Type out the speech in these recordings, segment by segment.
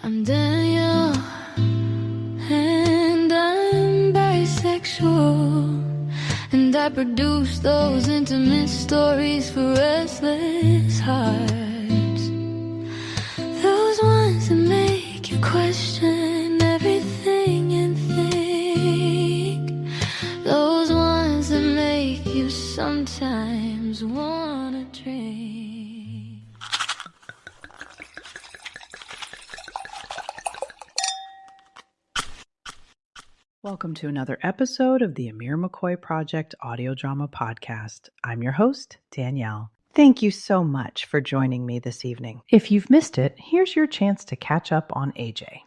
I'm Danielle, and I'm bisexual, and I produce those intimate stories for restless hearts, those ones that make you question everything and think, those ones that make you sometimes wanna drink. Welcome to another episode of the Amir McCoy Project audio drama podcast. I'm your host, Danielle. Thank you so much for joining me this evening. If you've missed it, here's your chance to catch up on AJ.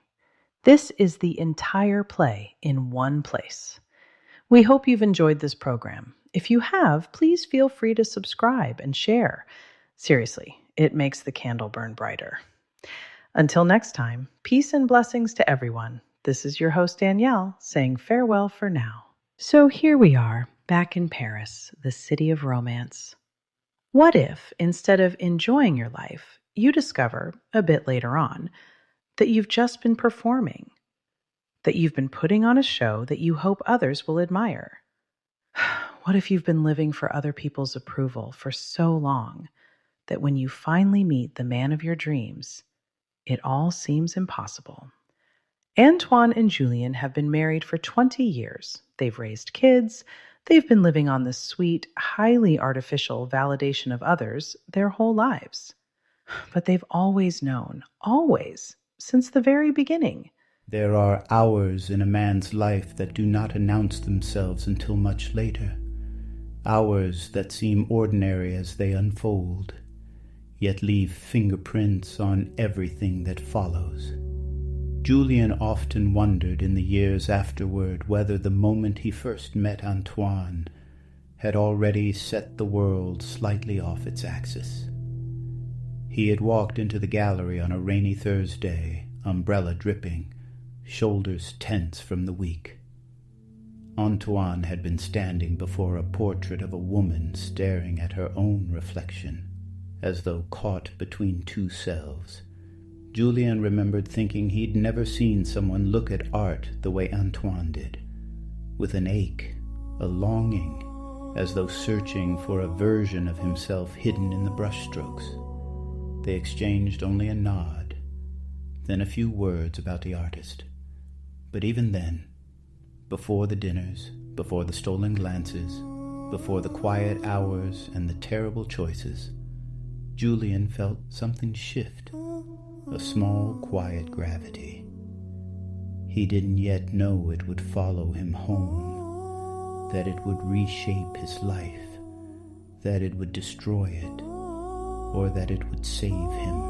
This is the entire play in one place. We hope you've enjoyed this program. If you have, please feel free to subscribe and share. Seriously, it makes the candle burn brighter. Until next time, peace and blessings to everyone. This is your host, Danielle, saying farewell for now. So here we are, back in Paris, the city of romance. What if, instead of enjoying your life, you discover, a bit later on, that you've just been performing, that you've been putting on a show that you hope others will admire? What if you've been living for other people's approval for so long that when you finally meet the man of your dreams, it all seems impossible? Antoine and Julien have been married for 20 years. They've raised kids. They've been living on this sweet, highly artificial validation of others their whole lives. But they've always known, always, since the very beginning. There are hours in a man's life that do not announce themselves until much later. Hours that seem ordinary as they unfold, yet leave fingerprints on everything that follows. Julien often wondered in the years afterward whether the moment he first met Antoine had already set the world slightly off its axis. He had walked into the gallery on a rainy Thursday, umbrella dripping, shoulders tense from the week. Antoine had been standing before a portrait of a woman staring at her own reflection, as though caught between two selves. Julien remembered thinking he'd never seen someone look at art the way Antoine did, with an ache, a longing, as though searching for a version of himself hidden in the brushstrokes. They exchanged only a nod, then a few words about the artist. But even then, before the dinners, before the stolen glances, before the quiet hours and the terrible choices, Julien felt something shift. A small, quiet gravity. He didn't yet know it would follow him home, that it would reshape his life, that it would destroy it, or that it would save him.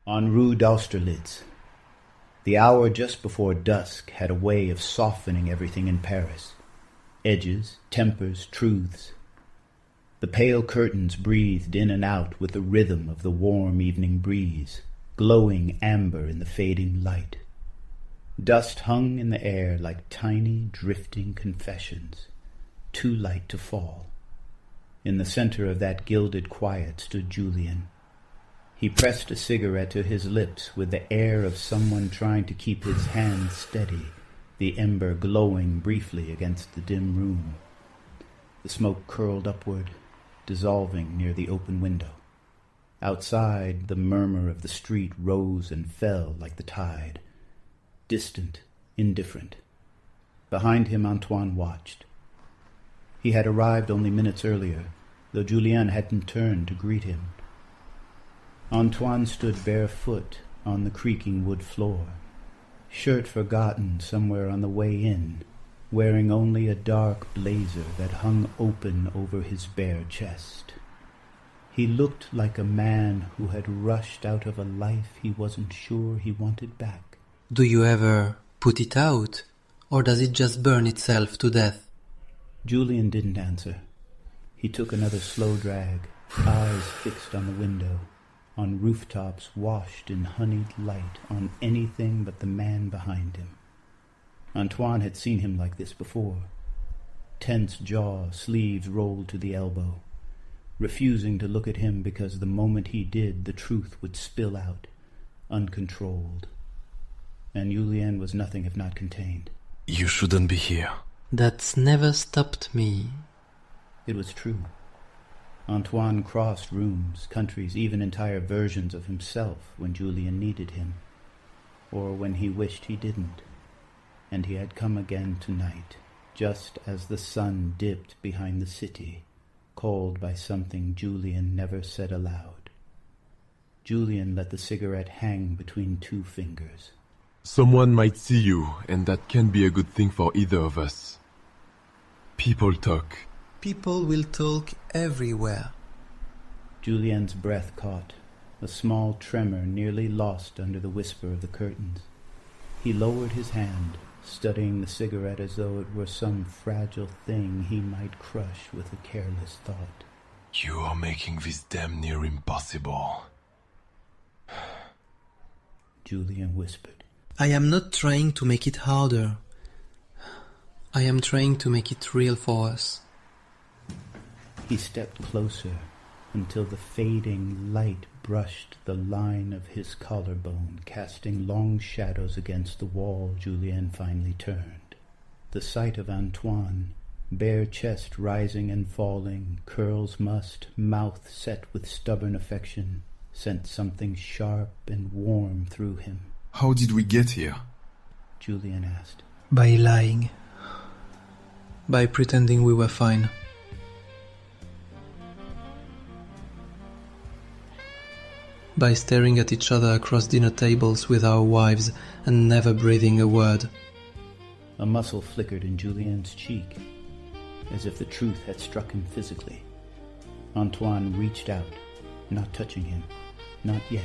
On Rue d'Austerlitz, the hour just before dusk had a way of softening everything in Paris. Edges, tempers, truths. The pale curtains breathed in and out with the rhythm of the warm evening breeze, glowing amber in the fading light. Dust hung in the air like tiny, drifting confessions, too light to fall. In the center of that gilded quiet stood Julien. He pressed a cigarette to his lips with the air of someone trying to keep his hand steady, the ember glowing briefly against the dim room. The smoke curled upward, dissolving near the open window. Outside, the murmur of the street rose and fell like the tide, distant, indifferent. Behind him, Antoine watched. He had arrived only minutes earlier, though Julien hadn't turned to greet him. Antoine stood barefoot on the creaking wood floor, shirt forgotten somewhere on the way in, wearing only a dark blazer that hung open over his bare chest. He looked like a man who had rushed out of a life he wasn't sure he wanted back. Do you ever put it out, or does it just burn itself to death? Julien didn't answer. He took another slow drag, eyes fixed on the window, on rooftops washed in honeyed light, on anything but the man behind him. Antoine had seen him like this before. Tense jaw, sleeves rolled to the elbow, refusing to look at him because the moment he did, the truth would spill out, uncontrolled. And Julien was nothing if not contained. You shouldn't be here. That's never stopped me. It was true. Antoine crossed rooms, countries, even entire versions of himself when Julien needed him, or when he wished he didn't. And he had come again tonight, just as the sun dipped behind the city, called by something Julien never said aloud. Julien let the cigarette hang between two fingers. Someone might see you, and that can be a good thing for either of us. People talk. People will talk everywhere. Julien's breath caught, a small tremor nearly lost under the whisper of the curtains. He lowered his hand, studying the cigarette as though it were some fragile thing he might crush with a careless thought. You are making this damn near impossible. Julien whispered. I am not trying to make it harder. I am trying to make it real for us. He stepped closer until the fading light brushed the line of his collarbone, casting long shadows against the wall. Julien finally turned. The sight of Antoine, bare chest rising and falling, curls mussed, mouth set with stubborn affection, sent something sharp and warm through him. How did we get here? Julien asked. By lying. By pretending we were fine. By staring at each other across dinner tables with our wives and never breathing a word. A muscle flickered in Julien's cheek, as if the truth had struck him physically. Antoine reached out, not touching him, not yet,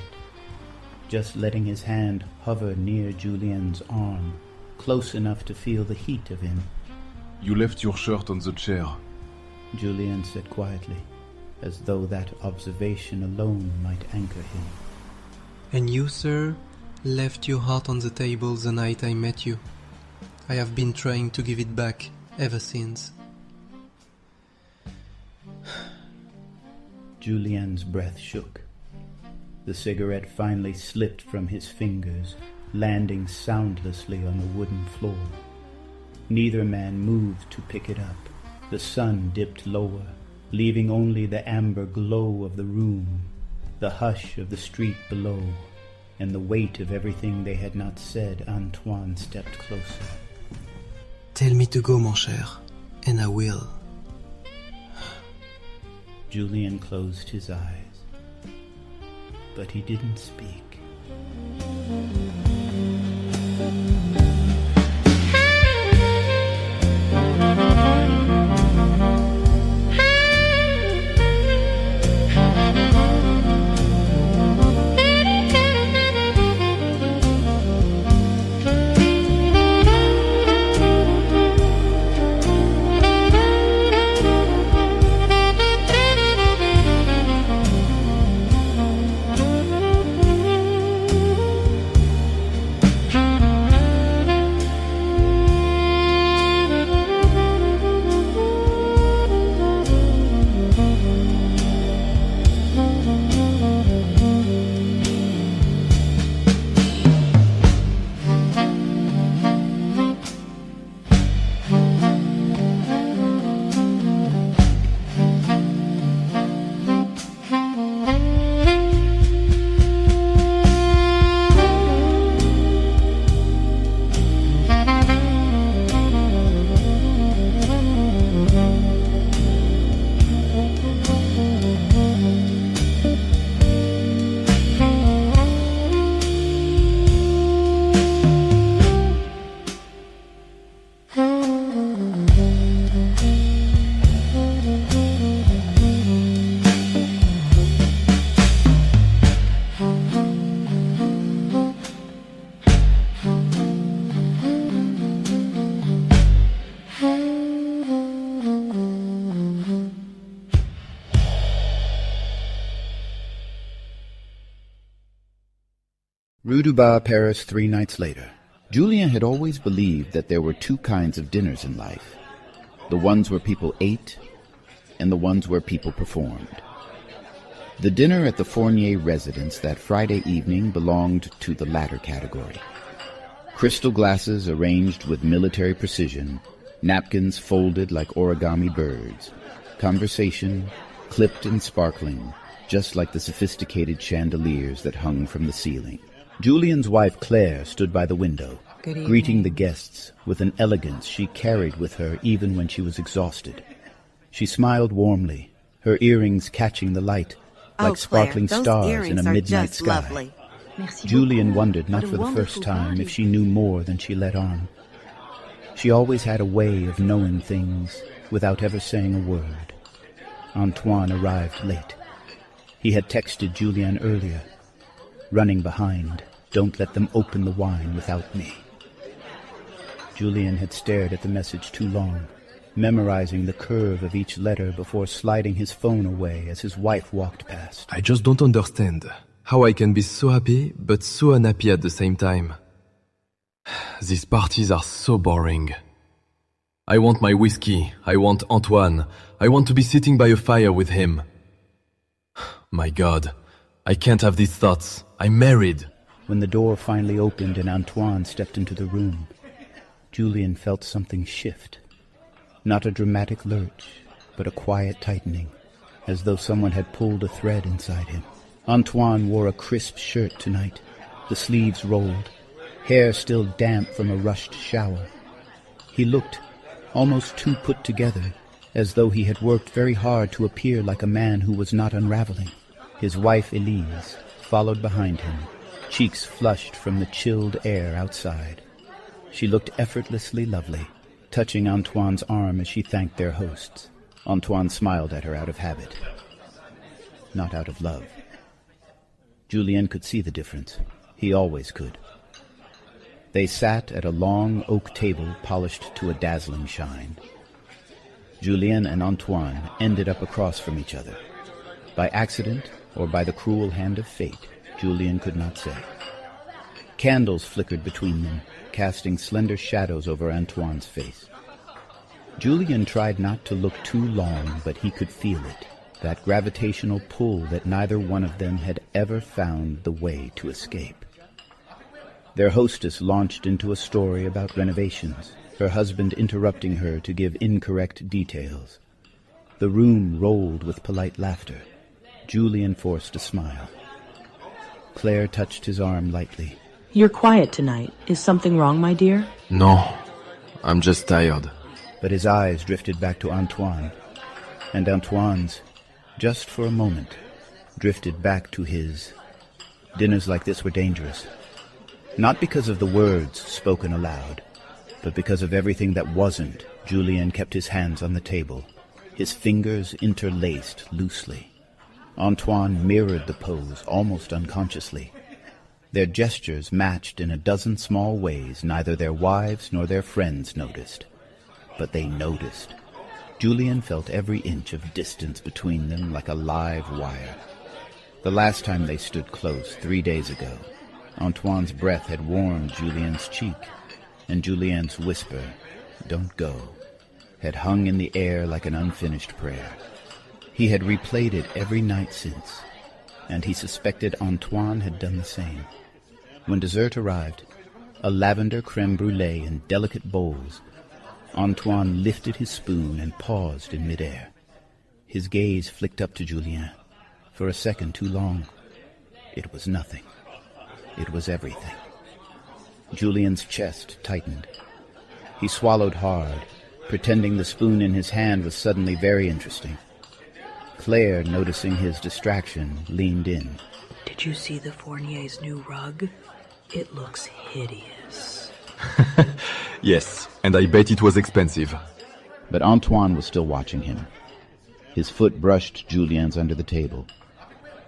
just letting his hand hover near Julien's arm, close enough to feel the heat of him. You left your shirt on the chair. Julien said quietly, as though that observation alone might anchor him. And you, sir, left your heart on the table the night I met you. I have been trying to give it back ever since. Julien's breath shook. The cigarette finally slipped from his fingers, landing soundlessly on the wooden floor. Neither man moved to pick it up. The sun dipped lower, leaving only the amber glow of the room, the hush of the street below, and the weight of everything they had not said. Antoine stepped closer. Tell me to go, mon cher, and I will. Julien closed his eyes, but he didn't speak. Rue du Bas, Paris, 3 nights later. Julien had always believed that there were two kinds of dinners in life. The ones where people ate, and the ones where people performed. The dinner at the Fournier residence that Friday evening belonged to the latter category. Crystal glasses arranged with military precision, napkins folded like origami birds, conversation clipped and sparkling, just like the sophisticated chandeliers that hung from the ceiling. Julien's wife Claire stood by the window, greeting the guests with an elegance she carried with her even when she was exhausted. She smiled warmly, her earrings catching the light like sparkling stars in a midnight sky. Lovely. Julien wondered, not for the first time, if she knew more than she let on. She always had a way of knowing things without ever saying a word. Antoine arrived late. He had texted Julien earlier, running behind. Don't let them open the wine without me. Julien had stared at the message too long, memorizing the curve of each letter before sliding his phone away as his wife walked past. I just don't understand how I can be so happy but so unhappy at the same time. These parties are so boring. I want my whiskey, I want Antoine, I want to be sitting by a fire with him. My God, I can't have these thoughts. I'm married. When the door finally opened and Antoine stepped into the room, Julien felt something shift. Not a dramatic lurch, but a quiet tightening, as though someone had pulled a thread inside him. Antoine wore a crisp shirt tonight, the sleeves rolled, hair still damp from a rushed shower. He looked almost too put together, as though he had worked very hard to appear like a man who was not unraveling. His wife Elise followed behind him, cheeks flushed from the chilled air outside. She looked effortlessly lovely, touching Antoine's arm as she thanked their hosts. Antoine smiled at her out of habit, not out of love. Julien could see the difference. He always could. They sat at a long oak table polished to a dazzling shine. Julien and Antoine ended up across from each other. By accident or by the cruel hand of fate, Julien could not say. Candles flickered between them, casting slender shadows over Antoine's face. Julien tried not to look too long, but he could feel it, that gravitational pull that neither one of them had ever found the way to escape. Their hostess launched into a story about renovations, her husband interrupting her to give incorrect details. The room rolled with polite laughter. Julien forced a smile. Claire touched his arm lightly. You're quiet tonight. Is something wrong, my dear? No, I'm just tired. But his eyes drifted back to Antoine, and Antoine's, just for a moment, drifted back to his. Dinners like this were dangerous. Not because of the words spoken aloud, but because of everything that wasn't. Julien kept his hands on the table, his fingers interlaced loosely. Antoine mirrored the pose almost unconsciously. Their gestures matched in a dozen small ways neither their wives nor their friends noticed. But they noticed. Julien felt every inch of distance between them like a live wire. The last time they stood close, 3 days ago, Antoine's breath had warmed Julien's cheek, and Julien's whisper, "Don't go," had hung in the air like an unfinished prayer. He had replayed it every night since, and he suspected Antoine had done the same. When dessert arrived, a lavender creme brulee in delicate bowls, Antoine lifted his spoon and paused in midair. His gaze flicked up to Julien, for a second too long. It was nothing. It was everything. Julien's chest tightened. He swallowed hard, pretending the spoon in his hand was suddenly very interesting. Claire, noticing his distraction, leaned in. Did you see the Fournier's new rug? It looks hideous. Yes, and I bet it was expensive. But Antoine was still watching him. His foot brushed Julien's under the table.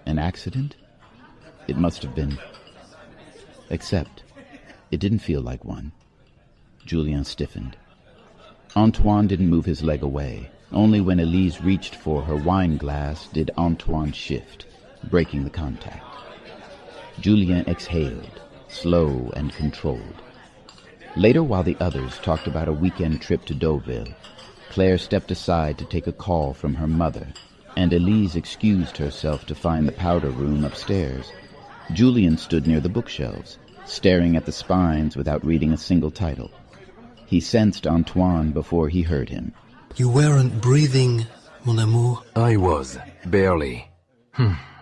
An accident? It must have been. Except, it didn't feel like one. Julien stiffened. Antoine didn't move his leg away. Only when Elise reached for her wine glass did Antoine shift, breaking the contact. Julien exhaled, slow and controlled. Later, while the others talked about a weekend trip to Deauville, Claire stepped aside to take a call from her mother, and Elise excused herself to find the powder room upstairs. Julian stood near the bookshelves, staring at the spines without reading a single title. He sensed Antoine before he heard him. You weren't breathing, mon amour. I was, barely.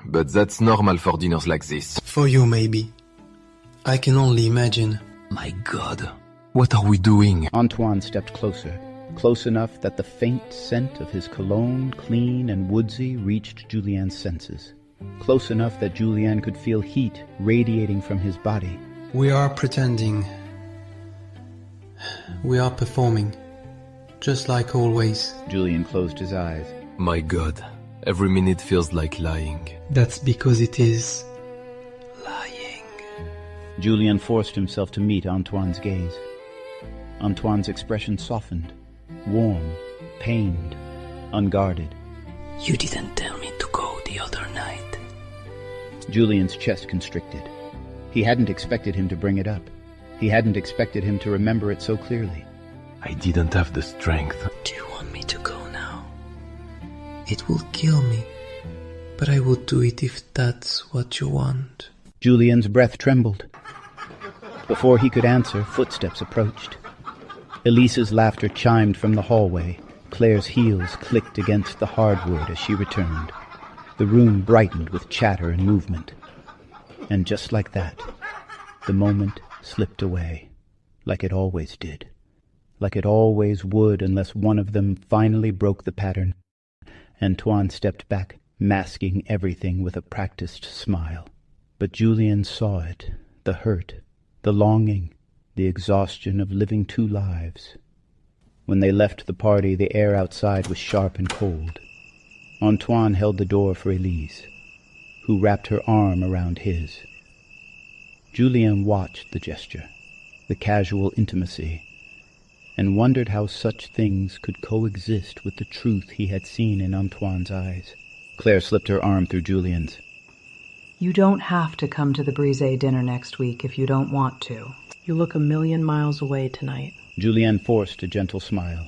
But that's normal for dinners like this. For you, maybe. I can only imagine. My God, what are we doing? Antoine stepped closer, close enough that the faint scent of his cologne, clean and woodsy, reached Julien's senses. Close enough that Julien could feel heat radiating from his body. We are pretending. We are performing. Just like always. Julien closed his eyes. My God, every minute feels like lying. That's because it is lying. Julien forced himself to meet Antoine's gaze. Antoine's expression softened, warm, pained, unguarded. You didn't tell me to go the other night. Julien's chest constricted. He hadn't expected him to bring it up. He hadn't expected him to remember it so clearly. I didn't have the strength. Do you want me to go now? It will kill me, but I would do it if that's what you want. Julien's breath trembled. Before he could answer, footsteps approached. Elise's laughter chimed from the hallway. Claire's heels clicked against the hardwood as she returned. The room brightened with chatter and movement. And just like that, the moment slipped away, like it always did, like it always would unless one of them finally broke the pattern. Antoine stepped back, masking everything with a practiced smile. But Julien saw it, the hurt, the longing, the exhaustion of living two lives. When they left the party, the air outside was sharp and cold. Antoine held the door for Elise, who wrapped her arm around his. Julien watched the gesture, the casual intimacy, and wondered how such things could coexist with the truth he had seen in Antoine's eyes. Claire slipped her arm through Julien's. You don't have to come to the Brisé dinner next week if you don't want to. You look 1,000,000 miles away tonight. Julien forced a gentle smile,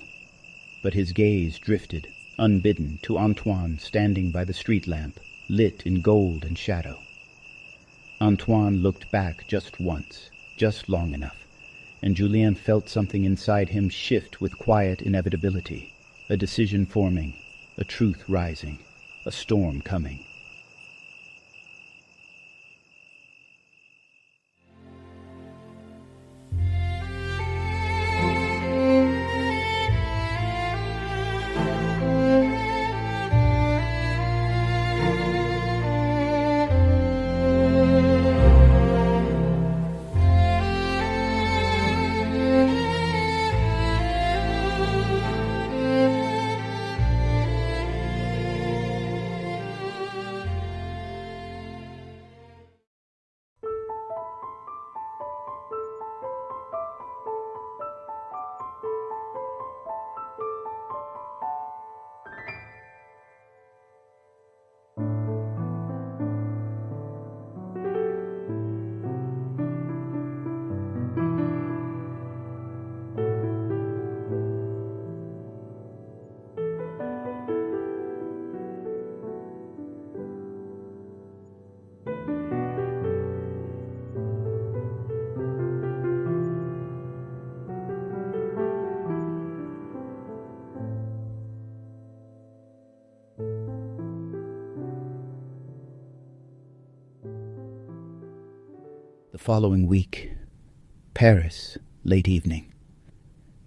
but his gaze drifted, unbidden, to Antoine standing by the street lamp, lit in gold and shadow. Antoine looked back just once, just long enough, and Julien felt something inside him shift with quiet inevitability, a decision forming, a truth rising, a storm coming. The following week, Paris, late evening.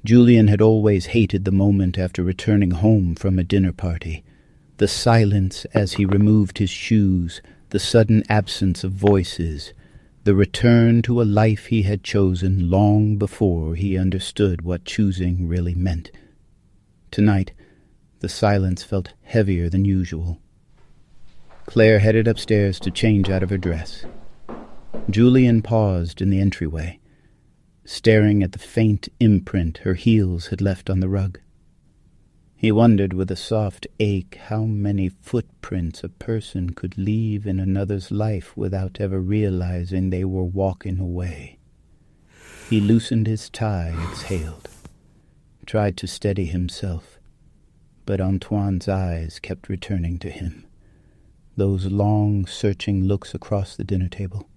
Julien had always hated the moment after returning home from a dinner party. The silence as he removed his shoes, the sudden absence of voices, the return to a life he had chosen long before he understood what choosing really meant. Tonight, the silence felt heavier than usual. Claire headed upstairs to change out of her dress. Julien paused in the entryway, staring at the faint imprint her heels had left on the rug. He wondered with a soft ache how many footprints a person could leave in another's life without ever realizing they were walking away. He loosened his tie, exhaled, tried to steady himself, but Antoine's eyes kept returning to him. Those long, searching looks across the dinner table,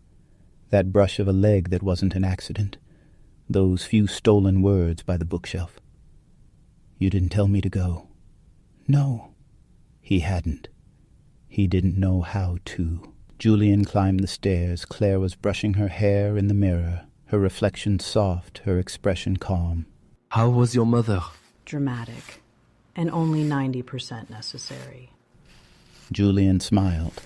that brush of a leg that wasn't an accident, those few stolen words by the bookshelf. You didn't tell me to go. No, he hadn't. He didn't know how to. Julian climbed the stairs. Claire was brushing her hair in the mirror, her reflection soft, her expression calm. How was your mother? Dramatic, and only 90% necessary. Julian smiled.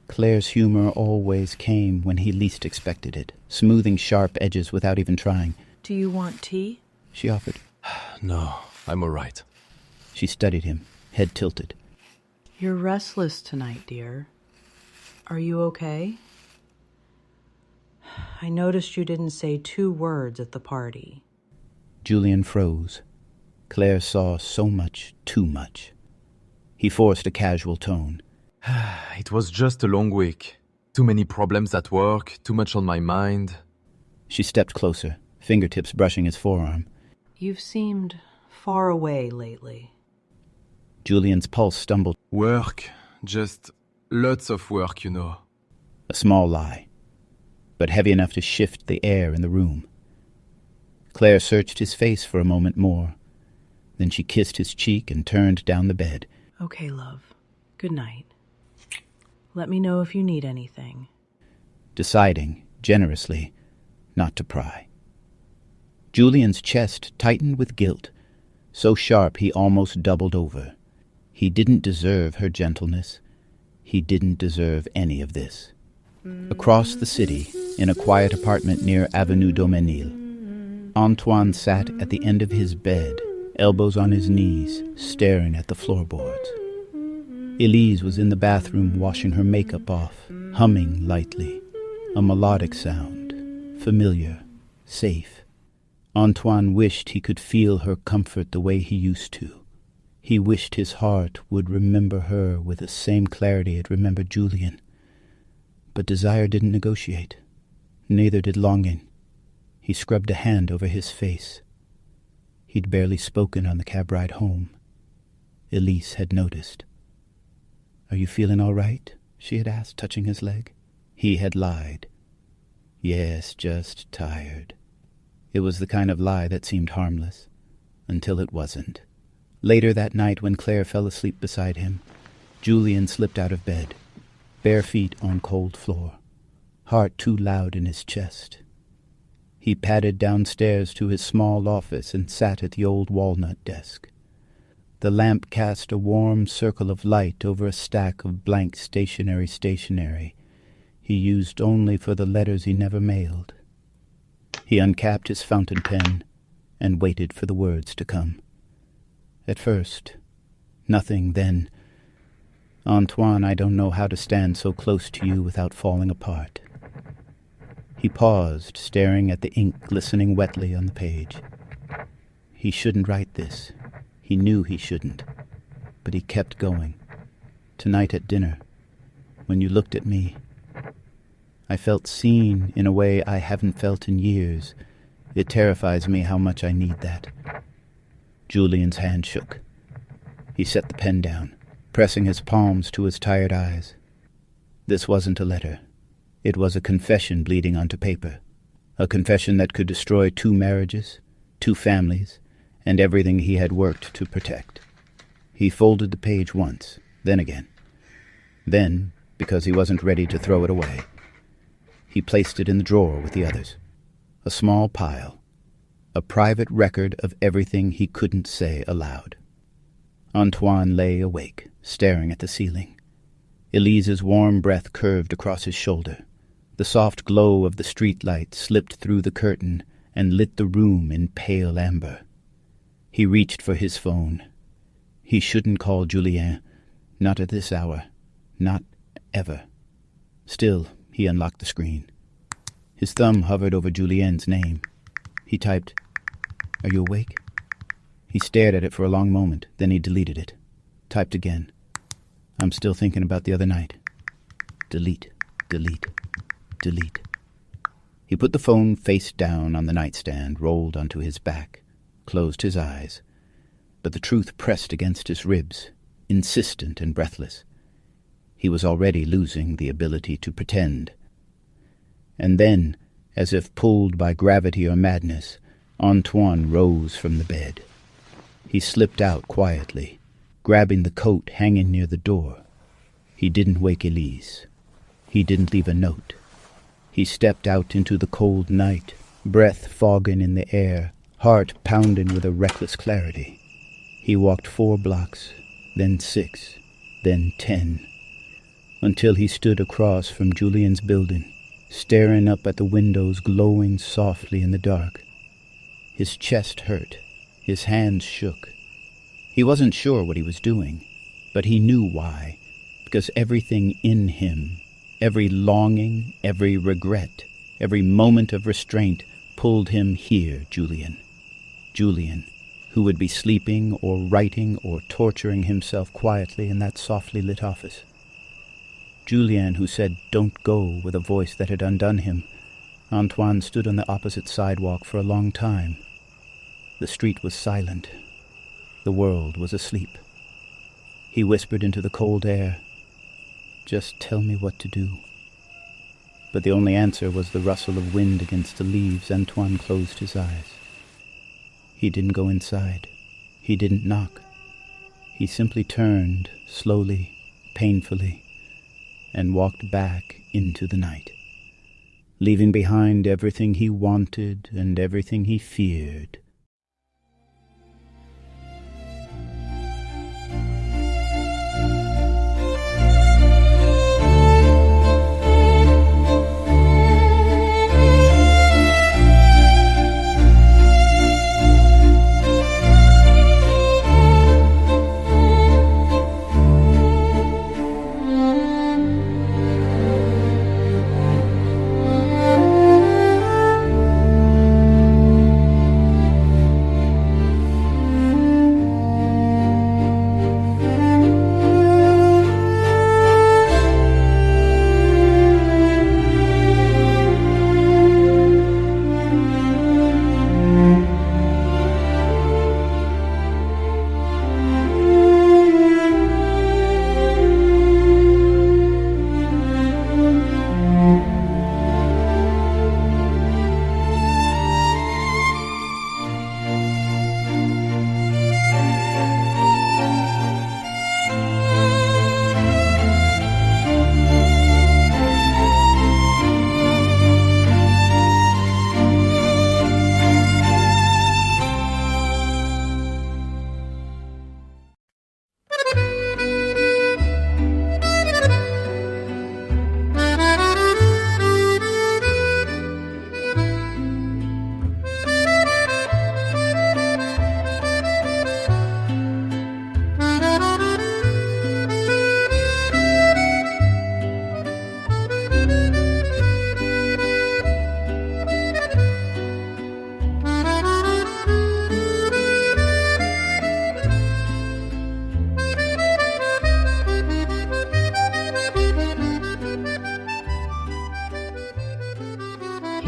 Claire's humor always came when he least expected it, smoothing sharp edges without even trying. Do you want tea? She offered. No, I'm all right. She studied him, head tilted. You're restless tonight, dear. Are you okay? I noticed you didn't say 2 words at the party. Julian froze. Claire saw so much, too much. He forced a casual tone. It was just a long week. Too many problems at work, too much on my mind. She stepped closer, fingertips brushing his forearm. You've seemed far away lately. Julian's pulse stumbled. Work. Just lots of work, you know. A small lie, but heavy enough to shift the air in the room. Claire searched his face for a moment more. Then she kissed his cheek and turned down the bed. Okay, love. Good night. Let me know if you need anything. Deciding, generously, not to pry. Julian's chest tightened with guilt, so sharp he almost doubled over. He didn't deserve her gentleness. He didn't deserve any of this. Across the city, in a quiet apartment near Avenue Daumesnil, Antoine sat at the end of his bed, elbows on his knees, staring at the floorboards. Elise was in the bathroom washing her makeup off, humming lightly, a melodic sound, familiar, safe. Antoine wished he could feel her comfort the way he used to. He wished his heart would remember her with the same clarity it remembered Julian. But desire didn't negotiate. Neither did longing. He scrubbed a hand over his face. He'd barely spoken on the cab ride home. Elise had noticed. "Are you feeling all right?" she had asked, touching his leg. He had lied. Yes, just tired. It was the kind of lie that seemed harmless, until it wasn't. Later that night, when Claire fell asleep beside him, Julian slipped out of bed, bare feet on cold floor, heart too loud in his chest. He padded downstairs to his small office and sat at the old walnut desk. The lamp cast a warm circle of light over a stack of blank stationery he used only for the letters he never mailed. He uncapped his fountain pen and waited for the words to come. At first, nothing, then, "Antoine, I don't know how to stand so close to you without falling apart." He paused, staring at the ink glistening wetly on the page. He shouldn't write this. He knew he shouldn't. But he kept going. "Tonight at dinner, when you looked at me, I felt seen in a way I haven't felt in years. It terrifies me how much I need that." Julian's hand shook. He set the pen down, pressing his palms to his tired eyes. This wasn't a letter. It was a confession bleeding onto paper. A confession that could destroy 2 marriages, 2 families, and everything he had worked to protect. He folded the page once, then again. Then, because he wasn't ready to throw it away, he placed it in the drawer with the others. A small pile. A private record of everything he couldn't say aloud. Antoine lay awake, staring at the ceiling. Elise's warm breath curved across his shoulder. The soft glow of the street light slipped through the curtain and lit the room in pale amber. He reached for his phone. He shouldn't call Julien. Not at this hour. Not ever. Still, he unlocked the screen. His thumb hovered over Julien's name. He typed, "Are you awake?" He stared at it for a long moment, then he deleted it. Typed again. I'm still thinking about the other night. Delete, delete, delete. He put the phone face down on the nightstand, rolled onto his back, closed his eyes. But the truth pressed against his ribs, insistent and breathless. He was already losing the ability to pretend. And then, as if pulled by gravity or madness, Antoine rose from the bed. He slipped out quietly, grabbing the coat hanging near the door. He didn't wake Elise. He didn't leave a note. He stepped out into the cold night, breath fogging in the air, heart pounding with a reckless clarity. He walked 4 blocks, then 6, then 10, until he stood across from Julien's building, staring up at the windows glowing softly in the dark. His chest hurt. His hands shook. He wasn't sure what he was doing, but he knew why, because everything in him, every longing, every regret, every moment of restraint pulled him here, Julien. Julien, who would be sleeping or writing or torturing himself quietly in that softly lit office. Julien, who said, "Don't go," with a voice that had undone him. Antoine stood on the opposite sidewalk for a long time. The street was silent. The world was asleep. He whispered into the cold air, "Just tell me what to do." But the only answer was the rustle of wind against the leaves. Antoine closed his eyes. He didn't go inside. He didn't knock. He simply turned, slowly, painfully, and walked back into the night, leaving behind everything he wanted and everything he feared.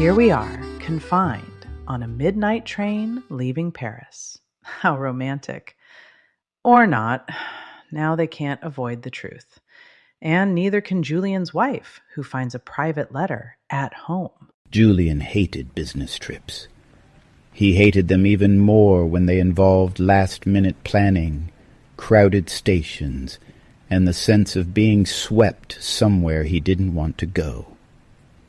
Here we are, confined on a midnight train leaving Paris. How romantic. Or not. Now they can't avoid the truth. And neither can Julien's wife, who finds a private letter at home. Julien hated business trips. He hated them even more when they involved last-minute planning, crowded stations, and the sense of being swept somewhere he didn't want to go.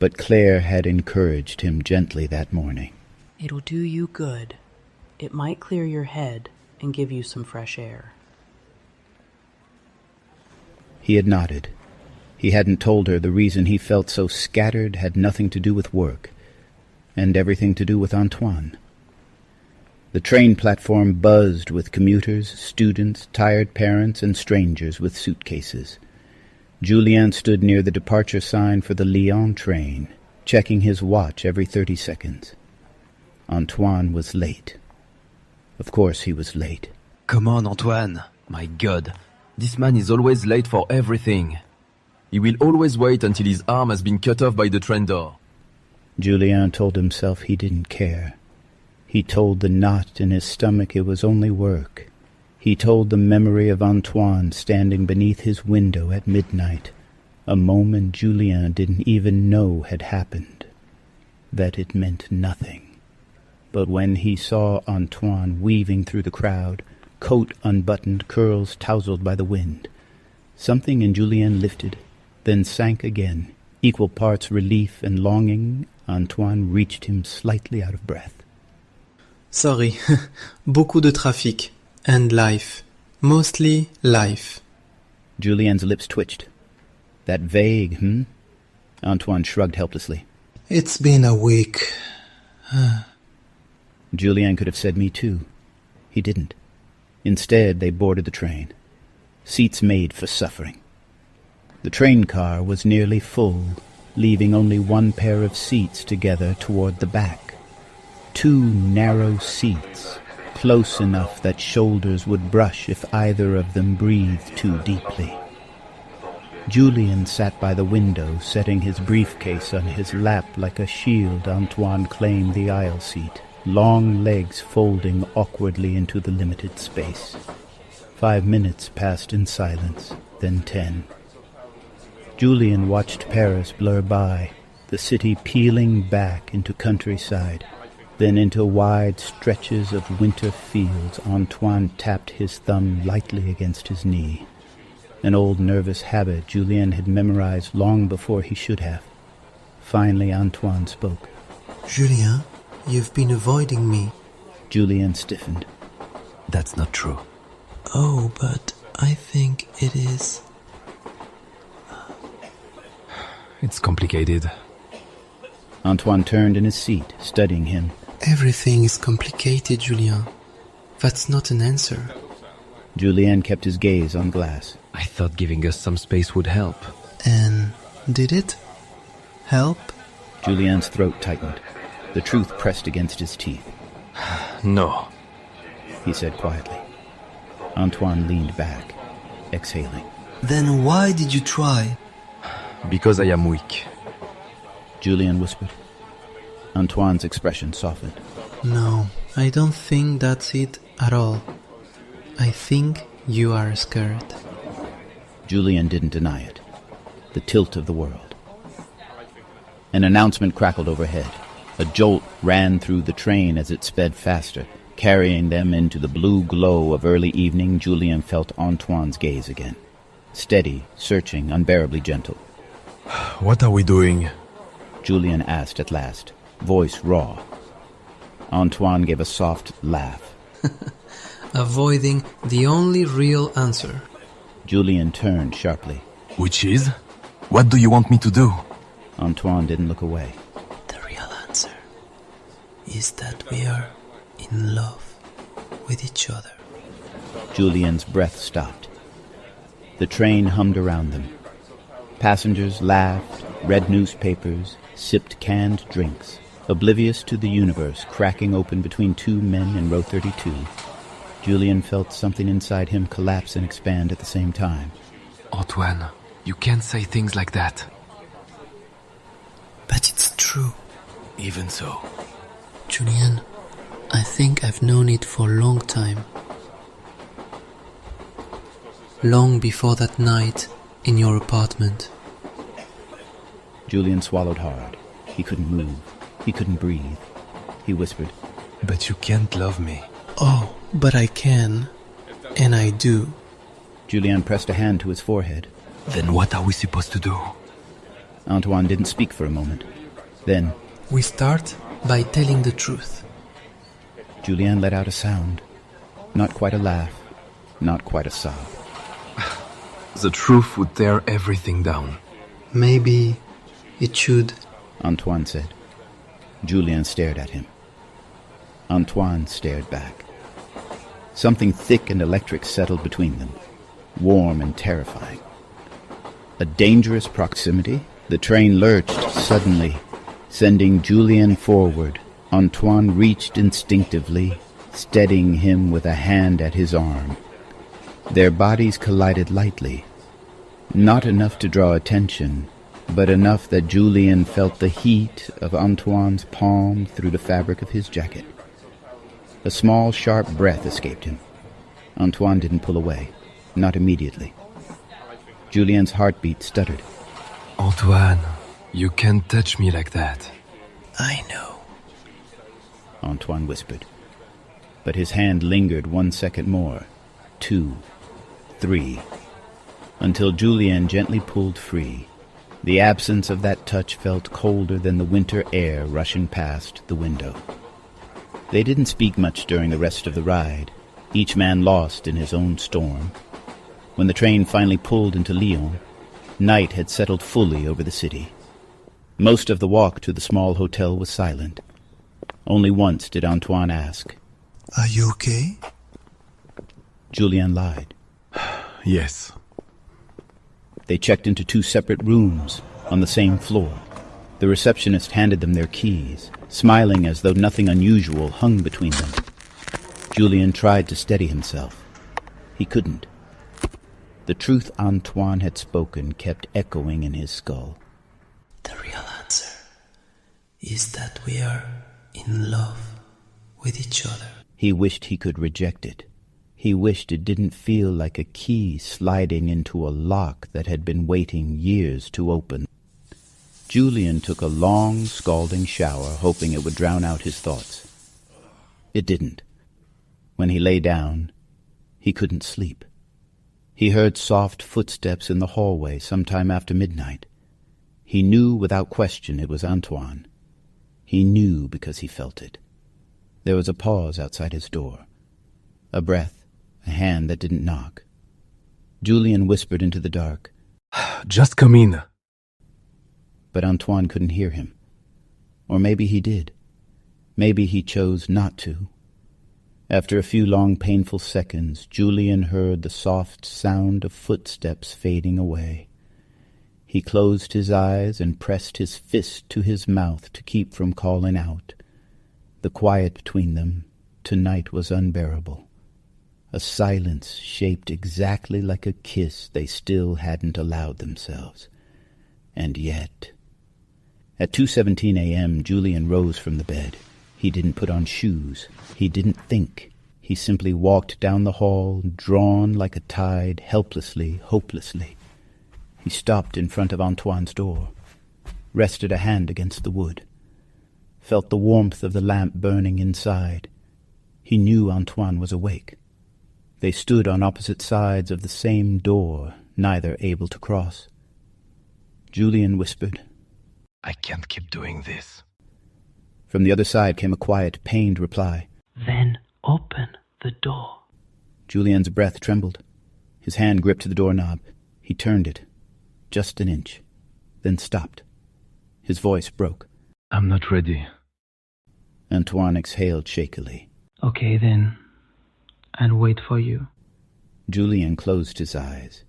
But Claire had encouraged him gently that morning. It'll do you good. It might clear your head and give you some fresh air. He had nodded. He hadn't told her the reason he felt so scattered had nothing to do with work, and everything to do with Antoine. The train platform buzzed with commuters, students, tired parents, and strangers with suitcases. Julien stood near the departure sign for the Lyon train, checking his watch every 30 seconds. Antoine was late. Of course he was late. Come on, Antoine. My God. This man is always late for everything. He will always wait until his arm has been cut off by the train door. Julien told himself he didn't care. He told the knot in his stomach it was only work. He told the memory of Antoine standing beneath his window at midnight, a moment Julien didn't even know had happened, that it meant nothing. But when he saw Antoine weaving through the crowd, coat unbuttoned, curls tousled by the wind, something in Julien lifted, then sank again. Equal parts relief and longing, Antoine reached him slightly out of breath. Sorry, beaucoup de trafic. And life. Mostly life. Julien's lips twitched. That vague, Antoine shrugged helplessly. It's been a week. Julien could have said me too. He didn't. Instead, they boarded the train. Seats made for suffering. The train car was nearly full, leaving only one pair of seats together toward the back. 2 narrow seats, close enough that shoulders would brush if either of them breathed too deeply. Julien sat by the window, setting his briefcase on his lap like a shield. Antoine claimed the aisle seat, long legs folding awkwardly into the limited space. 5 minutes passed in silence, then 10. Julien watched Paris blur by, the city peeling back into countryside, then into wide stretches of winter fields. Antoine tapped his thumb lightly against his knee. An old nervous habit Julien had memorized long before he should have. Finally Antoine spoke. Julien, you've been avoiding me. Julien stiffened. That's not true. Oh, but I think it is. It's complicated. Antoine turned in his seat, studying him. Everything is complicated, Julien. That's not an answer. Julien kept his gaze on glass. I thought giving us some space would help. And did it help? Julien's throat tightened. The truth pressed against his teeth. No, he said quietly. Antoine leaned back, exhaling. Then why did you try? because I am weak. Julien whispered. Antoine's expression softened. No, I don't think that's it at all. I think you are scared. Julien didn't deny it. The tilt of the world. An announcement crackled overhead. A jolt ran through the train as it sped faster, carrying them into the blue glow of early evening. Julien felt Antoine's gaze again. Steady, searching, unbearably gentle. What are we doing? Julien asked at last, voice raw. Antoine gave a soft laugh. Avoiding the only real answer. Julien turned sharply. Which is? What do you want me to do? Antoine didn't look away. The real answer is that we are in love with each other. Julien's breath stopped. The train hummed around them. Passengers laughed, read newspapers, sipped canned drinks, oblivious to the universe cracking open between two men in row 32. Julien felt something inside him collapse and expand at the same time. Antoine, you can't say things like that. But it's true. Even so. Julien, I think I've known it for a long time. Long before that night in your apartment. Julien swallowed hard. He couldn't move. He couldn't breathe. He whispered, But you can't love me. Oh, but I can. And I do. Julien pressed a hand to his forehead. Then what are we supposed to do? Antoine didn't speak for a moment. Then, We start by telling the truth. Julien let out a sound. Not quite a laugh. Not quite a sob. The truth would tear everything down. Maybe it should. Antoine said. Julien stared at him. Antoine stared back. Something thick and electric settled between them, warm and terrifying. A dangerous proximity. The train lurched suddenly, sending Julien forward. Antoine reached instinctively, steadying him with a hand at his arm. Their bodies collided lightly, not enough to draw attention, but enough that Julien felt the heat of Antoine's palm through the fabric of his jacket. A small, sharp breath escaped him. Antoine didn't pull away, not immediately. Julien's heartbeat stuttered. Antoine, you can't touch me like that. I know. Antoine whispered. But his hand lingered 1 second more. 2, 3, until Julien gently pulled free. The absence of that touch felt colder than the winter air rushing past the window. They didn't speak much during the rest of the ride, each man lost in his own storm. When the train finally pulled into Lyon, night had settled fully over the city. Most of the walk to the small hotel was silent. Only once did Antoine ask, Are you okay? Julien lied. Yes. They checked into 2 separate rooms on the same floor. The receptionist handed them their keys, smiling as though nothing unusual hung between them. Julien tried to steady himself. He couldn't. The truth Antoine had spoken kept echoing in his skull. The real answer is that we are in love with each other. He wished he could reject it. He wished it didn't feel like a key sliding into a lock that had been waiting years to open. Julien took a long, scalding shower, hoping it would drown out his thoughts. It didn't. When he lay down, he couldn't sleep. He heard soft footsteps in the hallway sometime after midnight. He knew without question it was Antoine. He knew because he felt it. There was a pause outside his door. A breath. A hand that didn't knock. Julien whispered into the dark, Just come in. But Antoine couldn't hear him. Or maybe he did. Maybe he chose not to. After a few long, painful seconds, Julien heard the soft sound of footsteps fading away. He closed his eyes and pressed his fist to his mouth to keep from calling out. The quiet between them tonight was unbearable. A silence shaped exactly like a kiss they still hadn't allowed themselves. And yet... At 2:17 a.m., Julien rose from the bed. He didn't put on shoes. He didn't think. He simply walked down the hall, drawn like a tide, helplessly, hopelessly. He stopped in front of Antoine's door, rested a hand against the wood, felt the warmth of the lamp burning inside. He knew Antoine was awake. They stood on opposite sides of the same door, neither able to cross. Julien whispered, I can't keep doing this. From the other side came a quiet, pained reply. Then open the door. Julien's breath trembled. His hand gripped the doorknob. He turned it, just an inch, then stopped. His voice broke. I'm not ready. Antoine exhaled shakily. Okay, then. I'll wait for you. Julien closed his eyes.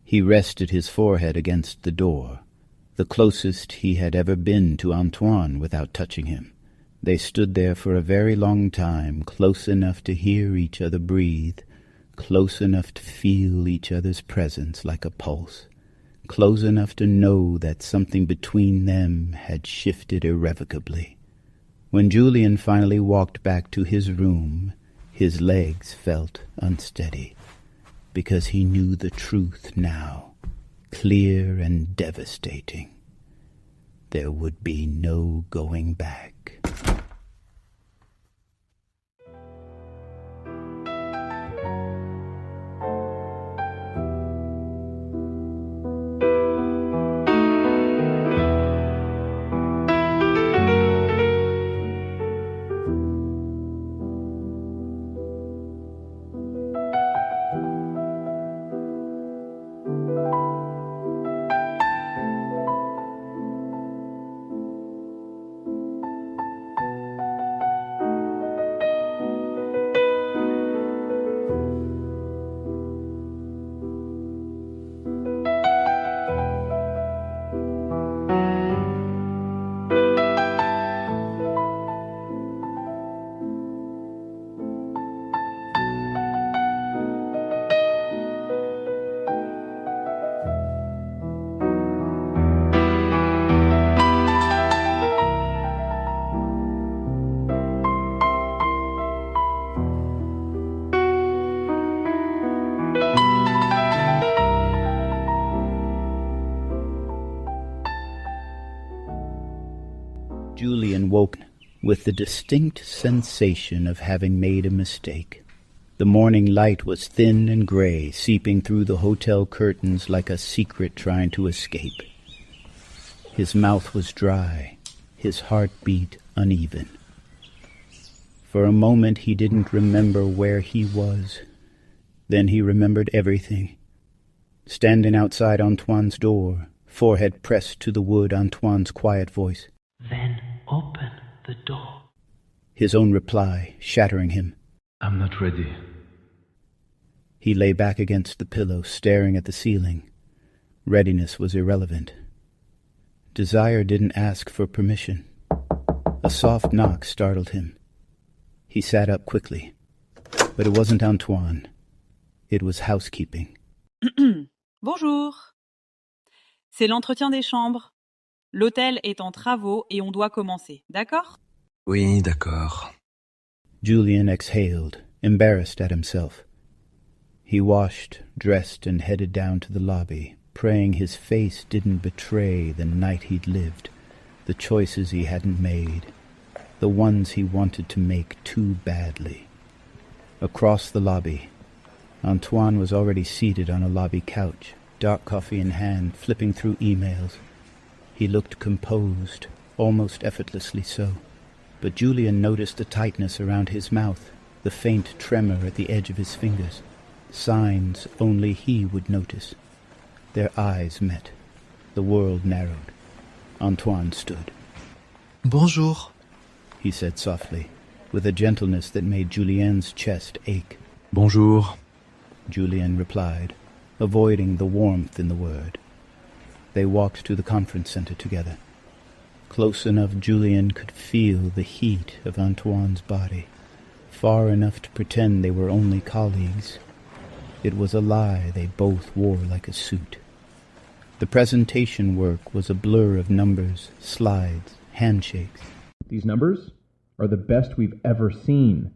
He rested his forehead against the door, the closest he had ever been to Antoine without touching him. They stood there for a very long time, close enough to hear each other breathe, close enough to feel each other's presence like a pulse, close enough to know that something between them had shifted irrevocably. When Julien finally walked back to his room, his legs felt unsteady, because he knew the truth now, clear and devastating. There would be no going back. Julian woke with the distinct sensation of having made a mistake. The morning light was thin and gray, seeping through the hotel curtains like a secret trying to escape. His mouth was dry, his heart beat uneven. For a moment he didn't remember where he was. Then he remembered everything. Standing outside Antoine's door, forehead pressed to the wood, Antoine's quiet voice. Then open the door. His own reply, shattering him. I'm not ready. He lay back against the pillow, staring at the ceiling. Readiness was irrelevant. Desire didn't ask for permission. A soft knock startled him. He sat up quickly. But it wasn't Antoine. It was housekeeping. Bonjour. C'est l'entretien des chambres. L'hôtel est en travaux et on doit commencer, d'accord? Oui, d'accord. Julian exhaled, embarrassed at himself. He washed, dressed, and headed down to the lobby, praying his face didn't betray the night he'd lived, the choices he hadn't made, the ones he wanted to make too badly. Across the lobby, Antoine was already seated on a lobby couch, dark coffee in hand, flipping through emails. He looked composed, almost effortlessly so. But Julian noticed the tightness around his mouth, the faint tremor at the edge of his fingers, signs only he would notice. Their eyes met. The world narrowed. Antoine stood. Bonjour. He said softly, with a gentleness that made Julien's chest ache. Bonjour. Julian replied, avoiding the warmth in the word. They walked to the conference center together. Close enough Julian could feel the heat of Antoine's body, far enough to pretend they were only colleagues. It was a lie they both wore like a suit. The presentation work was a blur of numbers, slides, handshakes. These numbers are the best we've ever seen.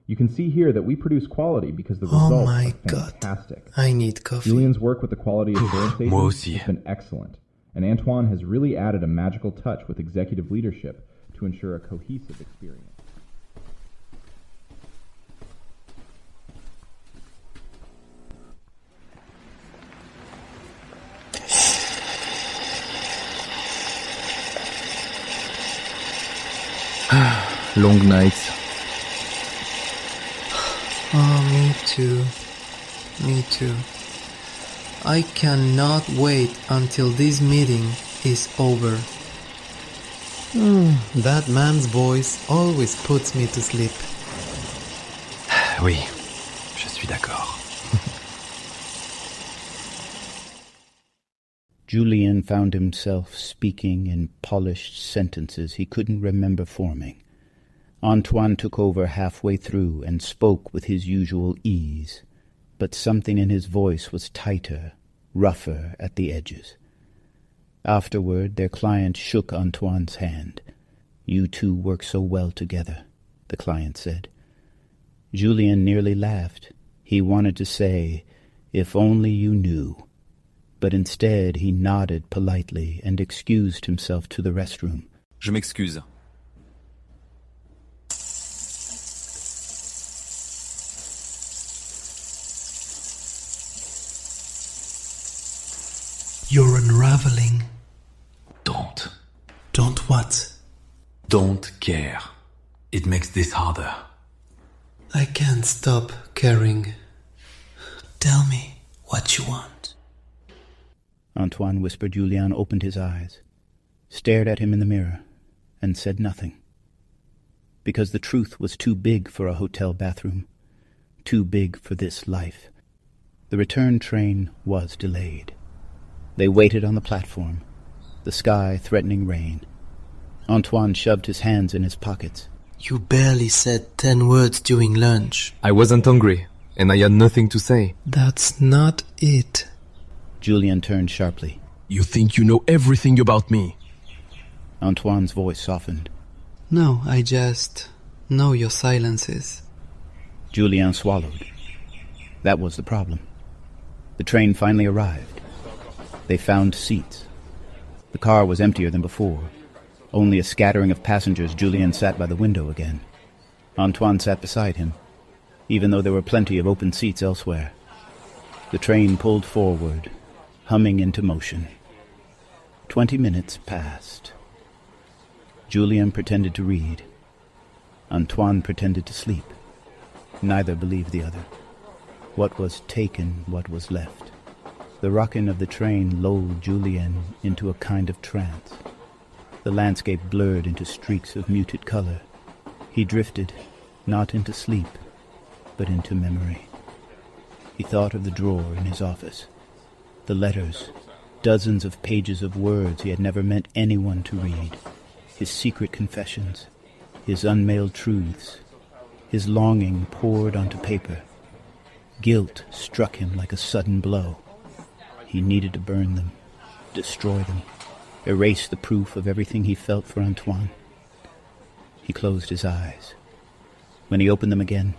You can see here that we produce quality because the results are fantastic. I need coffee. Julian's work with the quality assurance Moi agents aussi. has been excellent, and Antoine has really added a magical touch with executive leadership to ensure a cohesive experience. Long nights. Oh, me too. Me too. I cannot wait until this meeting is over. That man's voice always puts me to sleep. Oui, je suis d'accord. Julian found himself speaking in polished sentences he couldn't remember forming. Antoine took over halfway through and spoke with his usual ease, but something in his voice was tighter, rougher at the edges. Afterward, their client shook Antoine's hand. "You two work so well together," the client said. Julian nearly laughed. He wanted to say, "If only you knew." But instead he nodded politely and excused himself to the restroom. Je m'excuse. You're unraveling. Don't. Don't what? Don't care. It makes this harder. I can't stop caring. Tell me what you want. Antoine whispered. Julian opened his eyes, stared at him in the mirror, and said nothing. Because the truth was too big for a hotel bathroom, too big for this life. The return train was delayed. They waited on the platform, the sky threatening rain. Antoine shoved his hands in his pockets. You barely said 10 words during lunch. I wasn't hungry, and I had nothing to say. That's not it. Julian turned sharply. You think you know everything about me. Antoine's voice softened. No, I just know your silences. Julian swallowed. That was the problem. The train finally arrived. They found seats. The car was emptier than before. Only a scattering of passengers, Julien sat by the window again. Antoine sat beside him, even though there were plenty of open seats elsewhere. The train pulled forward, humming into motion. 20 minutes passed. Julien pretended to read. Antoine pretended to sleep. Neither believed the other. What was taken, what was left. The rocking of the train lulled Julien into a kind of trance. The landscape blurred into streaks of muted color. He drifted, not into sleep, but into memory. He thought of the drawer in his office, the letters, dozens of pages of words he had never meant anyone to read, his secret confessions, his unmailed truths. His longing poured onto paper. Guilt struck him like a sudden blow. He needed to burn them, destroy them, erase the proof of everything he felt for Antoine. He closed his eyes. When he opened them again,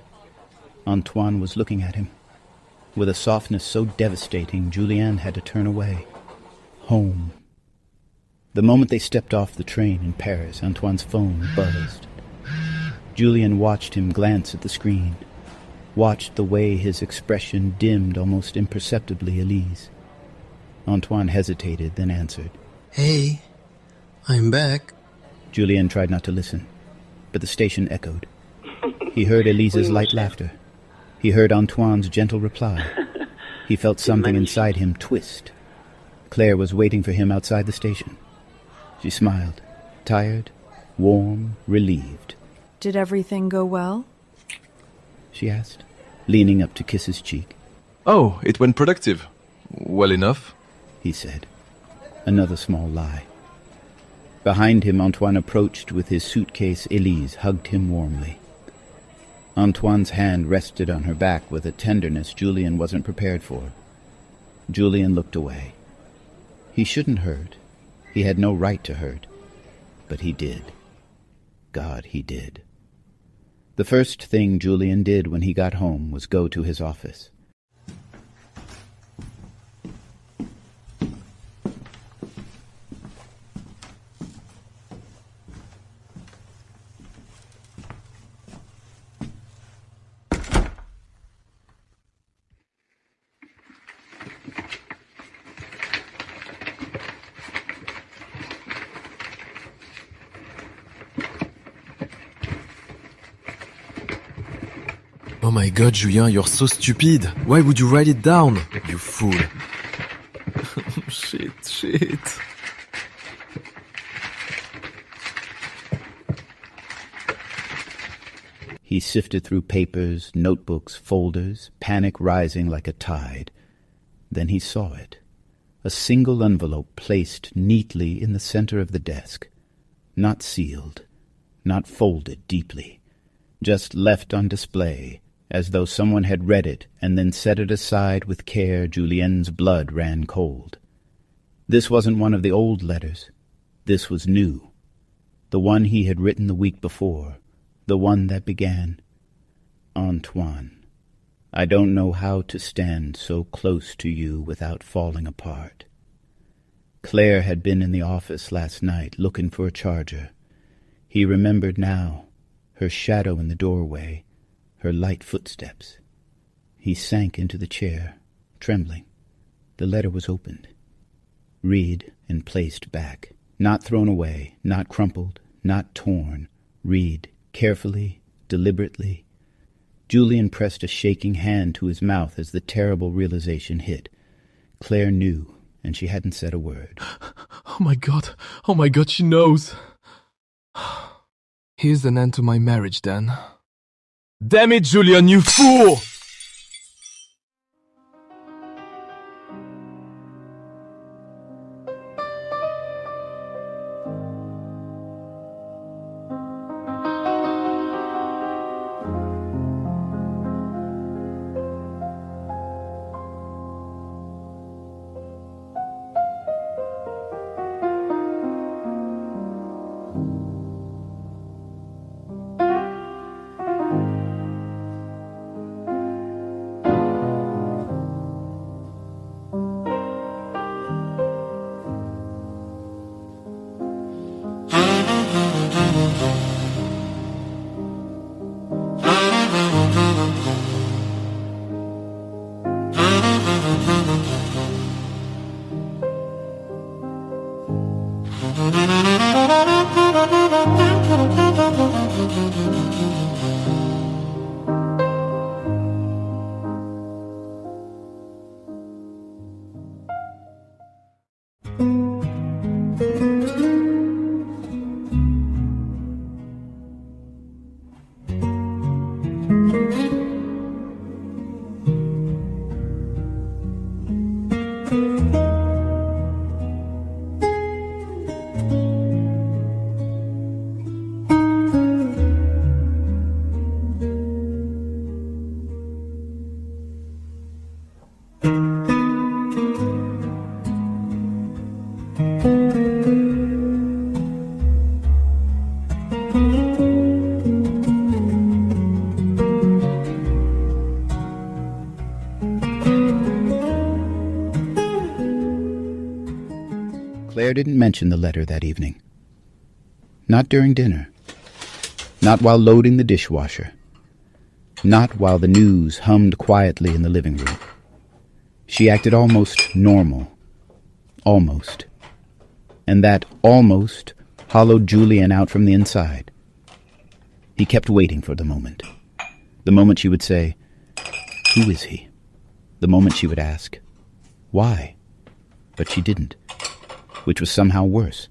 Antoine was looking at him. With a softness so devastating, Julien had to turn away. Home. The moment they stepped off the train in Paris, Antoine's phone buzzed. Julien watched him glance at the screen, watched the way his expression dimmed almost imperceptibly Elise. Antoine hesitated, then answered. Hey, I'm back. Julien tried not to listen, but the station echoed. He heard Elise's light laughter. He heard Antoine's gentle reply. He felt something inside him twist. Claire was waiting for him outside the station. She smiled, tired, warm, relieved. Did everything go well? She asked, leaning up to kiss his cheek. Oh, it went productive. Well enough, he said. Another small lie. Behind him, Antoine approached with his suitcase. Elise hugged him warmly. Antoine's hand rested on her back with a tenderness Julien wasn't prepared for. Julien looked away. He shouldn't hurt. He had no right to hurt. But he did. God, he did. The first thing Julien did when he got home was go to his office. Oh my god, Julien, you're so stupid. Why would you write it down? You fool. Shit. He sifted through papers, notebooks, folders, panic rising like a tide. Then he saw it. A single envelope placed neatly in the center of the desk. Not sealed, not folded deeply, just left on display, as though someone had read it and then set it aside with care. Julien's blood ran cold. This wasn't one of the old letters. This was new. The one he had written the week before. The one that began, Antoine, I don't know how to stand so close to you without falling apart. Claire had been in the office last night looking for a charger. He remembered now, her shadow in the doorway, her light footsteps. He sank into the chair, trembling. The letter was opened. Read and placed back. Not thrown away, not crumpled, not torn. Read, carefully, deliberately. Julien pressed a shaking hand to his mouth as the terrible realization hit. Claire knew, and she hadn't said a word. Oh my god, she knows. Here's an end to my marriage, then. Damn it, Julien, you fool! Claire didn't mention the letter that evening. Not during dinner. Not while loading the dishwasher. Not while the news hummed quietly in the living room. She acted almost normal. Almost. And that almost hollowed Julian out from the inside. He kept waiting for the moment. The moment she would say, "Who is he?" The moment she would ask, "Why?" But she didn't, which was somehow worse.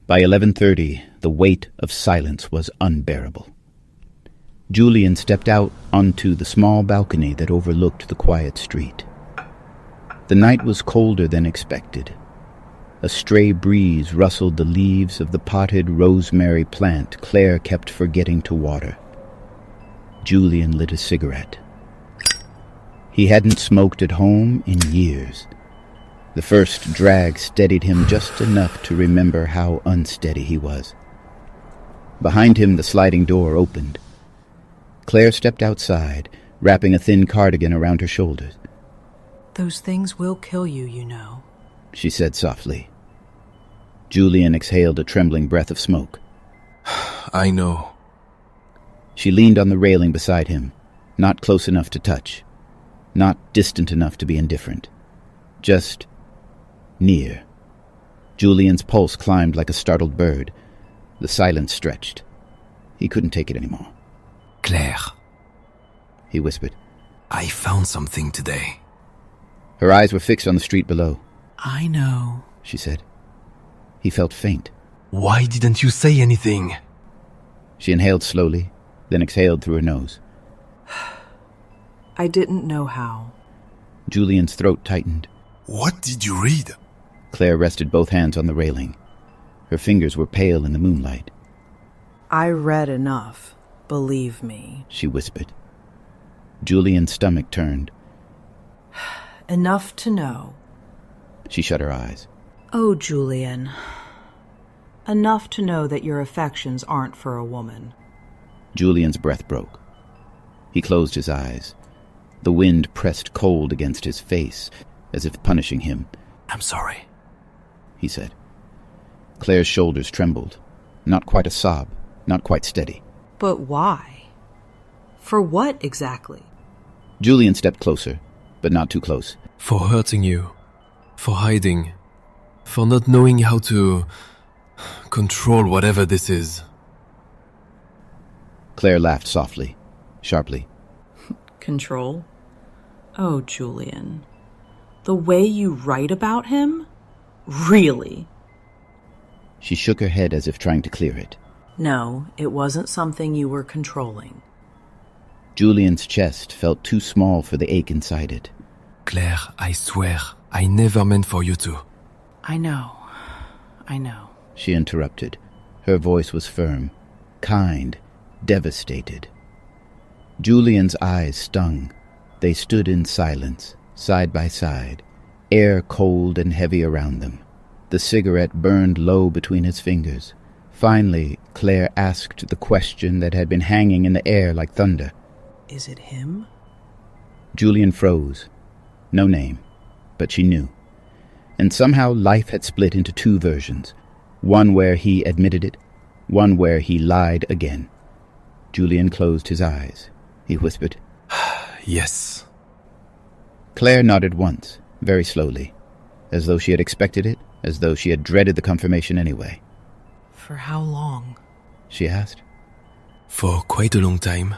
By 11:30, the weight of silence was unbearable. Julian stepped out onto the small balcony that overlooked the quiet street. The night was colder than expected. A stray breeze rustled the leaves of the potted rosemary plant Claire kept forgetting to water. Julian lit a cigarette. He hadn't smoked at home in years. The first drag steadied him just enough to remember how unsteady he was. Behind him, the sliding door opened. Claire stepped outside, wrapping a thin cardigan around her shoulders. Those things will kill you, you know, she said softly. Julian exhaled a trembling breath of smoke. I know. She leaned on the railing beside him, not close enough to touch, not distant enough to be indifferent. Just near. Julian's pulse climbed like a startled bird. The silence stretched. He couldn't take it anymore. Claire, he whispered. I found something today. Her eyes were fixed on the street below. I know, she said. He felt faint. Why didn't you say anything? She inhaled slowly, then exhaled through her nose. I didn't know how. Julian's throat tightened. What did you read? Claire rested both hands on the railing. Her fingers were pale in the moonlight. I read enough, believe me, she whispered. Julian's stomach turned. Enough to know. She shut her eyes. Oh, Julian. Enough to know that your affections aren't for a woman. Julian's breath broke. He closed his eyes. The wind pressed cold against his face, as if punishing him. I'm sorry, he said. Claire's shoulders trembled. Not quite a sob, not quite steady. But why? For what exactly? Julian stepped closer, but not too close. For hurting you, for hiding, for not knowing how to control whatever this is. Claire laughed softly, sharply. Control? Oh, Julian. The way you write about him? Really? She shook her head as if trying to clear it. No, it wasn't something you were controlling. Julian's chest felt too small for the ache inside it. Claire, I swear, I never meant for you to. I know, she interrupted. Her voice was firm, kind, devastated. Julian's eyes stung. They stood in silence, side by side, air cold and heavy around them. The cigarette burned low between his fingers. Finally, Claire asked the question that had been hanging in the air like thunder. Is it him? Julian froze. No name, but she knew. And somehow life had split into two versions. One where he admitted it, one where he lied again. Julian closed his eyes. He whispered, Yes. Claire nodded once, very slowly, as though she had expected it, as though she had dreaded the confirmation anyway. For how long? She asked. For quite a long time.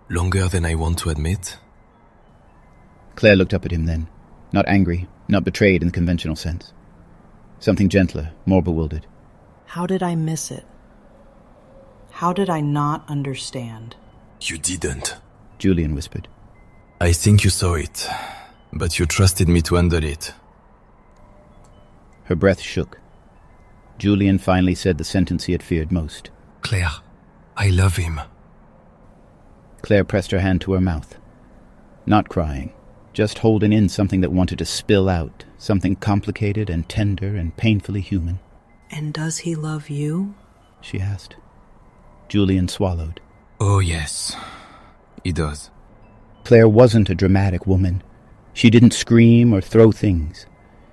Longer than I want to admit. Claire looked up at him then, not angry, not betrayed in the conventional sense. Something gentler, more bewildered. How did I miss it? How did I not understand? You didn't, Julian whispered. I think you saw it, but you trusted me to handle it. Her breath shook. Julian finally said the sentence he had feared most. Claire, I love him. Claire pressed her hand to her mouth. Not crying, just holding in something that wanted to spill out, something complicated and tender and painfully human. And does he love you? She asked. Julian swallowed. Oh, yes, he does. Claire wasn't a dramatic woman. She didn't scream or throw things.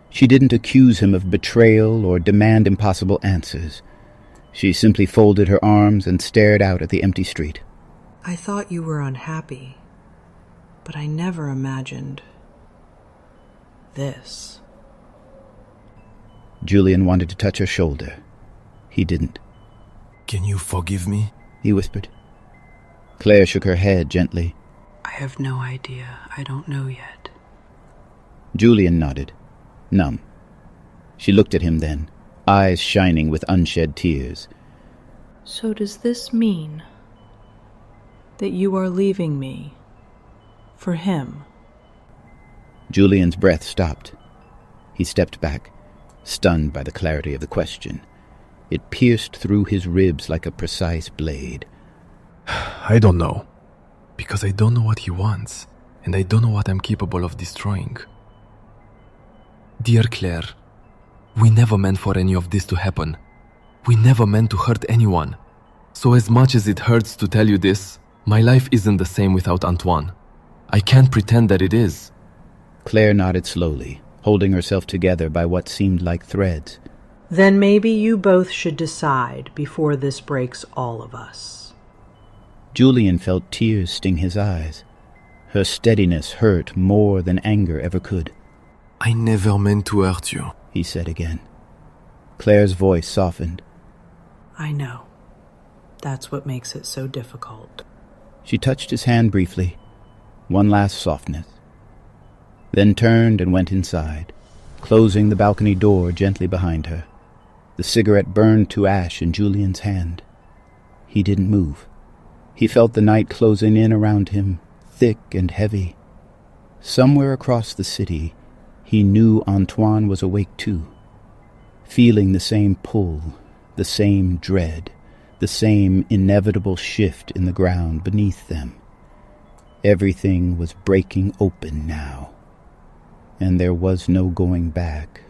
She didn't accuse him of betrayal or demand impossible answers. She simply folded her arms and stared out at the empty street. I thought you were unhappy, but I never imagined this. Julian wanted to touch her shoulder. He didn't. Can you forgive me? He whispered. Claire shook her head gently. I have no idea. I don't know yet. Julian nodded, numb. She looked at him then, eyes shining with unshed tears. So does this mean that you are leaving me for him? Julian's breath stopped. He stepped back, stunned by the clarity of the question. It pierced through his ribs like a precise blade. I don't know. Because I don't know what he wants, and I don't know what I'm capable of destroying. Dear Claire, we never meant for any of this to happen. We never meant to hurt anyone. So as much as it hurts to tell you this, my life isn't the same without Antoine. I can't pretend that it is. Claire nodded slowly, holding herself together by what seemed like threads. Then maybe you both should decide before this breaks all of us. Julian felt tears sting his eyes. Her steadiness hurt more than anger ever could. I never meant to hurt you, he said again. Claire's voice softened. I know. That's what makes it so difficult. She touched his hand briefly, one last softness, then turned and went inside, closing the balcony door gently behind her. The cigarette burned to ash in Julian's hand. He didn't move. He felt the night closing in around him, thick and heavy. Somewhere across the city, he knew Antoine was awake too, feeling the same pull, the same dread, the same inevitable shift in the ground beneath them. Everything was breaking open now, and there was no going back.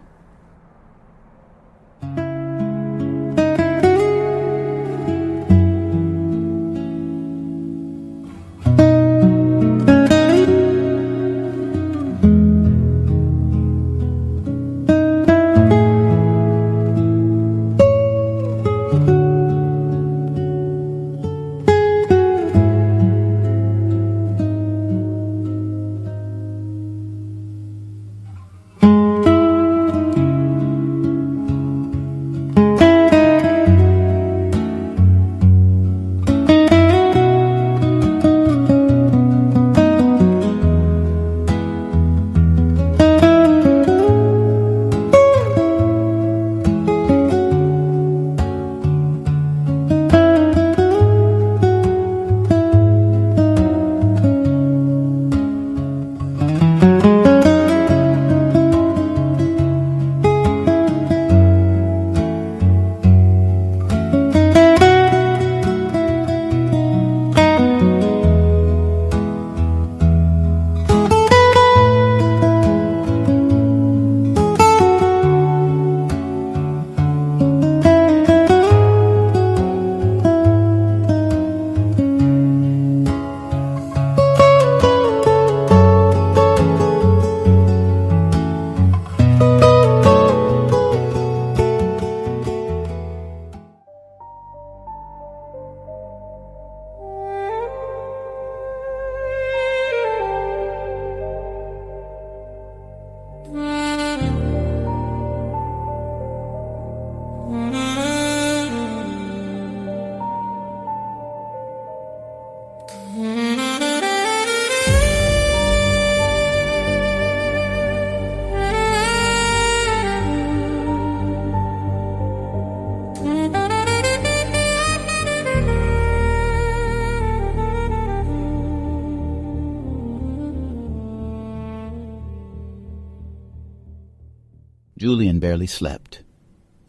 Julian barely slept,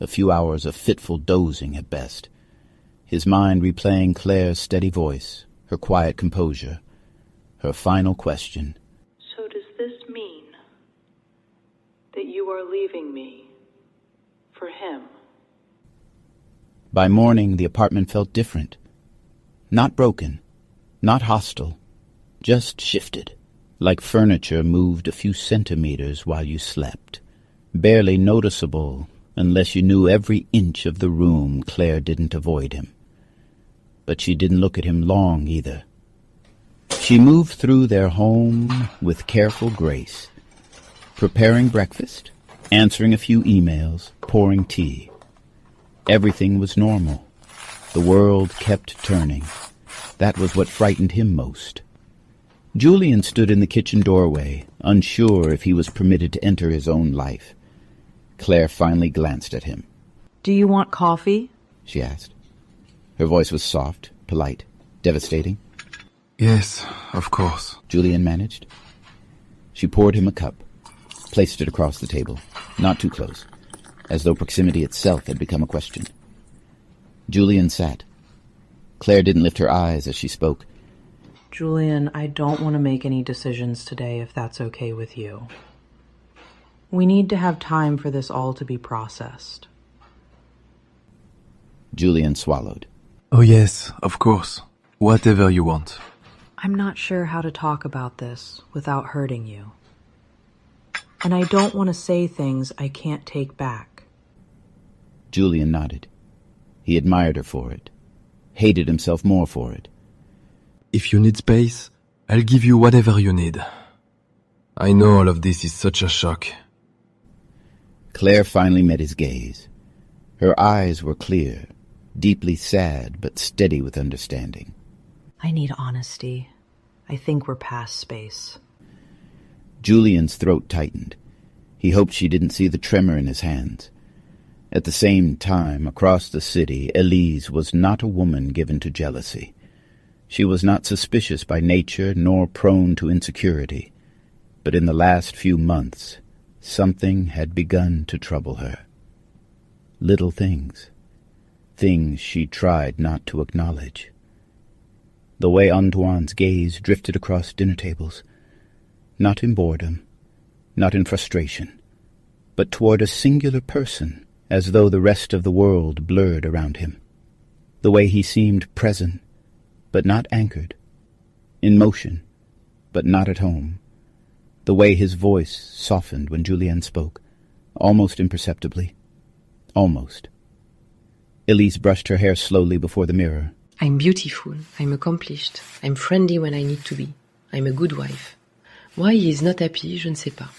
a few hours of fitful dozing at best, his mind replaying Claire's steady voice, her quiet composure, her final question. So does this mean that you are leaving me for him? By morning, the apartment felt different. Not broken, not hostile, just shifted, like furniture moved a few centimeters while you slept. barely noticeable unless you knew every inch of the room. Claire didn't avoid him. But she didn't look at him long either. She moved through their home with careful grace, preparing breakfast, answering a few emails, pouring tea. Everything was normal. The world kept turning. That was what frightened him most. Julian stood in the kitchen doorway, unsure if he was permitted to enter his own life. Claire finally glanced at him. "Do you want coffee?" she asked. Her voice was soft, polite, devastating. Yes, of course. Julian managed. She poured him a cup, placed it across the table, not too close, as though proximity itself had become a question. Julian sat. Claire didn't lift her eyes as she spoke. "Julian, I don't want to make any decisions today, if that's okay with you. We need to have time for this all to be processed." Julian swallowed. Oh yes, of course. Whatever you want. "I'm not sure how to talk about this without hurting you. And I don't want to say things I can't take back." Julian nodded. He admired her for it, hated himself more for it. If you need space, I'll give you whatever you need. I know all of this is such a shock. Claire finally met his gaze. Her eyes were clear, deeply sad but steady with understanding. "I need honesty. I think we're past space." Julian's throat tightened. He hoped she didn't see the tremor in his hands. At the same time, across the city, Elise was not a woman given to jealousy. She was not suspicious by nature nor prone to insecurity. But in the last few months, something had begun to trouble her. Little things. Things she tried not to acknowledge. The way Antoine's gaze drifted across dinner tables, not in boredom, not in frustration, but toward a singular person, as though the rest of the world blurred around him. The way he seemed present, but not anchored, in motion, but not at home. The way his voice softened when Julian spoke, almost imperceptibly. Almost. Elise brushed her hair slowly before the mirror. "I'm beautiful, I'm accomplished, I'm friendly when I need to be, I'm a good wife. Why he is not happy, je ne sais pas."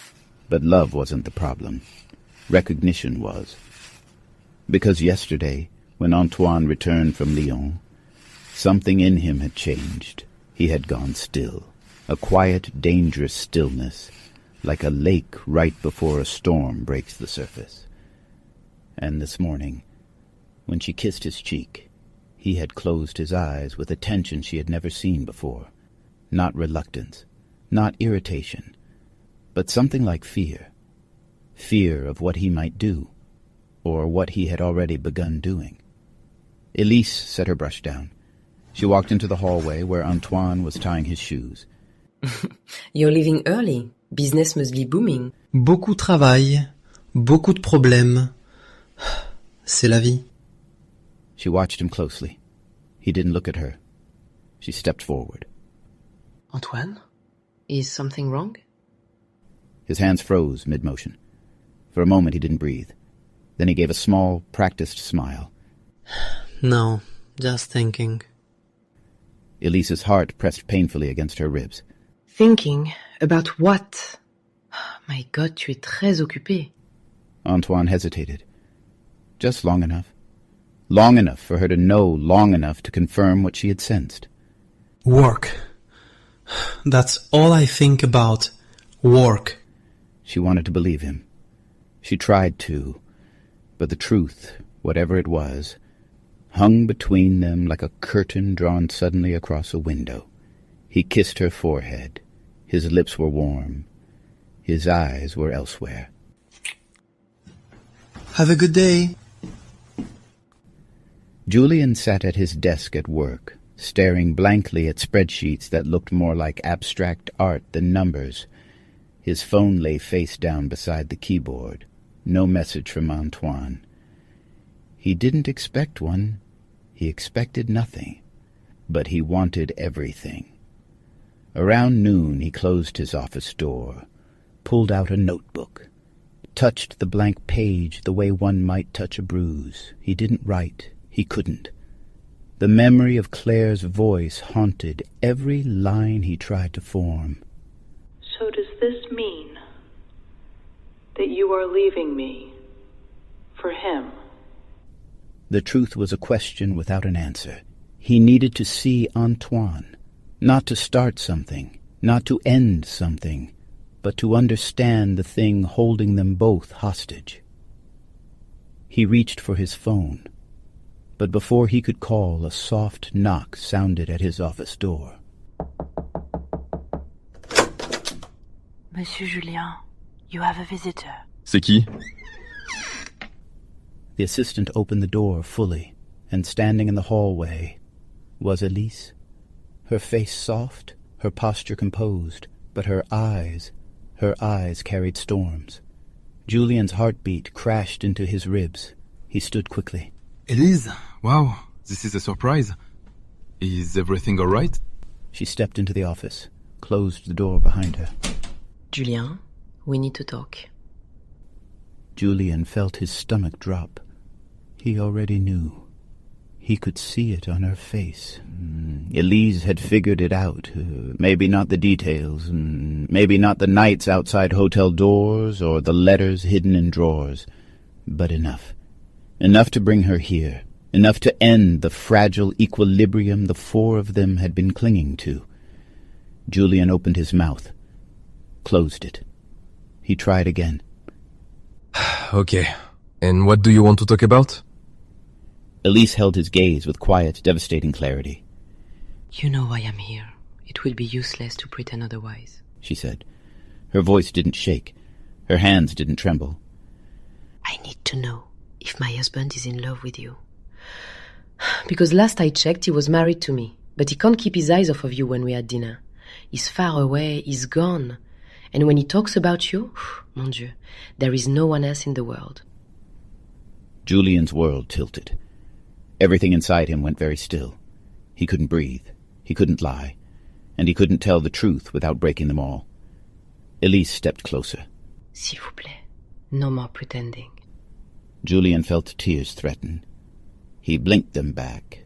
But love wasn't the problem. Recognition was. Because yesterday, when Antoine returned from Lyon, something in him had changed. He had gone still. A quiet, dangerous stillness, like a lake right before a storm breaks the surface. And this morning, when she kissed his cheek, he had closed his eyes with a tension she had never seen before. Not reluctance, not irritation, but something like fear. Fear of what he might do, or what he had already begun doing. Elise set her brush down. She walked into the hallway where Antoine was tying his shoes. You're leaving early. Business must be booming. Beaucoup travail, beaucoup de problèmes. C'est la vie. She watched him closely. He didn't look at her. She stepped forward. Antoine? Is something wrong? His hands froze mid-motion. For a moment he didn't breathe. Then he gave a small, practiced smile. No, just thinking. Elise's heart pressed painfully against her ribs. Thinking? About what? My God, tu es très occupé. Antoine hesitated. Just long enough. Long enough for her to know, long enough to confirm what she had sensed. Work. That's all I think about. Work. She wanted to believe him. She tried to. But the truth, whatever it was, hung between them like a curtain drawn suddenly across a window. He kissed her forehead. His lips were warm. His eyes were elsewhere. Have a good day. Julian sat at his desk at work, staring blankly at spreadsheets that looked more like abstract art than numbers. His phone lay face down beside the keyboard. No message from Antoine. He didn't expect one. He expected nothing. But he wanted everything. Around noon he closed his office door, pulled out a notebook, touched the blank page the way one might touch a bruise. He didn't write. He couldn't. The memory of Claire's voice haunted every line he tried to form. So does this mean that you are leaving me for him? The truth was a question without an answer. He needed to see Antoine, not to start something, not to end something, but to understand the thing holding them both hostage. He reached for his phone, but before he could call, a soft knock sounded at his office door. Monsieur Julien, you have a visitor. C'est qui? The assistant opened the door fully, and standing in the hallway was Elise, her face soft, her posture composed, but her eyes carried storms. Julian's heartbeat crashed into his ribs. He stood quickly. Elise, wow, this is a surprise. Is everything all right? She stepped into the office, closed the door behind her. Julien, we need to talk. Julian felt his stomach drop. He already knew. He could see it on her face. Elise had figured it out. Maybe not the details. Maybe not the nights outside hotel doors or the letters hidden in drawers. But enough. Enough to bring her here. Enough to end the fragile equilibrium the four of them had been clinging to. Julian opened his mouth. Closed it. He tried again. Okay. And what do you want to talk about? Elise held his gaze with quiet, devastating clarity. You know why I'm here. It would be useless to pretend otherwise, she said. Her voice didn't shake. Her hands didn't tremble. I need to know if my husband is in love with you. Because last I checked, he was married to me, but he can't keep his eyes off of you when we had dinner. He's far away, he's gone. And when he talks about you, mon Dieu, there is no one else in the world. Julian's world tilted. Everything inside him went very still. He couldn't breathe. He couldn't lie. And he couldn't tell the truth without breaking them all. Elise stepped closer. S'il vous plaît, no more pretending. Julian felt tears threaten. He blinked them back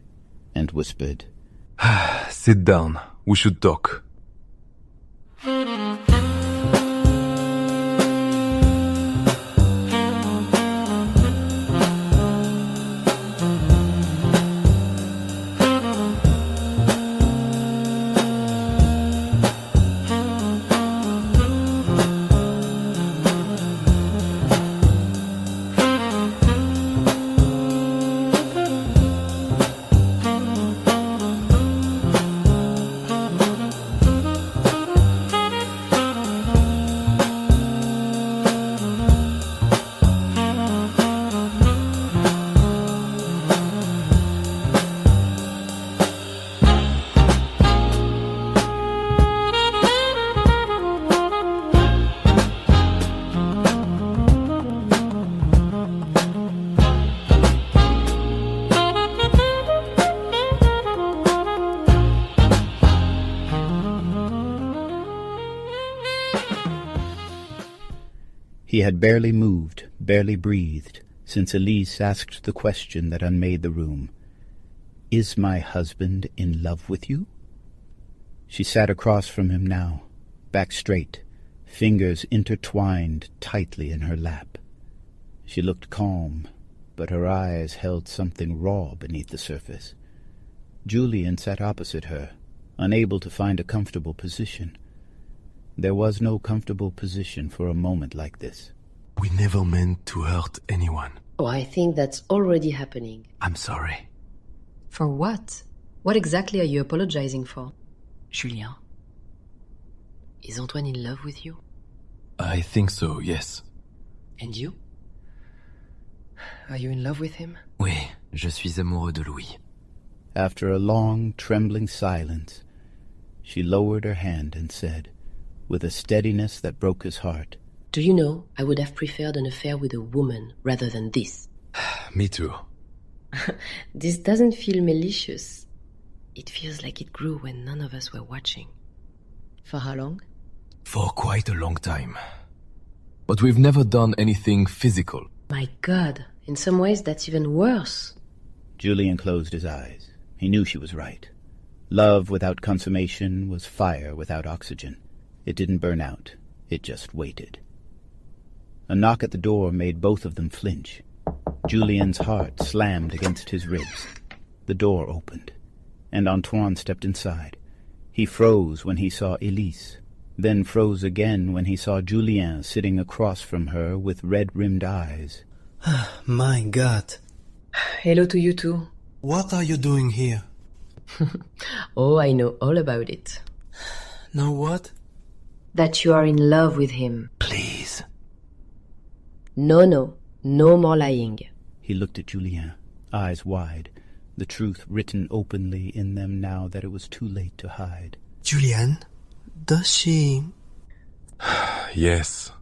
and whispered, Sit down. We should talk. He had barely moved, barely breathed, since Elise asked the question that unmade the room. Is my husband in love with you? She sat across from him now, back straight, fingers intertwined tightly in her lap. She looked calm, but her eyes held something raw beneath the surface. Julian sat opposite her, unable to find a comfortable position. There was no comfortable position for a moment like this. We never meant to hurt anyone. Oh, I think that's already happening. I'm sorry. For what? What exactly are you apologizing for? Julien, Is Antoine in love with you? I think so, yes. And you? Are you in love with him? Oui, je suis amoureux de Louis. After a long, trembling silence, she lowered her hand and said, with a steadiness that broke his heart, Do you know, I would have preferred an affair with a woman rather than this. Me too. This doesn't feel malicious. It feels like it grew when none of us were watching. For how long? For quite a long time. But we've never done anything physical. My God, in some ways that's even worse. Julian closed his eyes. He knew she was right. Love without consummation was fire without oxygen. It didn't burn out. It just waited. A knock at the door made both of them flinch. Julian's heart slammed against his ribs. The door opened, and Antoine stepped inside. He froze when he saw Elise, then froze again when he saw Julien sitting across from her with red-rimmed eyes. My God. Hello to you too. What are you doing here? Oh, I know all about it. Now what? That you are in love with him. Please. No more lying. He looked at Julien, eyes wide, the truth written openly in them now that it was too late to hide. Julien, does she... Yes.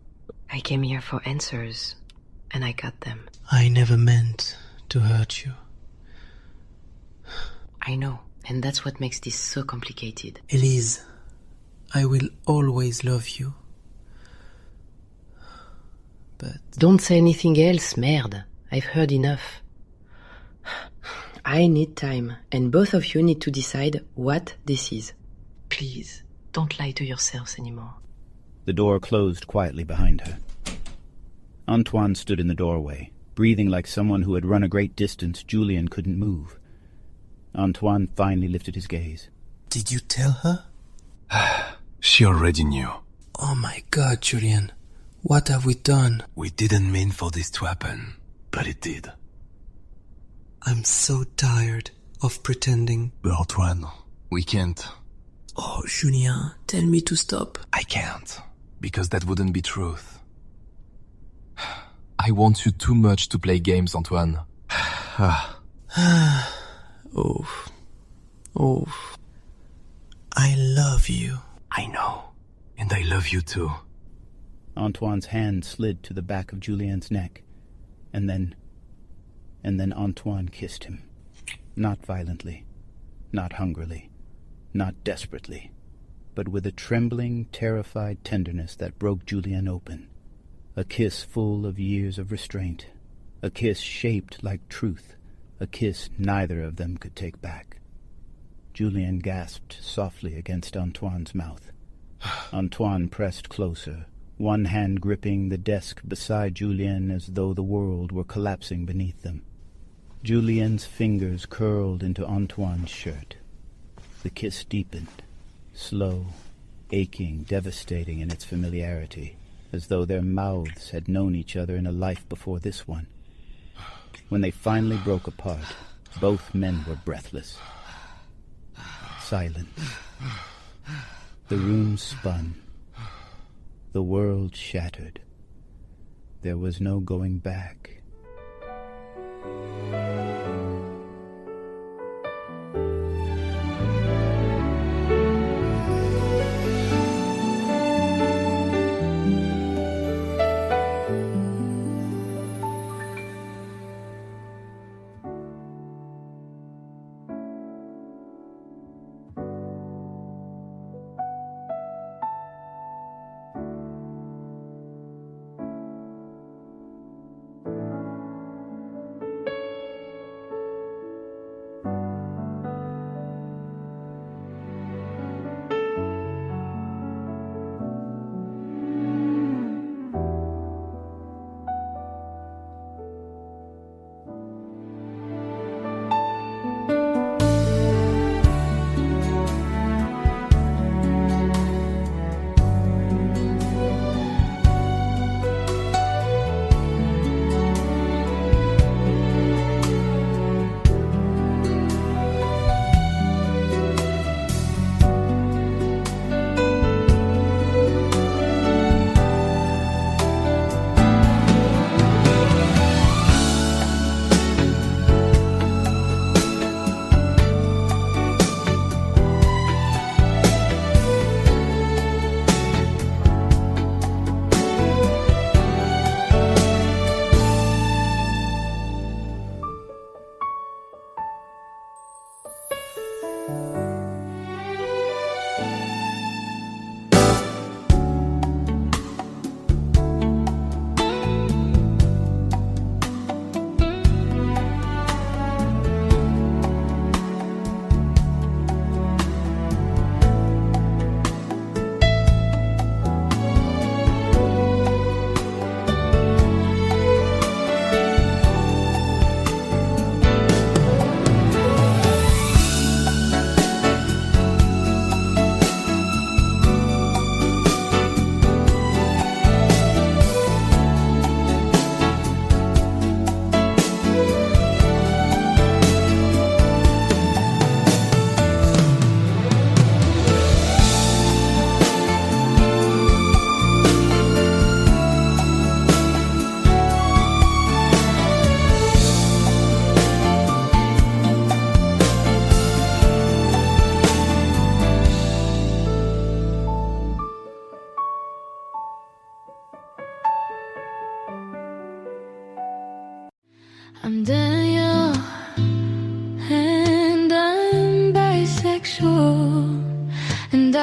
I came here for answers, and I got them. I never meant to hurt you. I know, and that's what makes this so complicated. Elise, I will always love you. But... Don't say anything else, merde. I've heard enough. I need time, and both of you need to decide what this is. Please, don't lie to yourselves anymore. The door closed quietly behind her. Antoine stood in the doorway, breathing like someone who had run a great distance Julien couldn't move. Antoine finally lifted his gaze. Did you tell her? She already knew. Oh my God, Julien. What have we done? We didn't mean for this to happen, but it did. I'm so tired of pretending. But Antoine, we can't. Oh, Julien, tell me to stop. I can't, because that wouldn't be truth. I want you too much to play games, Antoine. Oof. Oof. I love you. I know, and I love you too. Antoine's hand slid to the back of Julien's neck, and then Antoine kissed him. Not violently, not hungrily, not desperately, but with a trembling, terrified tenderness that broke Julien open. A kiss full of years of restraint, a kiss shaped like truth, a kiss neither of them could take back. Julien gasped softly against Antoine's mouth. Antoine pressed closer, one hand gripping the desk beside Julien as though the world were collapsing beneath them. Julien's fingers curled into Antoine's shirt. The kiss deepened, slow, aching, devastating in its familiarity, as though their mouths had known each other in a life before this one. When they finally broke apart, both men were breathless. Silent. The room spun. The world shattered. There was no going back.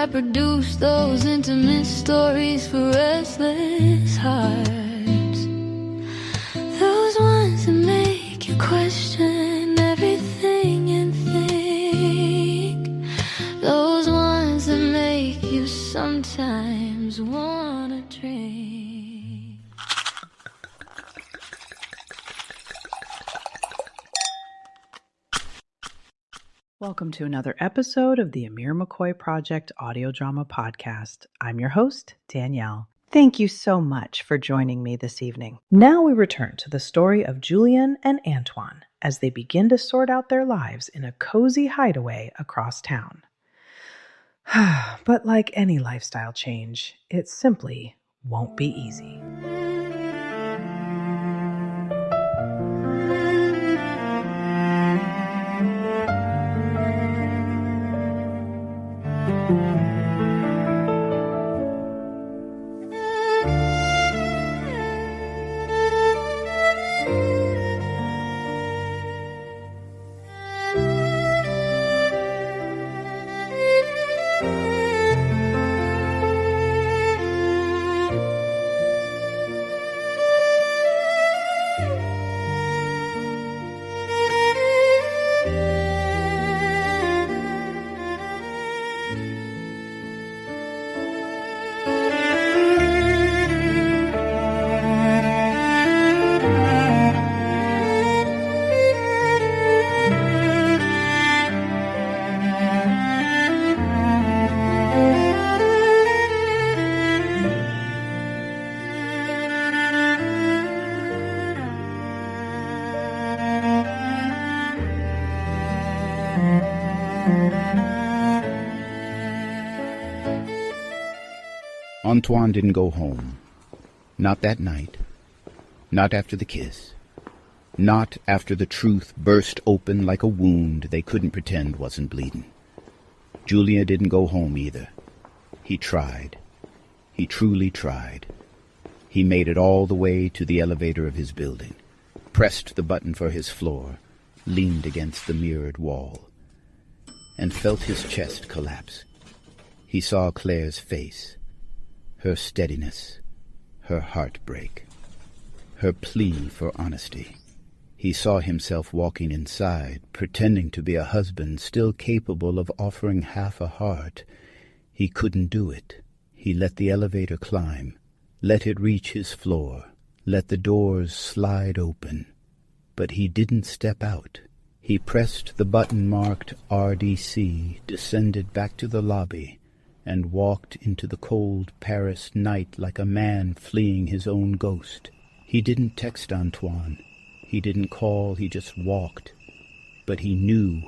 I produce those intimate stories for restless hearts. Those ones that make you question everything and think. Those ones that make you sometimes wanna drink. Welcome to another episode of the Amir McCoy Project audio drama podcast. I'm your host, Danielle. Thank you so much for joining me this evening. Now we return to the story of Julian and Antoine as they begin to sort out their lives in a cozy hideaway across town. But like any lifestyle change, it simply won't be easy. Antoine didn't go home. Not that night. Not after the kiss. Not after the truth burst open like a wound they couldn't pretend wasn't bleeding. Julia didn't go home either. He tried. He truly tried. He made it all the way to the elevator of his building, pressed the button for his floor, leaned against the mirrored wall, and felt his chest collapse. He saw Claire's face, her steadiness, her heartbreak, her plea for honesty. He saw himself walking inside, pretending to be a husband still capable of offering half a heart. He couldn't do it. He let the elevator climb, let it reach his floor, let the doors slide open. But he didn't step out. He pressed the button marked RDC, descended back to the lobby, and walked into the cold Paris night like a man fleeing his own ghost. He didn't text Antoine. He didn't call. He just walked. But he knew,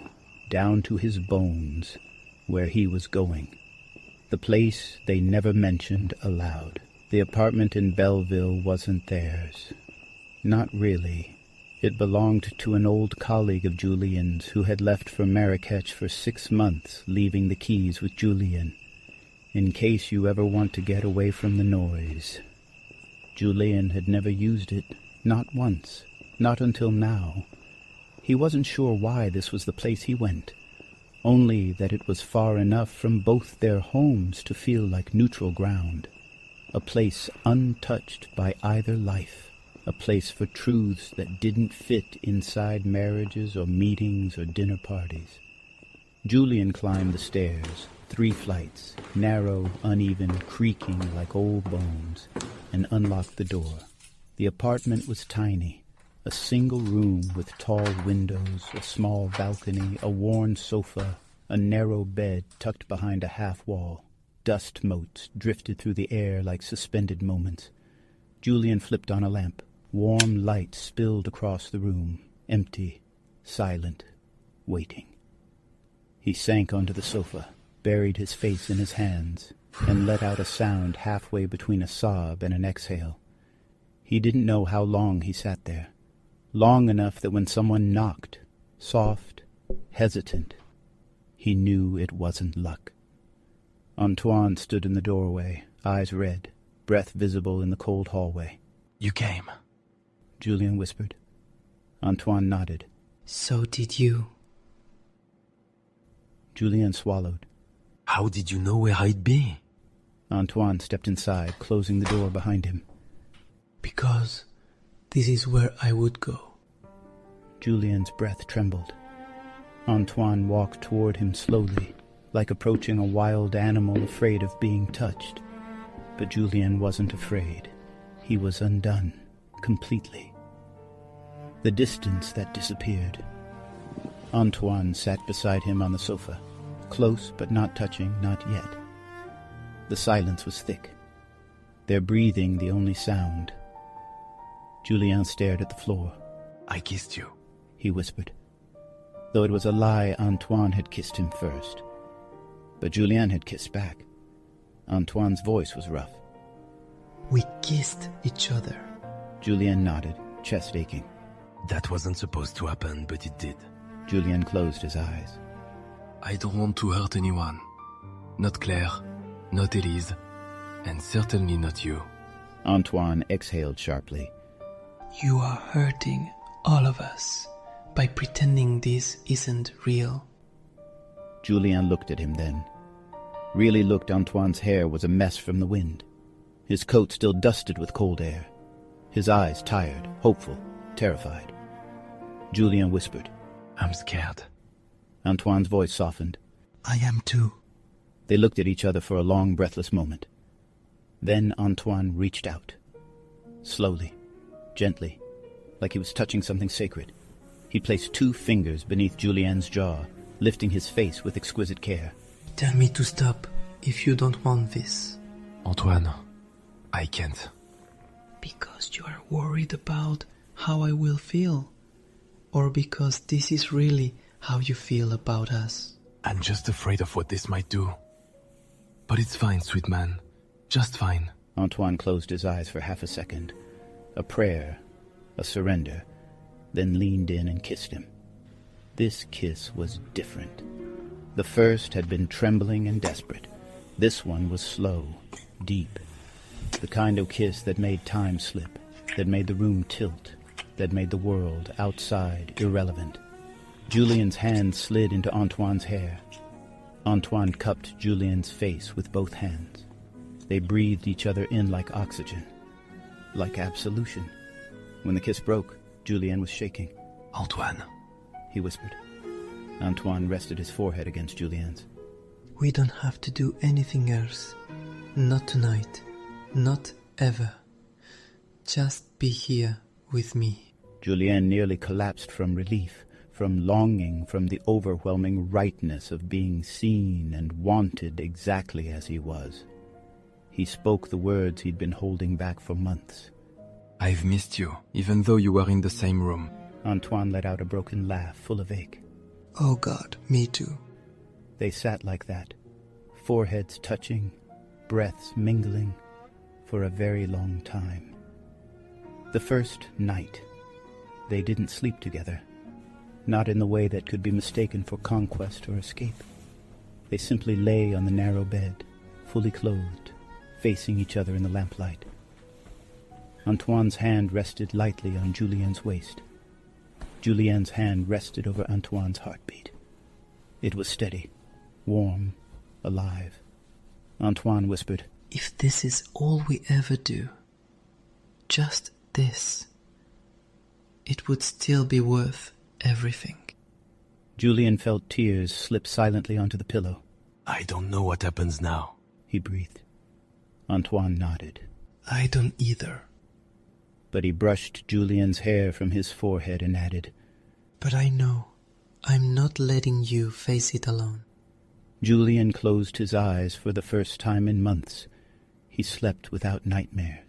down to his bones, where he was going. The place they never mentioned aloud. The apartment in Belleville wasn't theirs. Not really. It belonged to an old colleague of Julian's who had left for Marrakech for 6 months, leaving the keys with Julian, in case you ever want to get away from the noise. Julian had never used it, not once, not until now. He wasn't sure why this was the place he went, only that it was far enough from both their homes to feel like neutral ground, a place untouched by either life, a place for truths that didn't fit inside marriages or meetings or dinner parties. Julian climbed the stairs, 3 flights, narrow, uneven, creaking like old bones, and unlocked the door. The apartment was tiny, a single room with tall windows, a small balcony, a worn sofa, a narrow bed tucked behind a half wall. Dust motes drifted through the air like suspended moments. Julian flipped on a lamp. Warm light spilled across the room, empty, silent, waiting. He sank onto the sofa, buried his face in his hands, and let out a sound halfway between a sob and an exhale. He didn't know how long he sat there. Long enough that when someone knocked, soft, hesitant, he knew it wasn't luck. Antoine stood in the doorway, eyes red, breath visible in the cold hallway. You came, Julian whispered. Antoine nodded. So did you. Julian swallowed. How did you know where I'd be? Antoine stepped inside, closing the door behind him. Because this is where I would go. Julien's breath trembled. Antoine walked toward him slowly, like approaching a wild animal afraid of being touched. But Julien wasn't afraid. He was undone, completely. The distance that disappeared. Antoine sat beside him on the sofa, close but not touching, not yet. The silence was thick, their breathing the only sound. Julien stared at the floor. I kissed you, he whispered. Though it was a lie, Antoine had kissed him first. But Julien had kissed back. Antoine's voice was rough. We kissed each other. Julien nodded, chest aching. That wasn't supposed to happen, but it did. Julien closed his eyes. I don't want to hurt anyone. Not Claire, not Elise, and certainly not you. Antoine exhaled sharply. You are hurting all of us by pretending this isn't real. Julien looked at him then. Really looked. Antoine's hair was a mess from the wind. His coat still dusted with cold air. His eyes tired, hopeful, terrified. Julien whispered. I'm scared. Antoine's voice softened. I am too. They looked at each other for a long, breathless moment. Then Antoine reached out. Slowly, gently, like he was touching something sacred. He placed 2 fingers beneath Julien's jaw, lifting his face with exquisite care. Tell me to stop if you don't want this. Antoine, I can't. Because you are worried about how I will feel? Or because this is really how you feel about us? I'm just afraid of what this might do. But it's fine, sweet man. Just fine. Antoine closed his eyes for half a second. A prayer, a surrender, then leaned in and kissed him. This kiss was different. The first had been trembling and desperate. This one was slow, deep. The kind of kiss that made time slip, that made the room tilt, that made the world outside irrelevant. Julien's hand slid into Antoine's hair. Antoine cupped Julien's face with both hands. They breathed each other in like oxygen, like absolution. When the kiss broke, Julien was shaking. Antoine, he whispered. Antoine rested his forehead against Julien's. We don't have to do anything else. Not tonight. Not ever. Just be here with me. Julien nearly collapsed from relief, from longing, from the overwhelming rightness of being seen and wanted exactly as he was. He spoke the words he'd been holding back for months. I've missed you, even though you were in the same room. Antoine let out a broken laugh full of ache. Oh God, me too. They sat like that, foreheads touching, breaths mingling, for a very long time. The first night, they didn't sleep together, not in the way that could be mistaken for conquest or escape. They simply lay on the narrow bed, fully clothed, facing each other in the lamplight. Antoine's hand rested lightly on Julien's waist. Julien's hand rested over Antoine's heartbeat. It was steady, warm, alive. Antoine whispered, If this is all we ever do, just this, it would still be worth everything. Julien felt tears slip silently onto the pillow. I don't know what happens now, he breathed. Antoine nodded. I don't either. But he brushed Julien's hair from his forehead and added, But I know I'm not letting you face it alone. Julien closed his eyes for the first time in months. He slept without nightmares.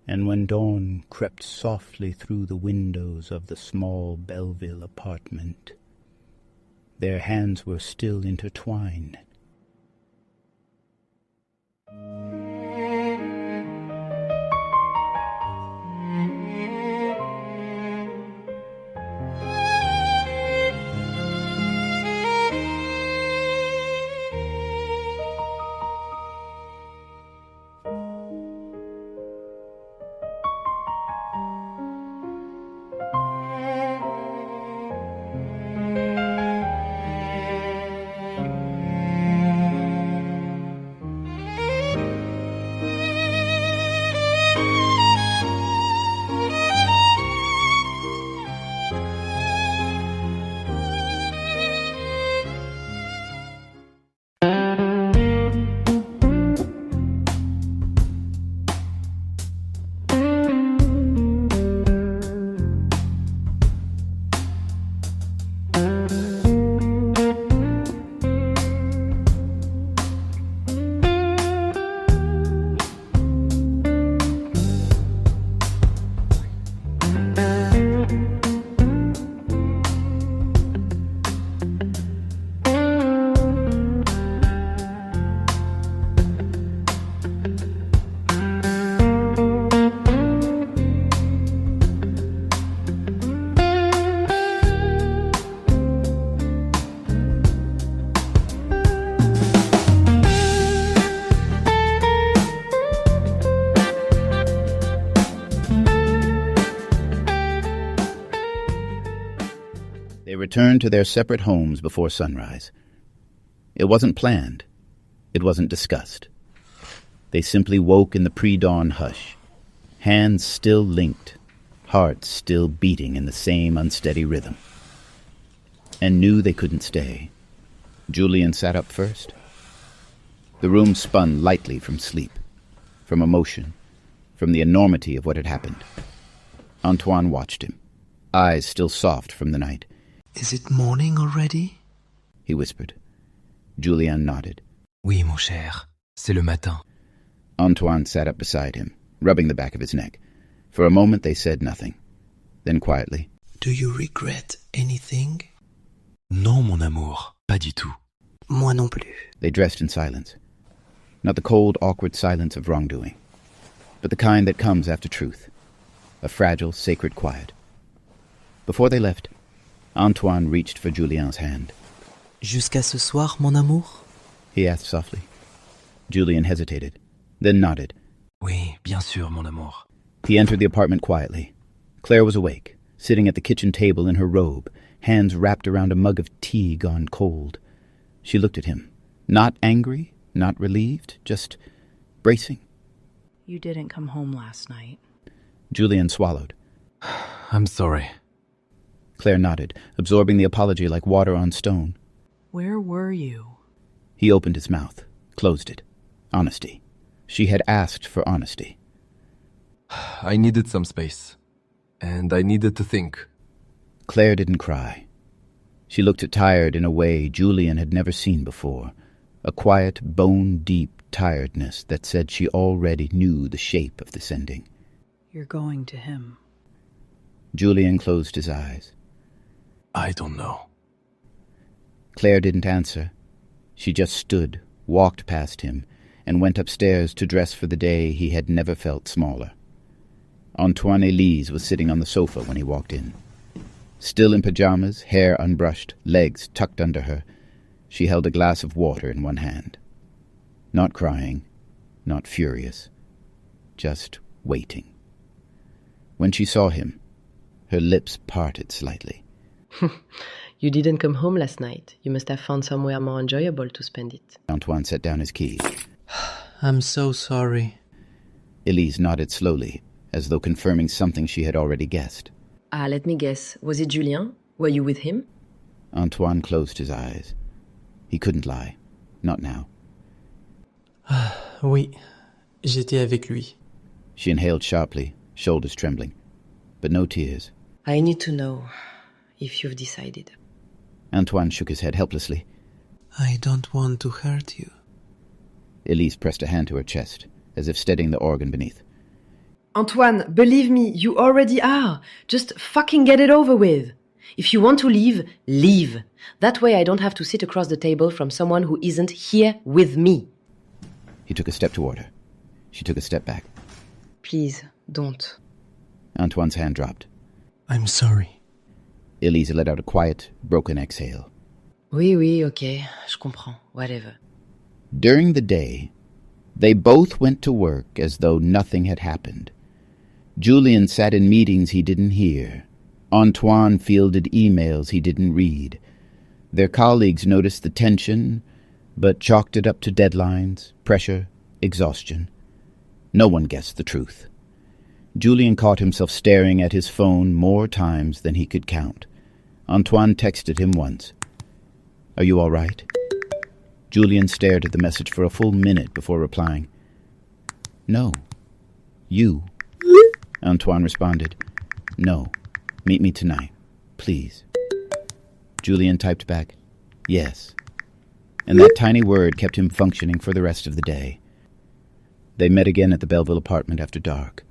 And when dawn crept softly through the windows of the small Belleville apartment, their hands were still intertwined. returned to their separate homes before sunrise. It wasn't planned. It wasn't discussed. They simply woke in the pre-dawn hush, hands still linked, hearts still beating in the same unsteady rhythm, and knew they couldn't stay. Julian sat up first. The room spun lightly from sleep, from emotion, from the enormity of what had happened. Antoine watched him, eyes still soft from the night. Is it morning already? He whispered. Julian nodded. Oui, mon cher, c'est le matin. Antoine sat up beside him, rubbing the back of his neck. For a moment they said nothing. Then quietly, Do you regret anything? Non, mon amour, pas du tout. Moi non plus. They dressed in silence. Not the cold, awkward silence of wrongdoing, but the kind that comes after truth. A fragile, sacred quiet. Before they left, Antoine reached for Julien's hand. Jusqu'à ce soir, mon amour? He asked softly. Julien hesitated, then nodded. Oui, bien sûr, mon amour. He entered the apartment quietly. Claire was awake, sitting at the kitchen table in her robe, hands wrapped around a mug of tea gone cold. She looked at him, not angry, not relieved, just bracing. You didn't come home last night. Julien swallowed. I'm sorry. Claire nodded, absorbing the apology like water on stone. Where were you? He opened his mouth, closed it. Honesty. She had asked for honesty. I needed some space. And I needed to think. Claire didn't cry. She looked tired in a way Julien had never seen before. A quiet, bone-deep tiredness that said she already knew the shape of this ending. You're going to him. Julien closed his eyes. I don't know. Claire didn't answer. She just stood, walked past him, and went upstairs to dress for the day he had never felt smaller. Antoine Elise was sitting on the sofa when he walked in. Still in pajamas, hair unbrushed, legs tucked under her, she held a glass of water in one hand. Not crying, not furious, just waiting. When she saw him, her lips parted slightly. You didn't come home last night. You must have found somewhere more enjoyable to spend it. Antoine set down his keys. I'm so sorry. Elise nodded slowly, as though confirming something she had already guessed. Let me guess. Was it Julien? Were you with him? Antoine closed his eyes. He couldn't lie. Not now. Oui, j'étais avec lui. She inhaled sharply, shoulders trembling. But no tears. I need to know if you've decided. Antoine shook his head helplessly. I don't want to hurt you. Elise pressed a hand to her chest, as if steadying the organ beneath. Antoine, believe me, you already are. Just fucking get it over with. If you want to leave, leave. That way I don't have to sit across the table from someone who isn't here with me. He took a step toward her. She took a step back. Please, don't. Antoine's hand dropped. I'm sorry. Elise let out a quiet, broken exhale. Oui, oui, okay. Je comprends. Whatever. During the day, they both went to work as though nothing had happened. Julien sat in meetings he didn't hear. Antoine fielded emails he didn't read. Their colleagues noticed the tension, but chalked it up to deadlines, pressure, exhaustion. No one guessed the truth. Julien caught himself staring at his phone more times than he could count. Antoine texted him once. "Are you all right?" Julien stared at the message for a full minute before replying. "No. You?" Antoine responded. "No. Meet me tonight, please." Julien typed back, "Yes." And that tiny word kept him functioning for the rest of the day. They met again at the Belleville apartment after dark.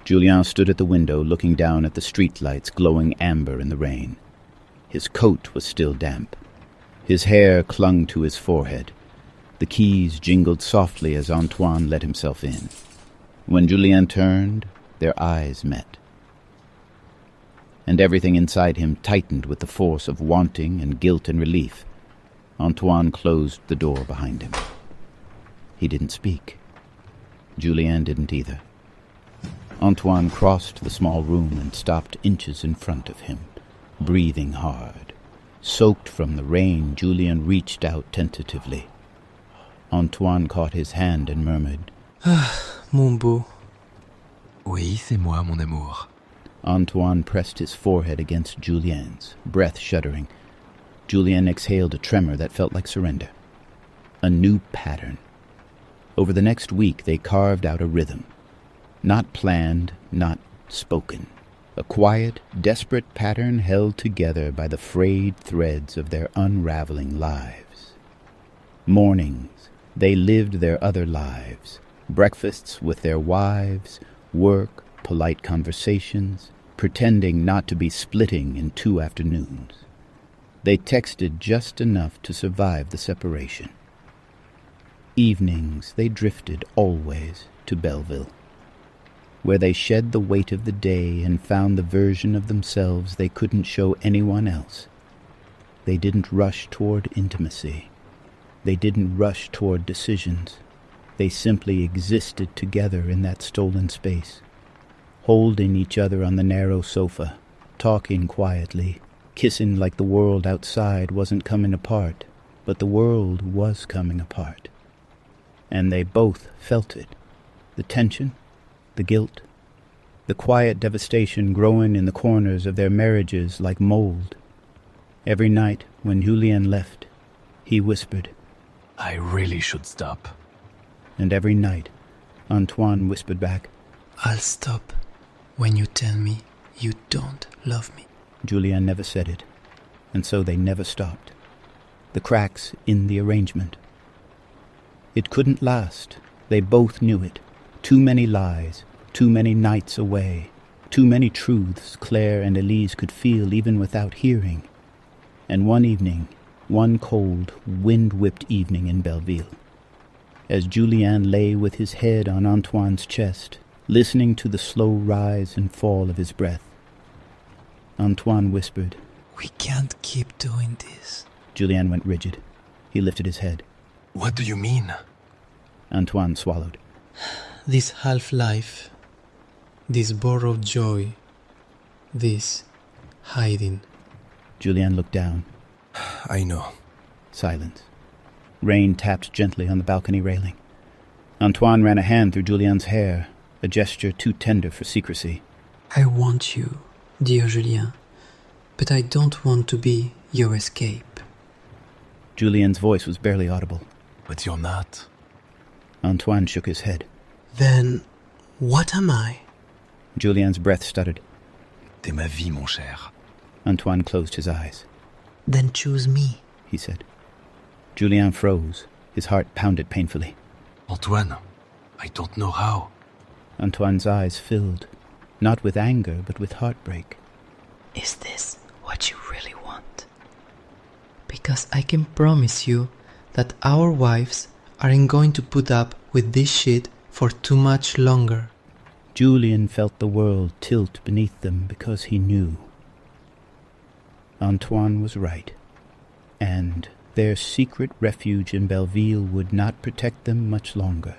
Julien stood at the window looking down at the streetlights glowing amber in the rain. His coat was still damp. His hair clung to his forehead. The keys jingled softly as Antoine let himself in. When Julien turned, their eyes met. And everything inside him tightened with the force of wanting and guilt and relief. Antoine closed the door behind him. He didn't speak. Julien didn't either. Antoine crossed the small room and stopped inches in front of him, breathing hard. Soaked from the rain, Julien reached out tentatively. Antoine caught his hand and murmured, Mon beau. Oui, c'est moi, mon amour. Antoine pressed his forehead against Julien's, breath shuddering. Julien exhaled a tremor that felt like surrender. A new pattern. Over the next week, they carved out a rhythm. Not planned, not spoken. A quiet, desperate pattern held together by the frayed threads of their unraveling lives. Mornings, they lived their other lives. Breakfasts with their wives, work, polite conversations, pretending not to be splitting in 2 afternoons. They texted just enough to survive the separation. Evenings, they drifted always to Belleville, where they shed the weight of the day and found the version of themselves they couldn't show anyone else. They didn't rush toward intimacy. They didn't rush toward decisions. They simply existed together in that stolen space, holding each other on the narrow sofa, talking quietly, kissing like the world outside wasn't coming apart, but the world was coming apart. And they both felt it. The tension, the guilt, the quiet devastation growing in the corners of their marriages like mold. Every night when Julien left, he whispered, I really should stop. And every night, Antoine whispered back, I'll stop when you tell me you don't love me. Julien never said it, and so they never stopped. The cracks in the arrangement. It couldn't last. They both knew it. Too many lies, too many nights away, too many truths Claire and Elise could feel even without hearing. And one evening, one cold, wind-whipped evening in Belleville, as Julien lay with his head on Antoine's chest, listening to the slow rise and fall of his breath, Antoine whispered, We can't keep doing this. Julien went rigid. He lifted his head. What do you mean? Antoine swallowed. This half-life, this borrowed joy, this hiding. Julien looked down. I know. Silence. Rain tapped gently on the balcony railing. Antoine ran a hand through Julien's hair, a gesture too tender for secrecy. I want you, dear Julien, but I don't want to be your escape. Julien's voice was barely audible. But you're not. Antoine shook his head. Then, what am I? Julien's breath stuttered. T'es ma vie, mon cher. Antoine closed his eyes. Then choose me, he said. Julien froze. His heart pounded painfully. Antoine, I don't know how. Antoine's eyes filled, not with anger, but with heartbreak. Is this what you really want? Because I can promise you that our wives aren't going to put up with this shit for too much longer. Julien felt the world tilt beneath them because he knew. Antoine was right, and their secret refuge in Belleville would not protect them much longer.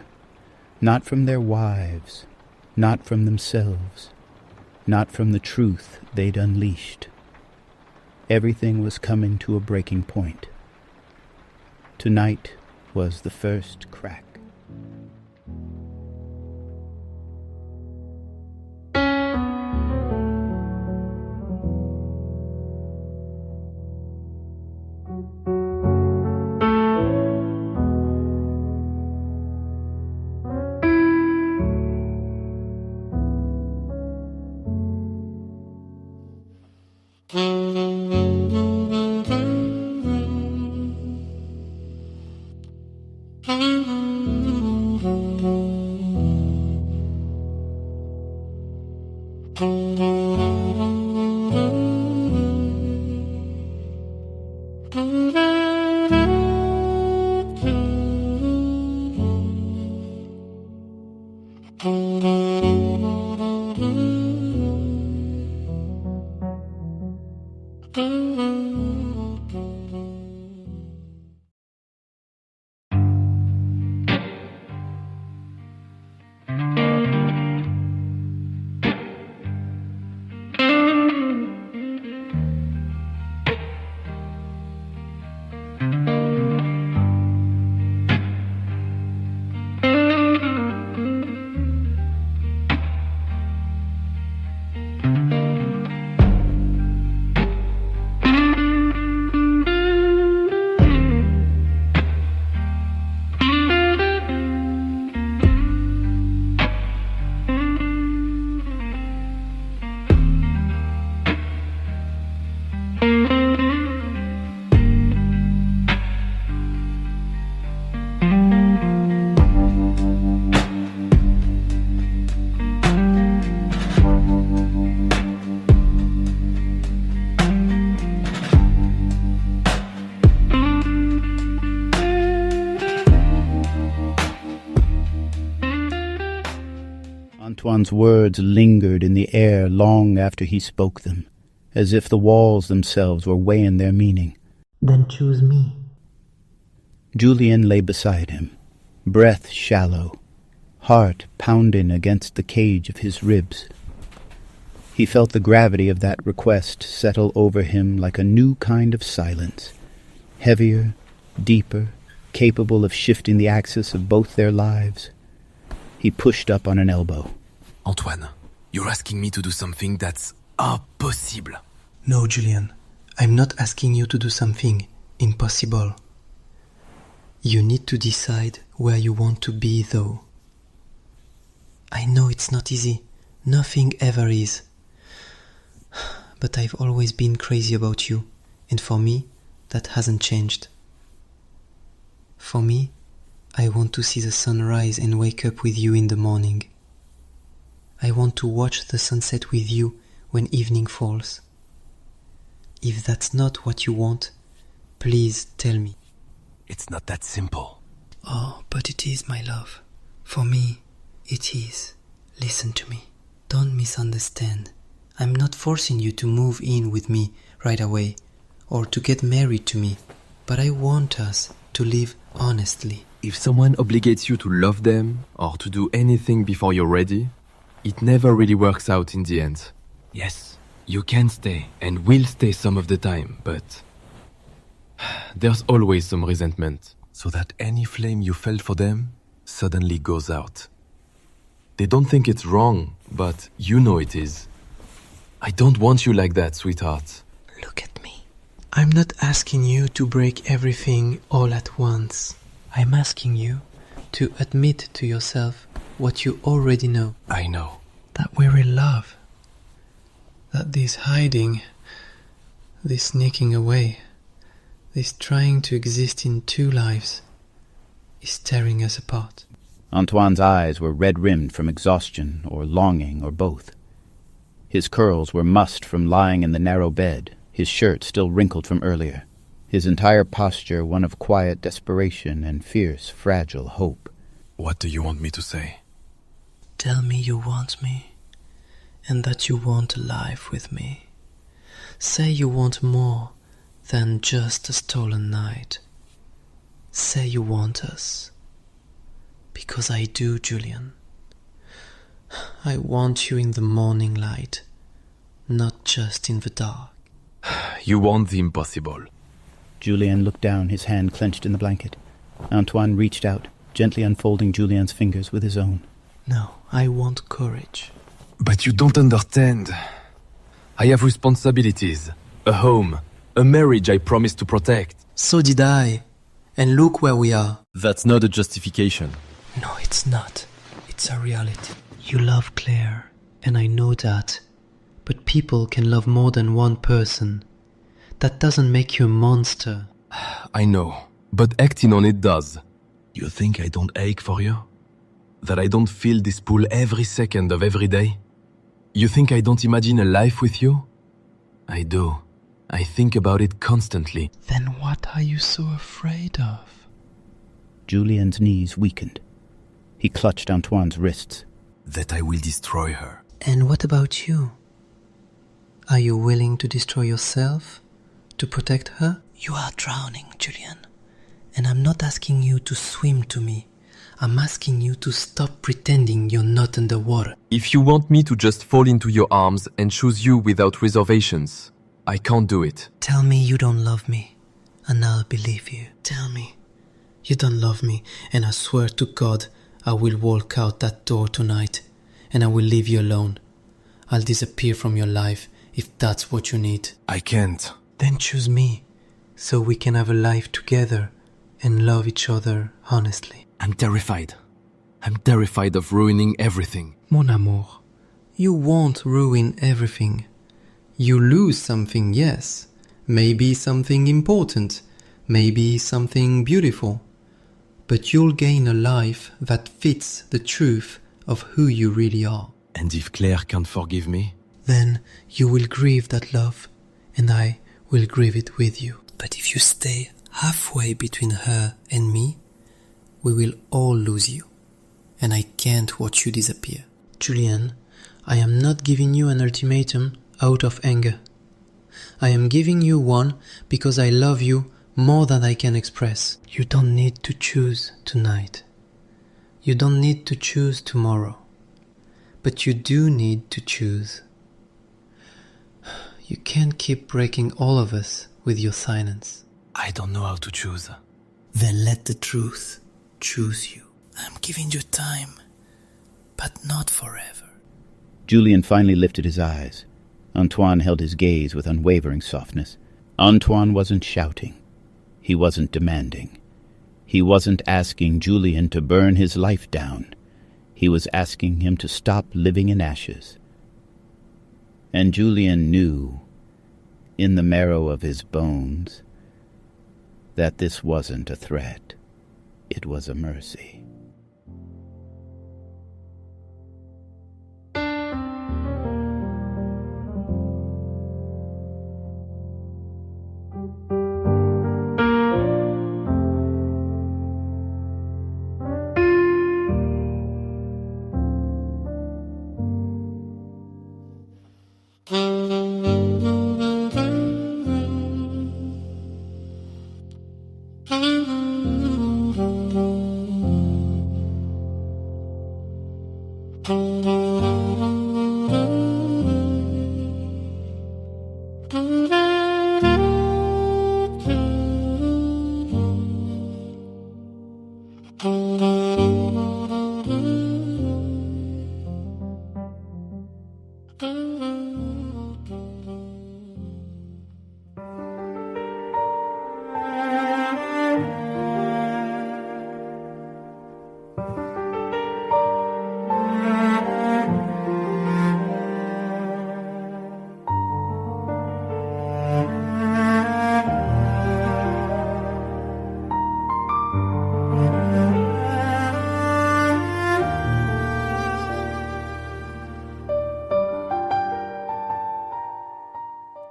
Not from their wives, not from themselves, not from the truth they'd unleashed. Everything was coming to a breaking point. Tonight was the first crack. Antoine's words lingered in the air long after he spoke them, as if the walls themselves were weighing their meaning. Then choose me. Julien lay beside him, breath shallow, heart pounding against the cage of his ribs. He felt the gravity of that request settle over him like a new kind of silence, heavier, deeper, capable of shifting the axis of both their lives. He pushed up on an elbow. Antoine, you're asking me to do something that's impossible. No, Julien, I'm not asking you to do something impossible. You need to decide where you want to be, though. I know it's not easy. Nothing ever is. But I've always been crazy about you, and for me, that hasn't changed. For me, I want to see the sun rise and wake up with you in the morning. I want to watch the sunset with you when evening falls. If that's not what you want, please tell me. It's not that simple. Oh, but it is, my love. For me, it is. Listen to me. Don't misunderstand. I'm not forcing you to move in with me right away or to get married to me, but I want us to live honestly. If someone obligates you to love them or to do anything before you're ready, it never really works out in the end. Yes, you can stay and will stay some of the time, but there's always some resentment, so that any flame you felt for them suddenly goes out. They don't think it's wrong, but you know it is. I don't want you like that, sweetheart. Look at me. I'm not asking you to break everything all at once. I'm asking you to admit to yourself what you already know. I know. That we're in love. That this hiding, this sneaking away, this trying to exist in two lives is tearing us apart. Antoine's eyes were red-rimmed from exhaustion or longing or both. His curls were mussed from lying in the narrow bed, his shirt still wrinkled from earlier, his entire posture one of quiet desperation and fierce, fragile hope. What do you want me to say? Tell me you want me, and that you want a life with me. Say you want more than just a stolen night. Say you want us. Because I do, Julien. I want you in the morning light, not just in the dark. You want the impossible. Julien looked down, his hand clenched in the blanket. Antoine reached out, gently unfolding Julien's fingers with his own. No, I want courage. But you don't understand. I have responsibilities, a home, a marriage I promised to protect. So did I. And look where we are. That's not a justification. No, it's not. It's a reality. You love Claire, and I know that. But people can love more than one person. That doesn't make you a monster. I know, but acting on it does. You think I don't ache for you? That I don't feel this pull every second of every day? You think I don't imagine a life with you? I do. I think about it constantly. Then what are you so afraid of? Julien's knees weakened. He clutched Antoine's wrists. That I will destroy her. And what about you? Are you willing to destroy yourself to protect her? You are drowning, Julien. And I'm not asking you to swim to me. I'm asking you to stop pretending you're not underwater. If you want me to just fall into your arms and choose you without reservations, I can't do it. Tell me you don't love me, and I'll believe you. Tell me you don't love me, and I swear to God, I will walk out that door tonight, and I will leave you alone. I'll disappear from your life if that's what you need. I can't. Then choose me, so we can have a life together and love each other honestly. I'm terrified. I'm terrified of ruining everything. Mon amour, you won't ruin everything. You lose something, yes. Maybe something important. Maybe something beautiful. But you'll gain a life that fits the truth of who you really are. And if Claire can't forgive me? Then you will grieve that love, and I will grieve it with you. But if you stay halfway between her and me, we will all lose you, and I can't watch you disappear. Julian, I am not giving you an ultimatum out of anger. I am giving you one because I love you more than I can express. You don't need to choose tonight. You don't need to choose tomorrow. But you do need to choose. You can't keep breaking all of us with your silence. I don't know how to choose. Then let the truth choose you. I'm giving you time, but not forever. Julian finally lifted his eyes. Antoine held his gaze with unwavering softness. Antoine wasn't shouting. He wasn't demanding. He wasn't asking Julian to burn his life down. He was asking him to stop living in ashes. And Julian knew, in the marrow of his bones, that this wasn't a threat. It was a mercy.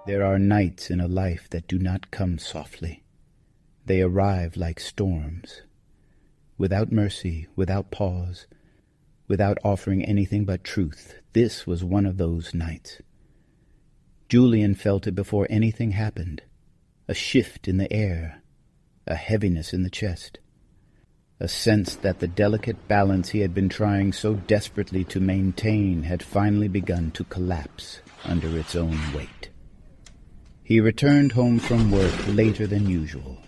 There are nights in a life that do not come softly. They arrive like storms, without mercy, without pause, without offering anything but truth. This was one of those nights. Julian felt it before anything happened. A shift in the air, a heaviness in the chest, a sense that the delicate balance he had been trying so desperately to maintain had finally begun to collapse under its own weight. He returned home from work later than usual.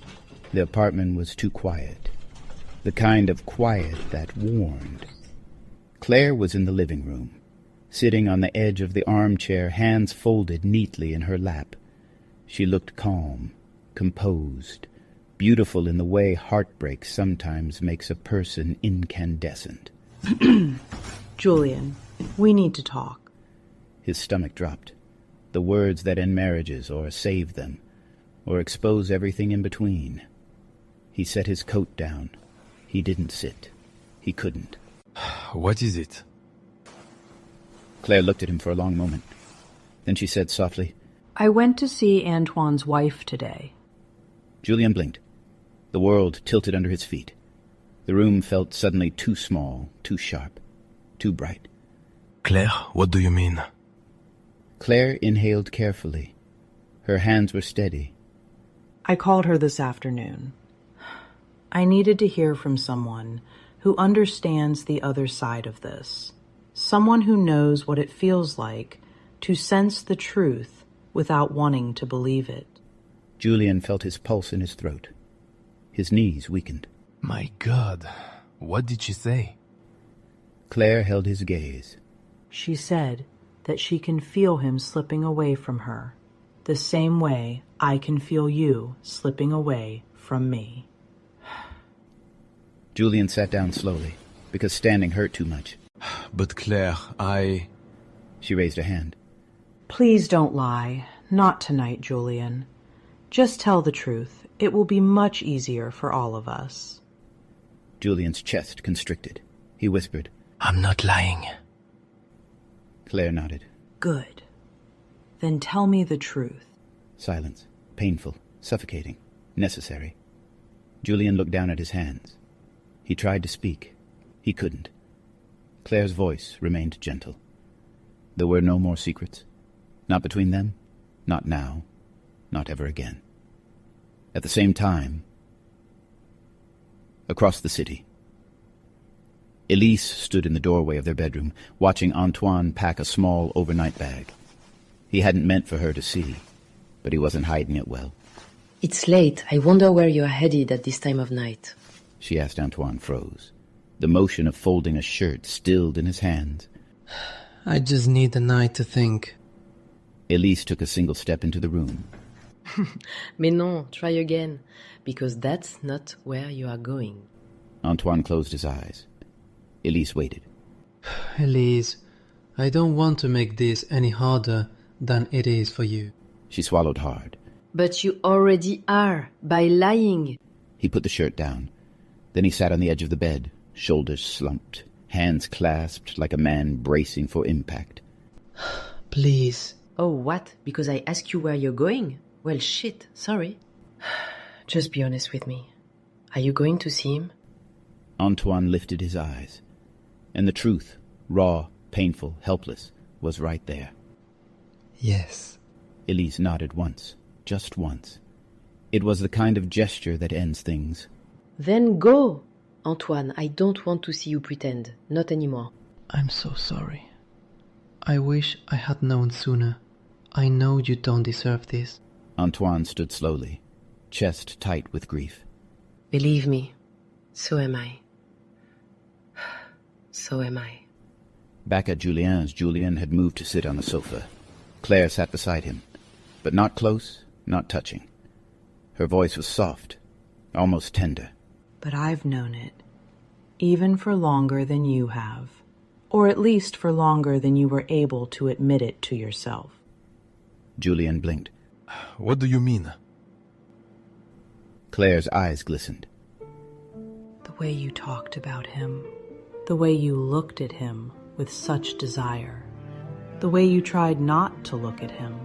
The apartment was too quiet, the kind of quiet that warned. Claire was in the living room, sitting on the edge of the armchair, hands folded neatly in her lap. She looked calm, composed, beautiful in the way heartbreak sometimes makes a person incandescent. Julian, we need to talk. His stomach dropped. The words that end marriages or save them, or expose everything in between. He set his coat down. He didn't sit. He couldn't. What is it? Claire looked at him for a long moment. Then she said softly, I went to see Antoine's wife today. Julian blinked. The world tilted under his feet. The room felt suddenly too small, too sharp, too bright. Claire, what do you mean? Claire inhaled carefully. Her hands were steady. I called her this afternoon. I needed to hear from someone who understands the other side of this. Someone who knows what it feels like to sense the truth without wanting to believe it. Julian felt his pulse in his throat. His knees weakened. My God, what did she say? Claire held his gaze. She said that she can feel him slipping away from her, the same way I can feel you slipping away from me. Julian sat down slowly, because standing hurt too much. But Claire, She raised a hand. Please don't lie. Not tonight, Julian. Just tell the truth. It will be much easier for all of us. Julian's chest constricted. He whispered, I'm not lying. Claire nodded. Good. Then tell me the truth. Silence. Painful. Suffocating. Necessary. Julian looked down at his hands. He tried to speak. He couldn't. Claire's voice remained gentle. There were no more secrets. Not between them, not now, not ever again. At the same time, across the city, Elise stood in the doorway of their bedroom, watching Antoine pack a small overnight bag. He hadn't meant for her to see, but he wasn't hiding it well. It's late. I wonder where you are headed at this time of night. She asked. Antoine froze. The motion of folding a shirt stilled in his hands. I just need a night to think. Elise took a single step into the room. Mais non, try again, because that's not where you are going. Antoine closed his eyes. Elise waited. Elise, I don't want to make this any harder than it is for you. She swallowed hard. But you already are, by lying. He put the shirt down. Then he sat on the edge of the bed, shoulders slumped, hands clasped like a man bracing for impact. Please. Oh, what? Because I ask you where you're going? Well, shit, sorry. Just be honest with me. Are you going to see him? Antoine lifted his eyes, and the truth, raw, painful, helpless, was right there. Yes. Elise nodded once, just once. It was the kind of gesture that ends things. Then go! Antoine, I don't want to see you pretend. Not anymore. I'm so sorry. I wish I had known sooner. I know you don't deserve this. Antoine stood slowly, chest tight with grief. Believe me, so am I. So am I. Back at Julien's, Julien had moved to sit on the sofa. Claire sat beside him, but not close, not touching. Her voice was soft, almost tender. But I've known it, even for longer than you have, or at least for longer than you were able to admit it to yourself. Julien blinked. What do you mean? Claire's eyes glistened. The way you talked about him, the way you looked at him with such desire, the way you tried not to look at him.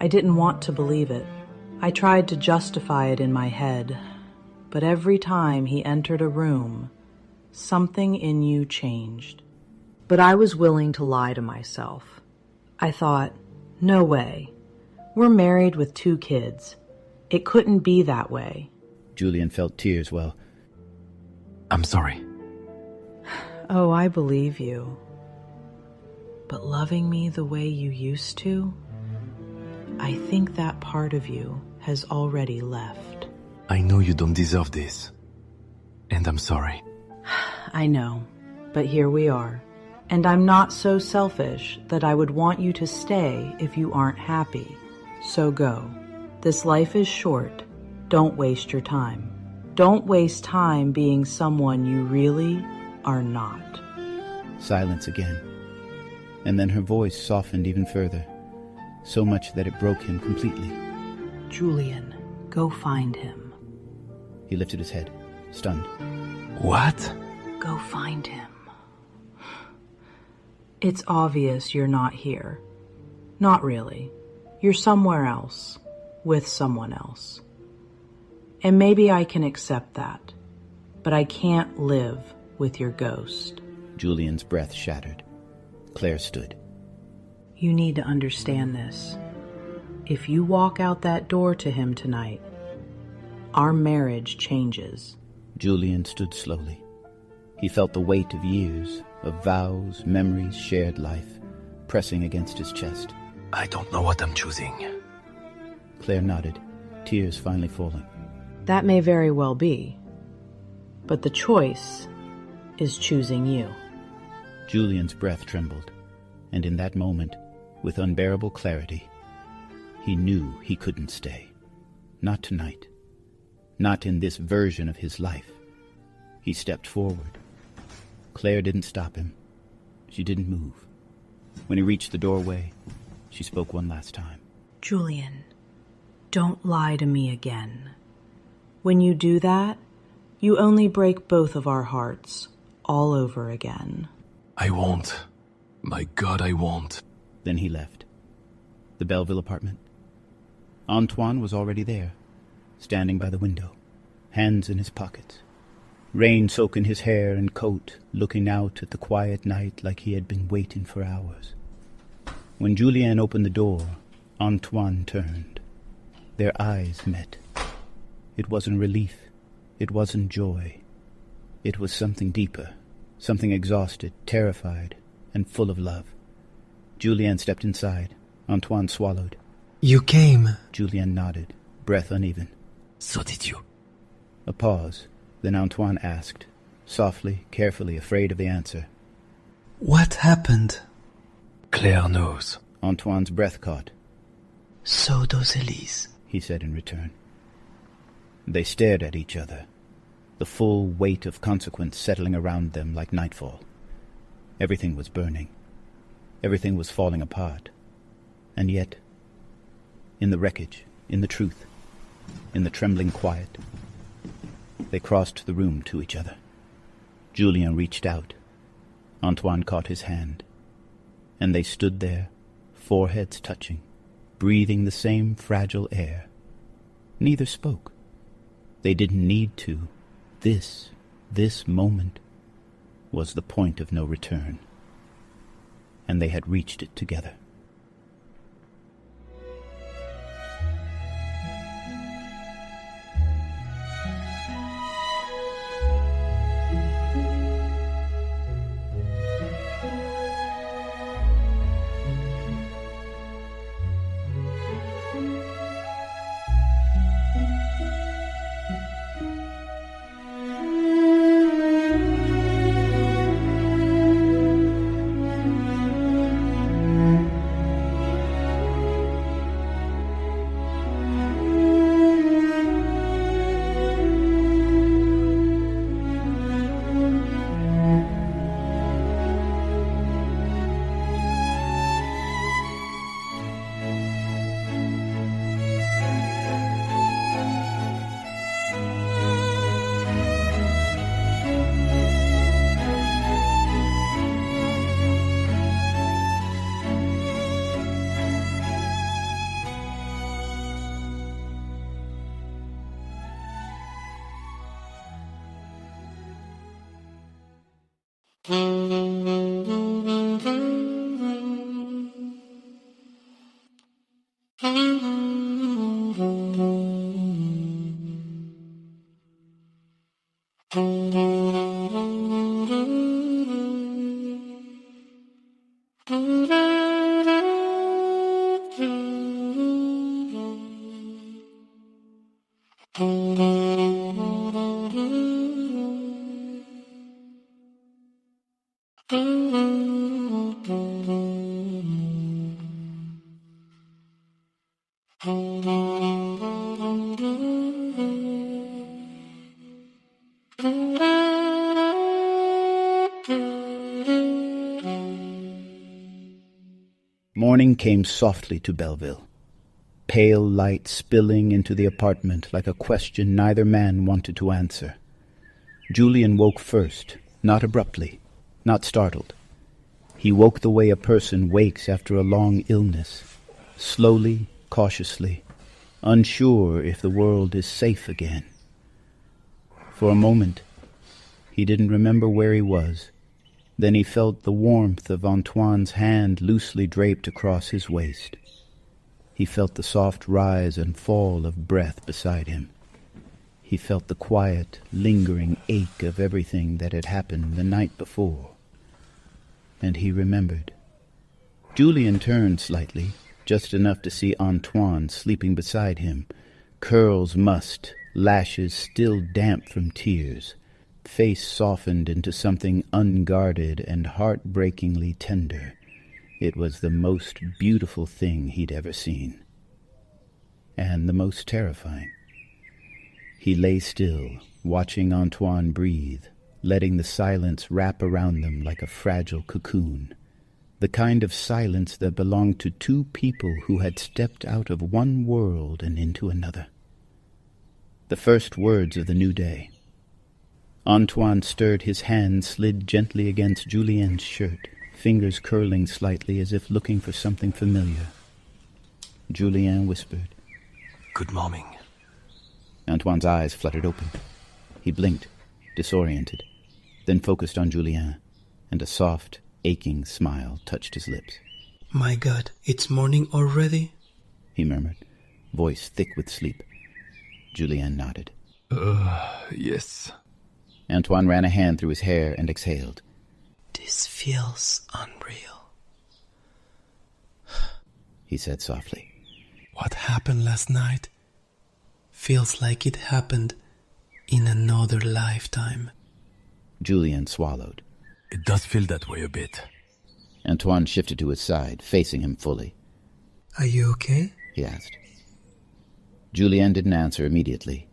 I didn't want to believe it. I tried to justify it in my head, but every time he entered a room, something in you changed. But I was willing to lie to myself. I thought, no way. We're married with 2 kids. It couldn't be that way. Julien felt tears. Well, I'm sorry. Oh, I believe you. But loving me the way you used to, I think that part of you has already left. I know you don't deserve this. And I'm sorry. I know, but here we are. And I'm not so selfish that I would want you to stay if you aren't happy. So go. This life is short. Don't waste your time. Don't waste time being someone you really are not. Silence again. And then her voice softened even further, so much that it broke him completely. Julien, go find him. He lifted his head, stunned. What? Go find him. It's obvious you're not here. Not really. You're somewhere else, with someone else. And maybe I can accept that, but I can't live with your ghost. Julien's breath shattered. Claire stood. You need to understand this. If you walk out that door to him tonight, our marriage changes. Julien stood slowly. He felt the weight of years, of vows, memories, shared life, pressing against his chest. I don't know what I'm choosing. Claire nodded, tears finally falling. That may very well be. But the choice is choosing you. Julien's breath trembled, and in that moment, with unbearable clarity, he knew he couldn't stay. Not tonight. Not in this version of his life. He stepped forward. Claire didn't stop him. She didn't move. When he reached the doorway, she spoke one last time. Julien, don't lie to me again. When you do that, you only break both of our hearts all over again. I won't. My God, I won't. Then he left. The Belleville apartment. Antoine was already there, standing by the window, hands in his pockets. rain soaking his hair and coat, looking out at the quiet night like he had been waiting for hours. When Julien opened the door, Antoine turned. Their eyes met. It wasn't relief. It wasn't joy. It was something deeper, something exhausted, terrified, and full of love. Julien stepped inside. Antoine swallowed. You came. Julien nodded, breath uneven. So did you. A pause. Then Antoine asked, softly, carefully, afraid of the answer. What happened? Claire knows. Antoine's breath caught. So does Elise, he said in return. They stared at each other, the full weight of consequence settling around them like nightfall. Everything was burning. Everything was falling apart. And yet, in the wreckage, in the truth, in the trembling quiet, they crossed the room to each other. Julien reached out. Antoine caught his hand. And they stood there, foreheads touching, breathing the same fragile air. Neither spoke. They didn't need to. This moment was the point of no return. And they had reached it together. Morning came softly to Belleville, pale light spilling into the apartment like a question neither man wanted to answer. Julien woke first, not abruptly, not startled. He woke the way a person wakes after a long illness, slowly, cautiously, unsure if the world is safe again. For a moment, he didn't remember where he was. Then he felt the warmth of Antoine's hand loosely draped across his waist. He felt the soft rise and fall of breath beside him. He felt the quiet, lingering ache of everything that had happened the night before. And he remembered. Julien turned slightly, just enough to see Antoine sleeping beside him, curls mussed, lashes still damp from tears, face softened into something unguarded and heartbreakingly tender. It was the most beautiful thing he'd ever seen. And the most terrifying. He lay still, watching Antoine breathe, letting the silence wrap around them like a fragile cocoon. The kind of silence that belonged to two people who had stepped out of one world and into another. The first words of the new day. Antoine stirred his hand, slid gently against Julien's shirt, fingers curling slightly as if looking for something familiar. Julien whispered, "Good morning." Antoine's eyes fluttered open. He blinked. disoriented, then focused on Julien, and a soft, aching smile touched his lips. My God, it's morning already? He murmured, voice thick with sleep. Julien nodded. Yes. Antoine ran a hand through his hair and exhaled. This feels unreal, he said softly. What happened last night feels like it happened in another lifetime. Julien swallowed. It does feel that way a bit. Antoine shifted to his side, facing him fully. Are you okay? He asked. Julien didn't answer immediately.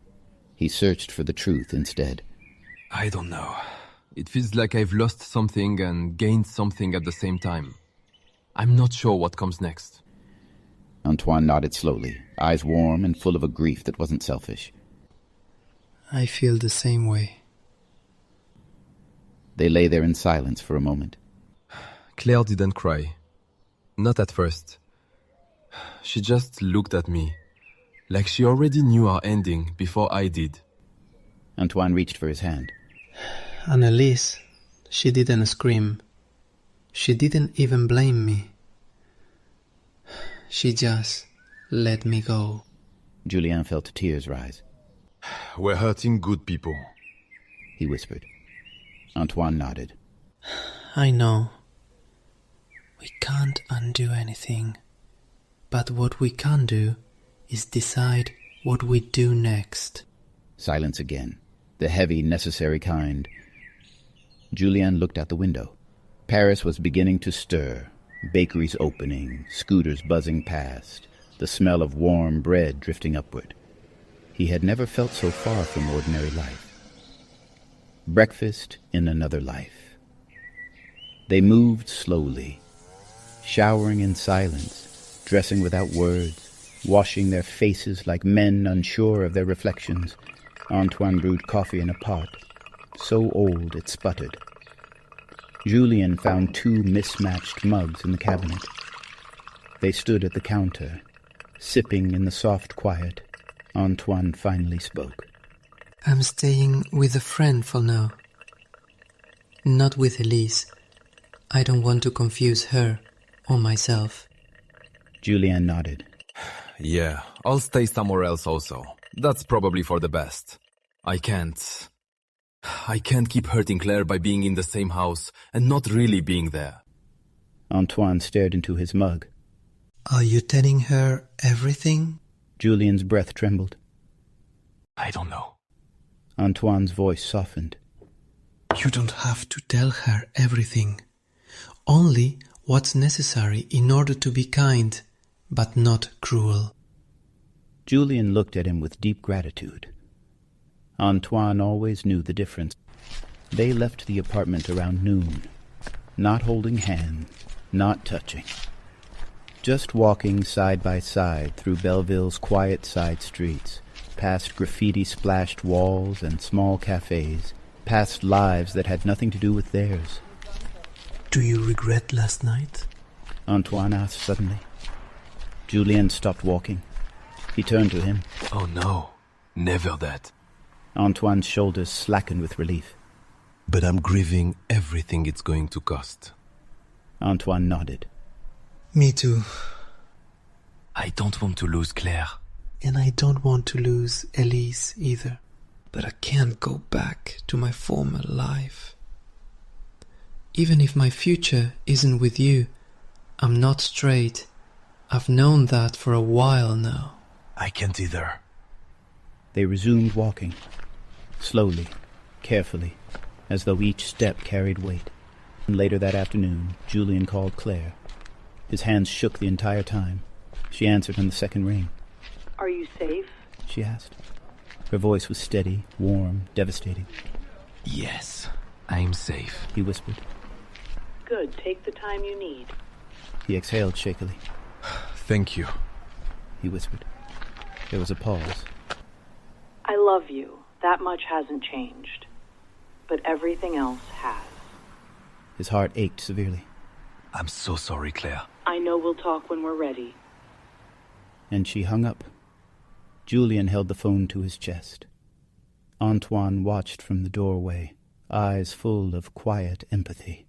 He searched for the truth instead. I don't know. It feels like I've lost something and gained something at the same time. I'm not sure what comes next. Antoine nodded slowly, eyes warm and full of a grief that wasn't selfish. I feel the same way. They lay there in silence for a moment. Claire didn't cry. Not at first. She just looked at me, like she already knew our ending before I did. Antoine reached for his hand. Annelise, she didn't scream. She didn't even blame me. She just let me go. Julien felt tears rise. We're hurting good people, he whispered. Antoine nodded. I know. We can't undo anything. But what we can do is decide what we do next. Silence again. The heavy, necessary kind. Julien looked out the window. Paris was beginning to stir. Bakeries opening, scooters buzzing past, the smell of warm bread drifting upward. He had never felt so far from ordinary life. Breakfast in another life. They moved slowly, showering in silence, dressing without words, washing their faces like men unsure of their reflections. Antoine brewed coffee in a pot, so old it sputtered. Julien found 2 mismatched mugs in the cabinet. They stood at the counter, sipping in the soft quiet. Antoine finally spoke. I'm staying with a friend for now. Not with Elise. I don't want to confuse her or myself. Julien nodded. Yeah, I'll stay somewhere else also. That's probably for the best. I can't keep hurting Claire by being in the same house and not really being there. Antoine stared into his mug. Are you telling her everything? Julien's breath trembled. I don't know. Antoine's voice softened. You don't have to tell her everything. Only what's necessary in order to be kind, but not cruel. Julien looked at him with deep gratitude. Antoine always knew the difference. They left the apartment around noon, not holding hands, not touching. Just walking side by side through Belleville's quiet side streets, past graffiti-splashed walls and small cafes, past lives that had nothing to do with theirs. Do you regret last night? Antoine asked suddenly. Julien stopped walking. He turned to him. Oh no, never that. Antoine's shoulders slackened with relief. But I'm grieving everything it's going to cost. Antoine nodded. Me too. I don't want to lose Claire. And I don't want to lose Elise either. But I can't go back to my former life. Even if my future isn't with you, I'm not straight. I've known that for a while now. I can't either. They resumed walking, slowly, carefully, as though each step carried weight. And later that afternoon, Julien called Claire. His hands shook the entire time. She answered on the second ring. Are you safe? She asked. Her voice was steady, warm, devastating. Yes, I'm safe, he whispered. Good, take the time you need. He exhaled shakily. Thank you, he whispered. There was a pause. I love you. That much hasn't changed. But everything else has. His heart ached severely. I'm so sorry, Claire. I know we'll talk when we're ready. And she hung up. Julien held the phone to his chest. Antoine watched from the doorway, eyes full of quiet empathy.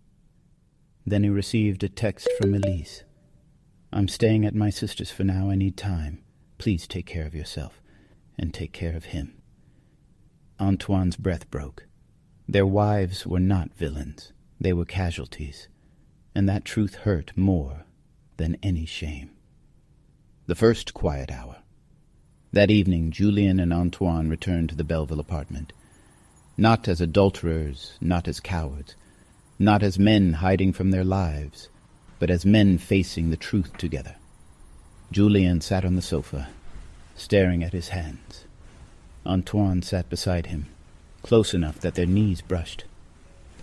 Then he received a text from Elise. "I'm staying at my sister's for now. I need time. Please take care of yourself, and take care of him." Antoine's breath broke. Their wives were not villains. They were casualties, and that truth hurt more than any shame. The first quiet hour. That evening, Julien and Antoine returned to the Belleville apartment. Not as adulterers, not as cowards, not as men hiding from their lives, but as men facing the truth together. Julien sat on the sofa, staring at his hands. Antoine sat beside him, close enough that their knees brushed.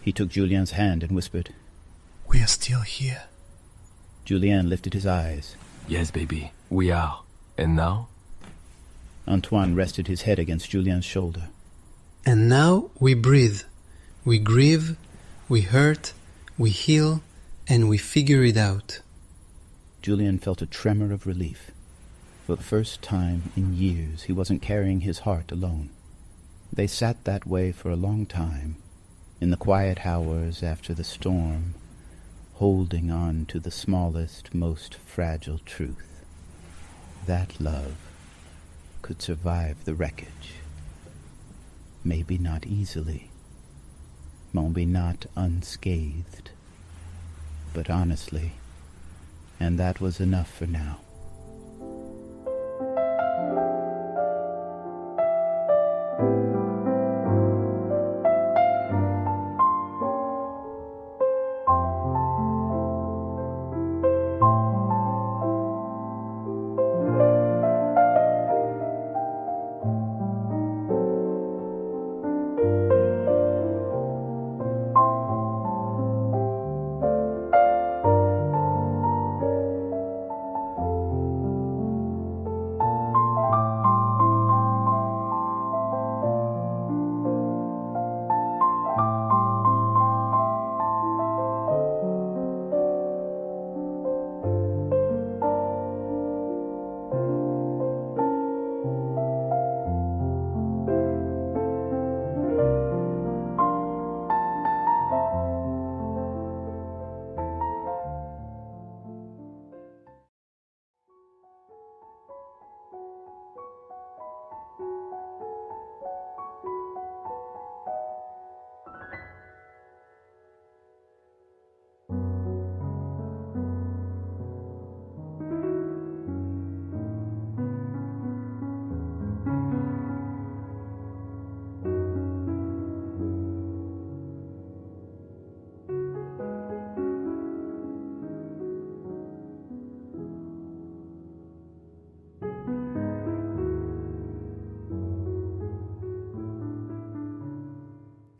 He took Julien's hand and whispered, "We are still here." Julien lifted his eyes. "Yes, baby, we are. And now?" Antoine rested his head against Julien's shoulder. "And now we breathe. We grieve, we hurt, we heal, and we figure it out." Julien felt a tremor of relief. For the first time in years, he wasn't carrying his heart alone. They sat that way for a long time, in the quiet hours after the storm, holding on to the smallest, most fragile truth. That love could survive the wreckage. Maybe not easily, maybe not unscathed, but honestly, and that was enough for now.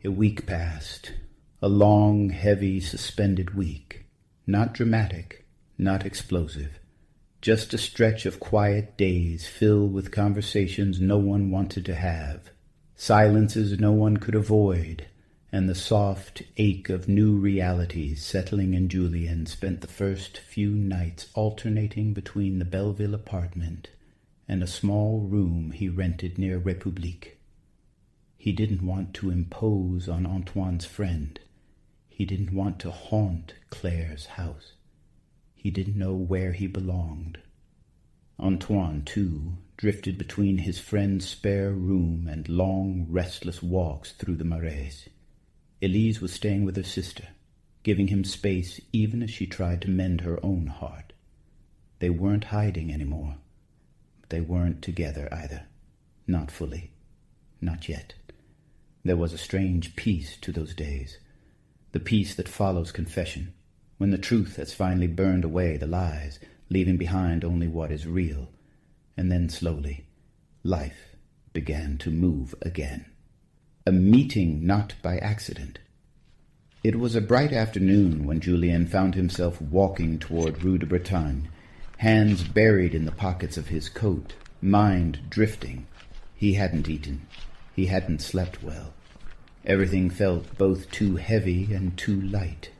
A week passed, a long, heavy, suspended week. Not dramatic, not explosive. Just a stretch of quiet days filled with conversations no one wanted to have, silences no one could avoid, and the soft ache of new realities settling in. Julien spent the first few nights alternating between the Belleville apartment and a small room he rented near République. He didn't want to impose on Antoine's friend. He didn't want to haunt Claire's house. He didn't know where he belonged. Antoine, too, drifted between his friend's spare room and long, restless walks through the Marais. Elise was staying with her sister, giving him space even as she tried to mend her own heart. They weren't hiding anymore. But they weren't together either. Not fully. Not yet. There was a strange peace to those days, the peace that follows confession, when the truth has finally burned away the lies, leaving behind only what is real. And then slowly, life began to move again. A meeting not by accident. It was a bright afternoon when Julien found himself walking toward Rue de Bretagne, hands buried in the pockets of his coat, mind drifting. He hadn't eaten. He hadn't slept well. Everything felt both too heavy and too light.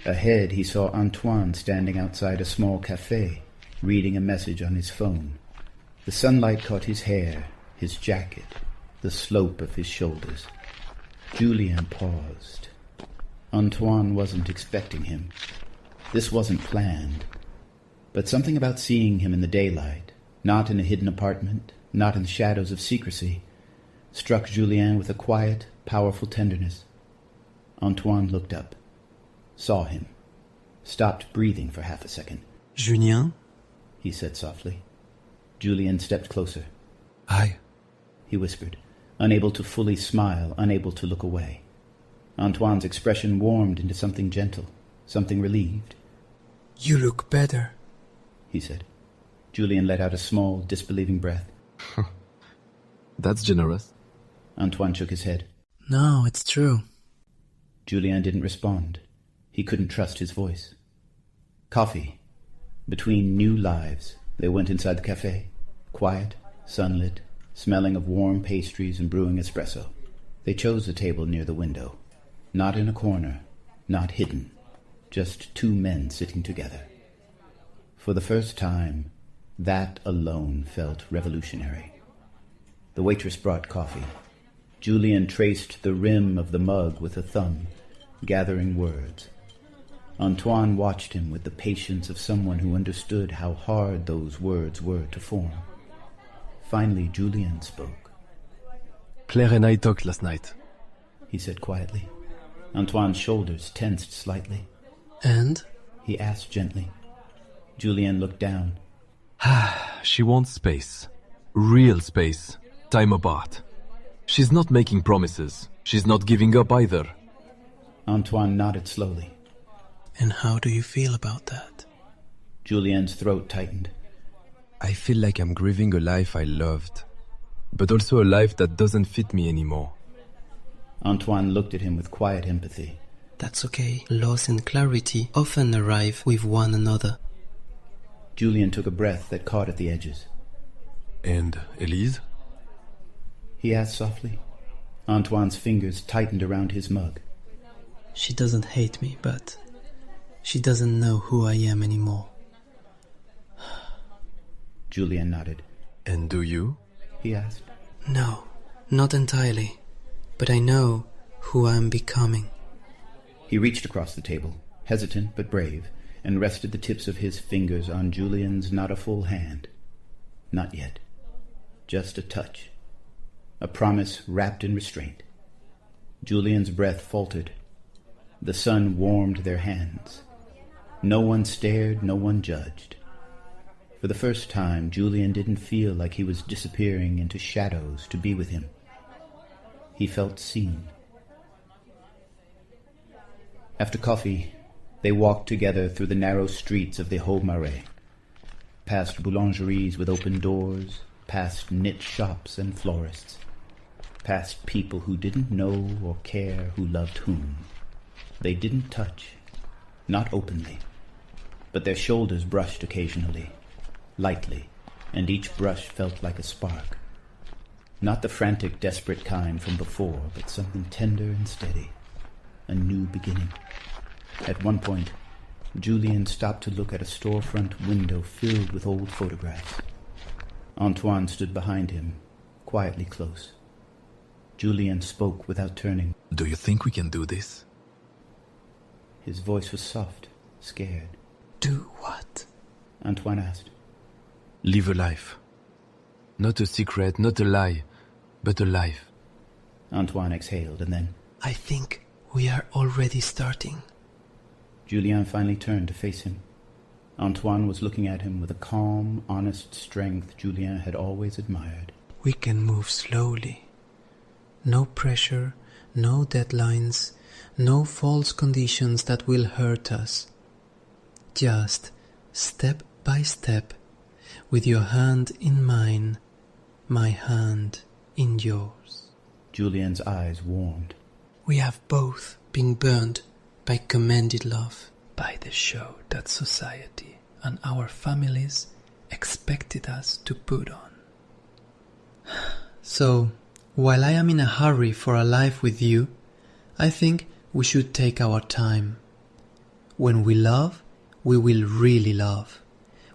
Ahead he saw Antoine standing outside a small café, reading a message on his phone. The sunlight caught his hair, his jacket, the slope of his shoulders. Julien paused. Antoine wasn't expecting him. This wasn't planned. But something about seeing him in the daylight, not in a hidden apartment, not in the shadows of secrecy, struck Julien with a quiet, powerful tenderness. Antoine looked up, saw him, stopped breathing for half a second. Julien? He said softly. Julien stepped closer. Hi, he whispered, unable to fully smile, unable to look away. Antoine's expression warmed into something gentle, something relieved. You look better, he said. Julien let out a small, disbelieving breath. That's generous. Antoine shook his head. No, it's true. Julien didn't respond. He couldn't trust his voice. Coffee. Between new lives, they went inside the cafe, quiet, sunlit, smelling of warm pastries and brewing espresso. They chose a table near the window, not in a corner, not hidden, just two men sitting together. For the first time, that alone felt revolutionary. The waitress brought coffee. Julien traced the rim of the mug with a thumb, gathering words. Antoine watched him with the patience of someone who understood how hard those words were to form. Finally, Julien spoke. Claire and I talked last night, he said quietly. Antoine's shoulders tensed slightly. And? He asked gently. Julien looked down. She wants space. Real space. Time apart. She's not making promises. She's not giving up either. Antoine nodded slowly. And how do you feel about that? Julien's throat tightened. I feel like I'm grieving a life I loved, but also a life that doesn't fit me anymore. Antoine looked at him with quiet empathy. That's okay. Loss and clarity often arrive with one another. Julien took a breath that caught at the edges. And Elise? He asked softly. Antoine's fingers tightened around his mug. She doesn't hate me, but she doesn't know who I am anymore. Julien nodded. And do you? He asked. No, not entirely, but I know who I am becoming. He reached across the table, hesitant but brave, and rested the tips of his fingers on Julien's not a full hand. Not yet. Just a touch. A promise wrapped in restraint. Julien's breath faltered. The sun warmed their hands. No one stared, no one judged. For the first time, Julien didn't feel like he was disappearing into shadows to be with him. He felt seen. After coffee, they walked together through the narrow streets of the Haut Marais, past boulangeries with open doors, past knit shops and florists, past people who didn't know or care who loved whom. They didn't touch, not openly, but their shoulders brushed occasionally, lightly, and each brush felt like a spark. Not the frantic, desperate kind from before, but something tender and steady, a new beginning. At one point, Julien stopped to look at a storefront window filled with old photographs. Antoine stood behind him, quietly close. Julien spoke without turning. Do you think we can do this? His voice was soft, scared. Do what? Antoine asked. Live a life. Not a secret, not a lie, but a life. Antoine exhaled and then... I think we are already starting. Julien finally turned to face him. Antoine was looking at him with a calm, honest strength Julien had always admired. We can move slowly. No pressure, no deadlines, no false conditions that will hurt us. Just step by step, with your hand in mine, my hand in yours. Julien's eyes warmed. We have both been burned by commanded love, by the show that society and our families expected us to put on. So, while I am in a hurry for a life with you, I think we should take our time. When we love, we will really love,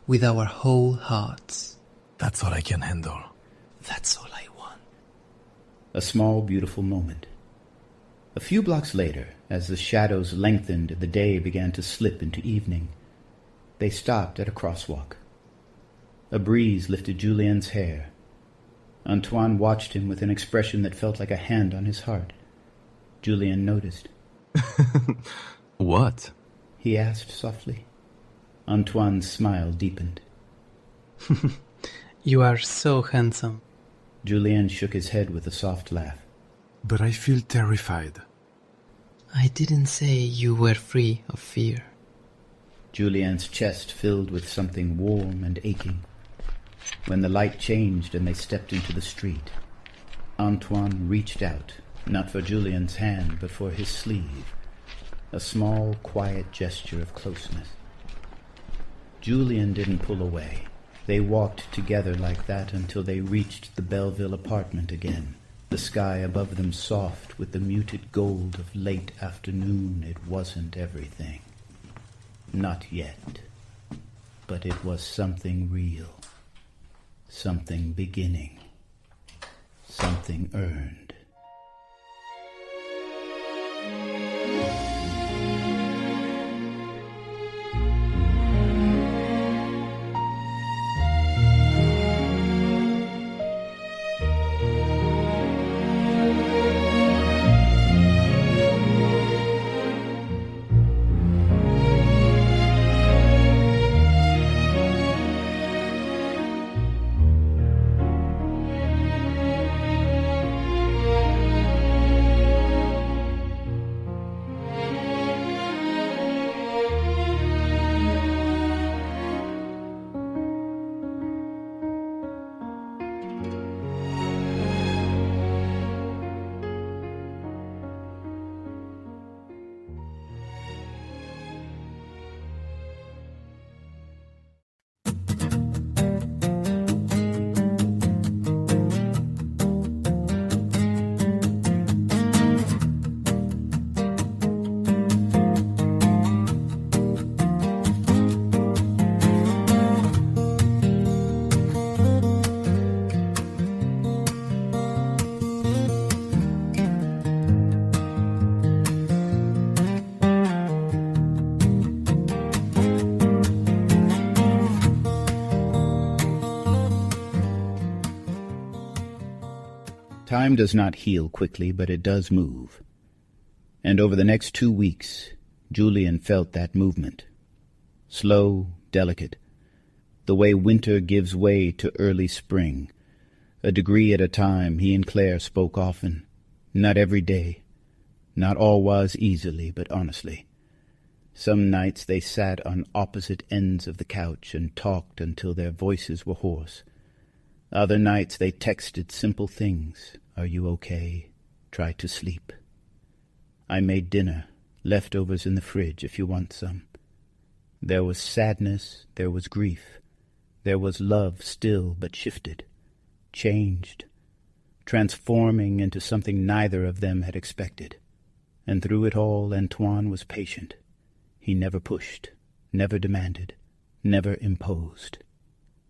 with our whole hearts. That's all I can handle. That's all I want. A small, beautiful moment. A few blocks later, as the shadows lengthened and the day began to slip into evening, they stopped at a crosswalk. A breeze lifted Julien's hair. Antoine watched him with an expression that felt like a hand on his heart. Julien noticed. What? He asked softly. Antoine's smile deepened. You are so handsome. Julien shook his head with a soft laugh. But I feel terrified. I didn't say you were free of fear. Julien's chest filled with something warm and aching. When the light changed and they stepped into the street, Antoine reached out, not for Julien's hand, but for his sleeve, a small, quiet gesture of closeness. Julien didn't pull away. They walked together like that until they reached the Belleville apartment again, the sky above them soft with the muted gold of late afternoon. It wasn't everything. Not yet. But it was something real. Something beginning. Something earned. Time does not heal quickly, but it does move. And over the next 2 weeks, Julien felt that movement. Slow, delicate, the way winter gives way to early spring. A degree at a time, he and Claire spoke often. Not every day. Not always easily, but honestly. Some nights they sat on opposite ends of the couch and talked until their voices were hoarse. Other nights they texted simple things. Are you okay? Try to sleep. I made dinner, leftovers in the fridge if you want some. There was sadness, there was grief. There was love still, but shifted, changed, transforming into something neither of them had expected. And through it all, Antoine was patient. He never pushed, never demanded, never imposed.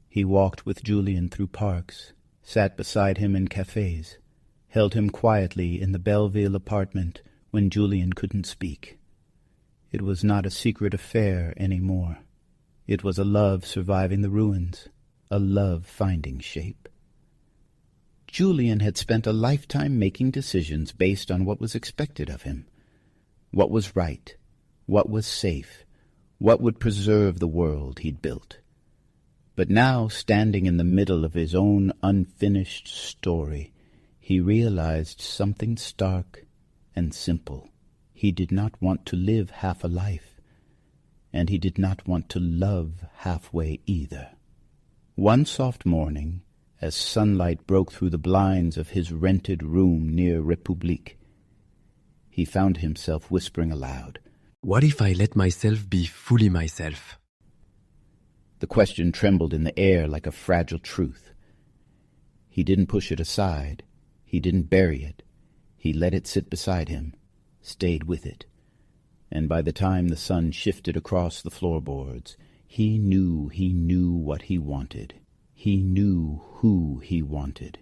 He walked with Julien through parks, sat beside him in cafes, held him quietly in the Belleville apartment when Julien couldn't speak. It was not a secret affair any more. It was a love surviving the ruins, a love finding shape. Julien had spent a lifetime making decisions based on what was expected of him, what was right, what was safe, what would preserve the world he'd built. But now, standing in the middle of his own unfinished story, he realized something stark and simple. He did not want to live half a life, and he did not want to love halfway either. One soft morning, as sunlight broke through the blinds of his rented room near République, he found himself whispering aloud, "What if I let myself be fully myself?" The question trembled in the air like a fragile truth. He didn't push it aside. He didn't bury it. He let it sit beside him, stayed with it. And by the time the sun shifted across the floorboards, he knew what he wanted. He knew who he wanted.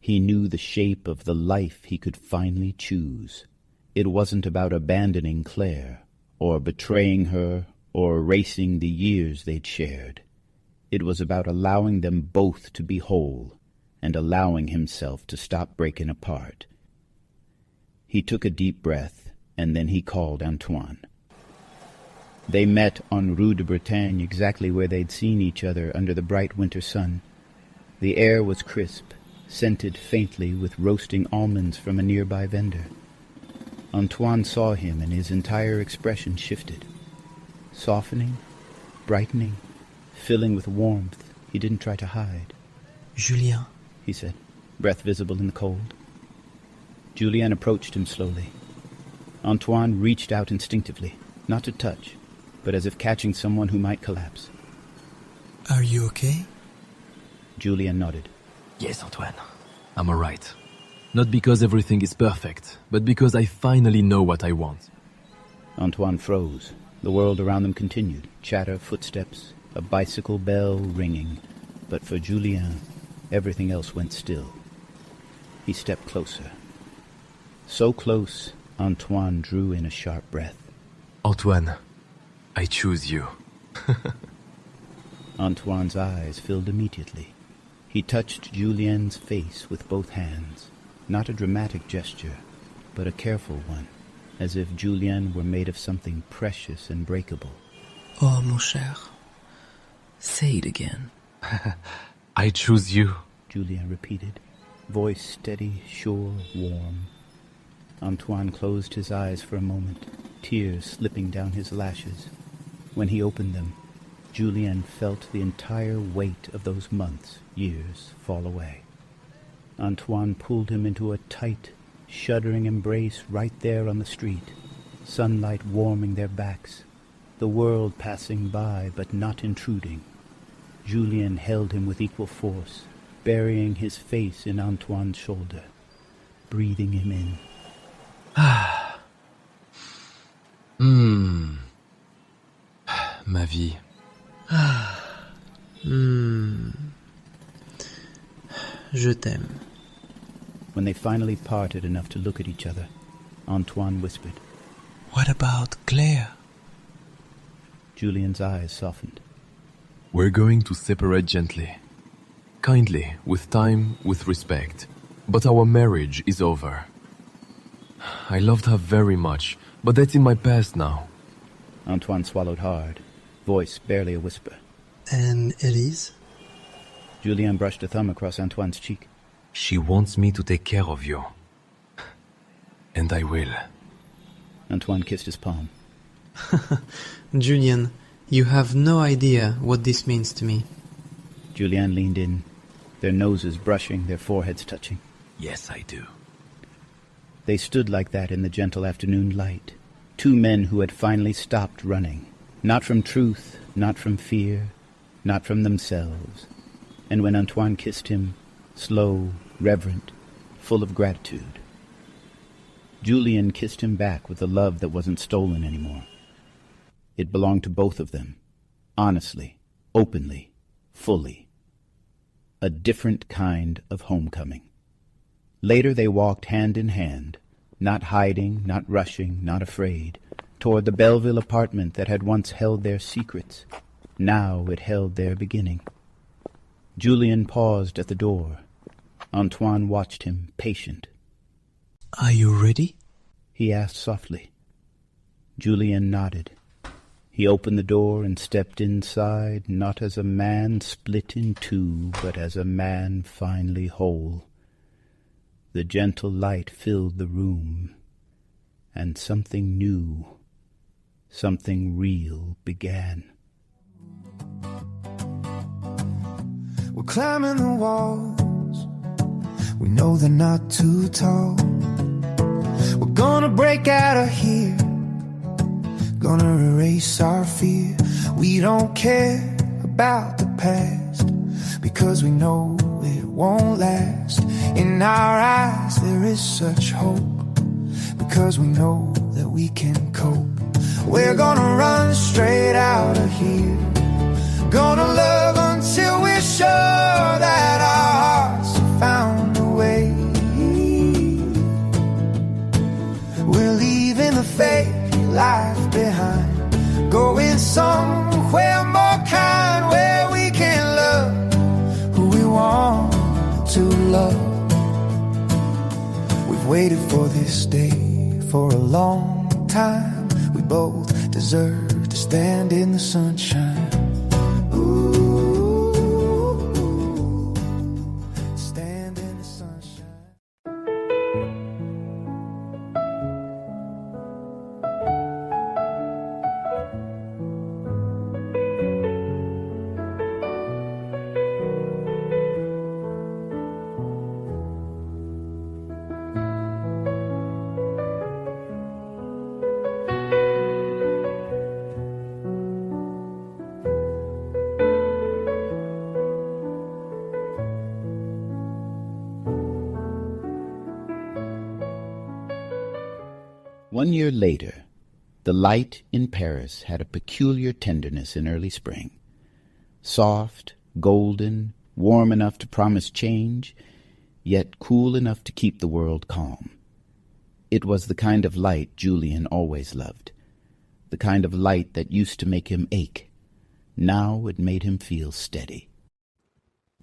He knew the shape of the life he could finally choose. It wasn't about abandoning Claire, or betraying her, or erasing the years they'd shared. It was about allowing them both to be whole, and allowing himself to stop breaking apart. He took a deep breath, and then he called Antoine. They met on Rue de Bretagne, exactly where they'd seen each other under the bright winter sun. The air was crisp, scented faintly with roasting almonds from a nearby vendor. Antoine saw him, and his entire expression shifted. Softening, brightening, filling with warmth he didn't try to hide. Julien, he said, breath visible in the cold. Julien approached him slowly. Antoine reached out instinctively, not to touch, but as if catching someone who might collapse. Are you okay? Julien nodded. Yes, Antoine. I'm all right. Not because everything is perfect, but because I finally know what I want. Antoine froze. The world around them continued. Chatter, footsteps, a bicycle bell ringing. But for Julien, everything else went still. He stepped closer. So close, Antoine drew in a sharp breath. Antoine, I choose you. Antoine's eyes filled immediately. He touched Julien's face with both hands. Not a dramatic gesture, but a careful one, as if Julien were made of something precious and breakable. Oh, mon cher. Say it again. I choose you, Julien repeated, voice steady, sure, warm. Antoine closed his eyes for a moment, tears slipping down his lashes. When he opened them, Julien felt the entire weight of those months, years, fall away. Antoine pulled him into a tight, shuddering embrace right there on the street, sunlight warming their backs, the world passing by but not intruding. Julien held him with equal force, burying his face in Antoine's shoulder, breathing him in. Ma vie. Je t'aime. When they finally parted enough to look at each other, Antoine whispered, What about Claire? Julien's eyes softened. We're going to separate gently. Kindly, with time, with respect. But our marriage is over. I loved her very much, but that's in my past now. Antoine swallowed hard, voice barely a whisper. And Elise? Julien brushed a thumb across Antoine's cheek. She wants me to take care of you. And I will. Antoine kissed his palm. Julien, you have no idea what this means to me. Julien leaned in, their noses brushing, their foreheads touching. Yes, I do. They stood like that in the gentle afternoon light. Two men who had finally stopped running. Not from truth, not from fear, not from themselves. And when Antoine kissed him, slow, reverent, full of gratitude, Julien kissed him back with a love that wasn't stolen anymore. It belonged to both of them, honestly, openly, fully. A different kind of homecoming. Later they walked hand in hand, not hiding, not rushing, not afraid, toward the Belleville apartment that had once held their secrets. Now it held their beginning. Julien paused at the door. Antoine watched him, patient. Are you ready? He asked softly. Julien nodded. He opened the door and stepped inside, not as a man split in two, but as a man finally whole. The gentle light filled the room, and something new, something real began. We're climbing the walls. We know they're not too tall. We're gonna break out of here. Gonna erase our fear. We don't care about the past because we know it won't last. In our eyes there is such hope because we know that we can cope. We're gonna run straight out of here. Gonna love until we're sure that our hearts have found a way. the fake life behind, going somewhere more kind, where we can love who we want to love. We've waited for this day for a long time. We both deserve to stand in the sunshine. Ooh, stand in the sunshine. One year later, the light in Paris had a peculiar tenderness in early spring. Soft, golden, warm enough to promise change, yet cool enough to keep the world calm. It was the kind of light Julian always loved, the kind of light that used to make him ache. Now it made him feel steady.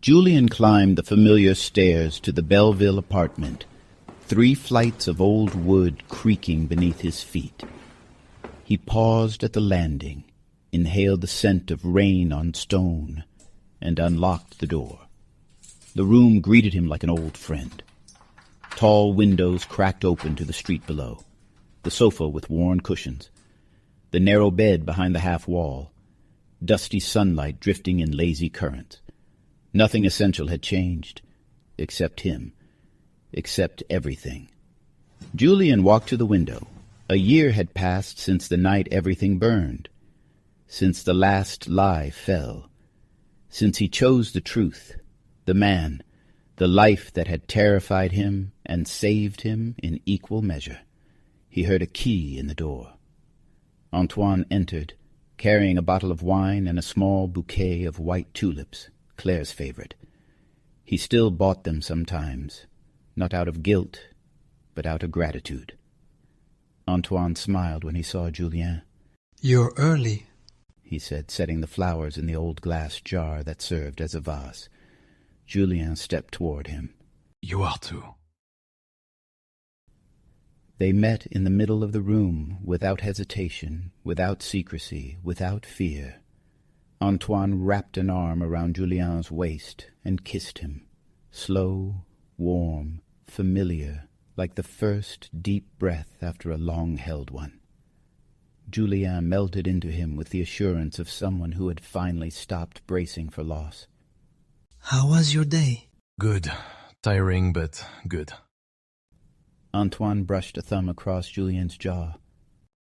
Julian climbed the familiar stairs to the Belleville apartment, 3 flights of old wood creaking beneath his feet. He paused at the landing, inhaled the scent of rain on stone, and unlocked the door. The room greeted him like an old friend. Tall windows cracked open to the street below, the sofa with worn cushions, the narrow bed behind the half wall, dusty sunlight drifting in lazy currents. Nothing essential had changed, except him. Except everything. Julian walked to the window. A year had passed since the night everything burned, since the last lie fell, since he chose the truth, the man, the life that had terrified him and saved him in equal measure. He heard a key in the door. Antoine entered, carrying a bottle of wine and a small bouquet of white tulips, Claire's favorite. He still bought them sometimes, not out of guilt, but out of gratitude. Antoine smiled when he saw Julien. "You're early," he said, setting the flowers in the old glass jar that served as a vase. Julien stepped toward him. "You are too." They met in the middle of the room, without hesitation, without secrecy, without fear. Antoine wrapped an arm around Julien's waist and kissed him, slow, warm, familiar, like the first deep breath after a long-held one. Julien melted into him with the assurance of someone who had finally stopped bracing for loss. "How was your day?" Good. Tiring, but good. Antoine brushed a thumb across Julien's jaw.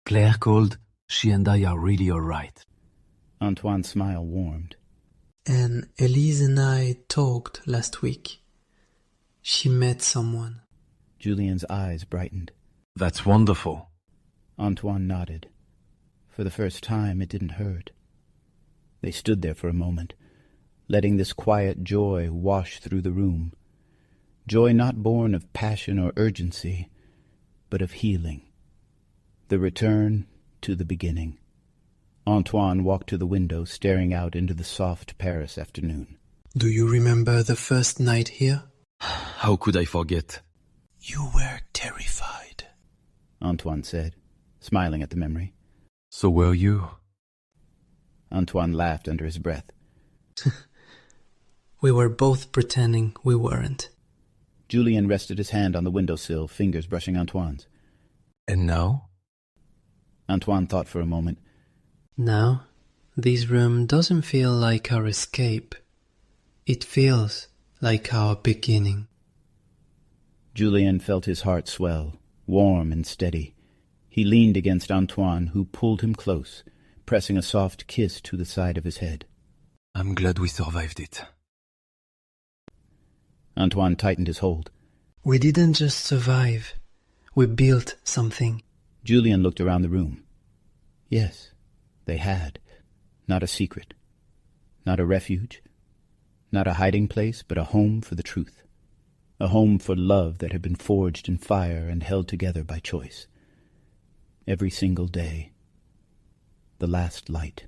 Claire called. She and I are really all right. Antoine's smile warmed. "And Elise and I talked last week. She met someone." Julien's eyes brightened. That's wonderful. Antoine nodded. For the first time, it didn't hurt. They stood there for a moment, letting this quiet joy wash through the room. Joy not born of passion or urgency, but of healing. The return to the beginning. Antoine walked to the window, staring out into the soft Paris afternoon. "Do you remember the first night here?" How could I forget? "You were terrified," Antoine said, smiling at the memory. So were you? Antoine laughed under his breath. "We were both pretending we weren't." Julien rested his hand on the windowsill, fingers brushing Antoine's. And now? Antoine thought for a moment. "Now, this room doesn't feel like our escape. It feels like our beginning." Julien felt his heart swell, warm and steady. He leaned against Antoine, who pulled him close, pressing a soft kiss to the side of his head. I'm glad we survived it. Antoine tightened his hold. "We didn't just survive. We built something." Julien looked around the room. Yes, they had. Not a secret. Not a refuge. Not a hiding place, but a home for the truth. A home for love that had been forged in fire and held together by choice. every single day. The last light.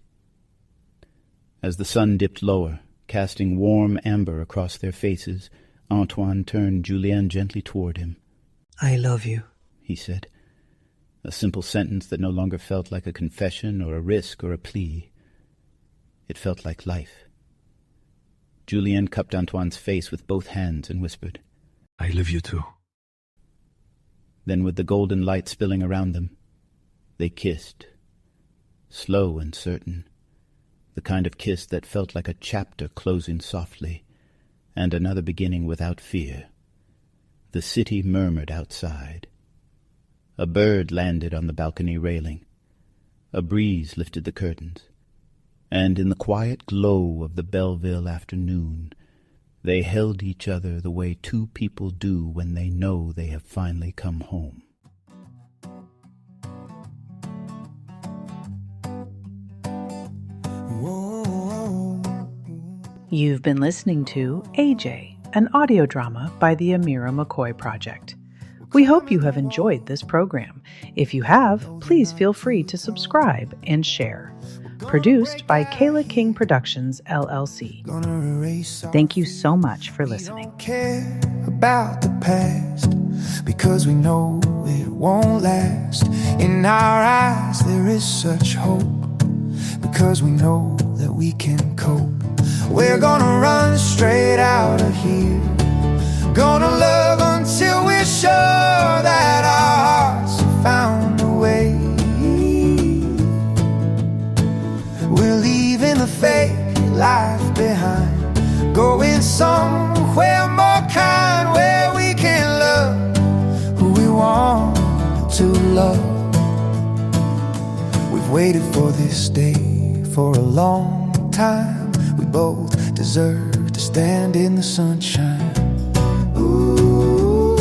As the sun dipped lower, casting warm amber across their faces, Antoine turned Julienne gently toward him. I love you, he said. A simple sentence that no longer felt like a confession or a risk or a plea. It felt like life. Julienne cupped Antoine's face with both hands and whispered, I love you too. Then with the golden light spilling around them, they kissed, slow and certain, the kind of kiss that felt like a chapter closing softly, and another beginning without fear. The city murmured outside. A bird landed on the balcony railing. A breeze lifted the curtains. And in the quiet glow of the Belleville afternoon, they held each other the way two people do when they know they have finally come home. You've been listening to AJ, an audio drama by the Amira McCoy Project. We hope you have enjoyed this program. If you have, please feel free to subscribe and share. Produced by Kayla King Productions, LLC. Thank you so much for listening. We don't care about the past because we know it won't last. In our eyes there is such hope because we know that we can cope. We're gonna run straight out of here, gonna love until we're sure that our hearts have found a way. We're leaving the fake life behind, going somewhere more kind, where we can love who we want to love. We've waited for this day for a long time. We both deserve to stand in the sunshine. Ooh,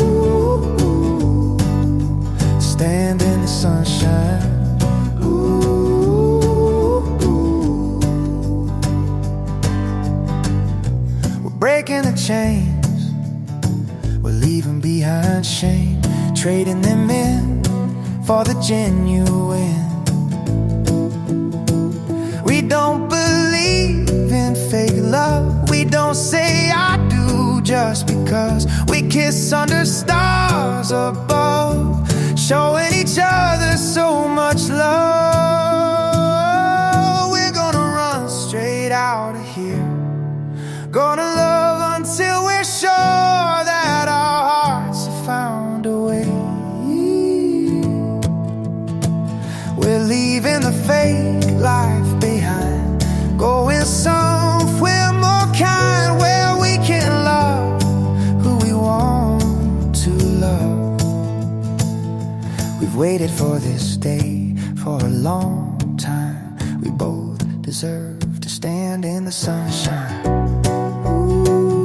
stand in the sunshine. Ooh, we're breaking the chains, we're leaving behind shame, trading them in for the genuine. We don't believe in fake love, we don't say I do just because we kiss under stars above, showing each other so much love. We're gonna run straight out of here, gonna love until we're sure that our hearts have found a way. We're leaving the fake life behind, going somewhere more kind, where we can love who we want to love. We've waited for this day for a long time. We both deserve to stand in the sunshine. Ooh,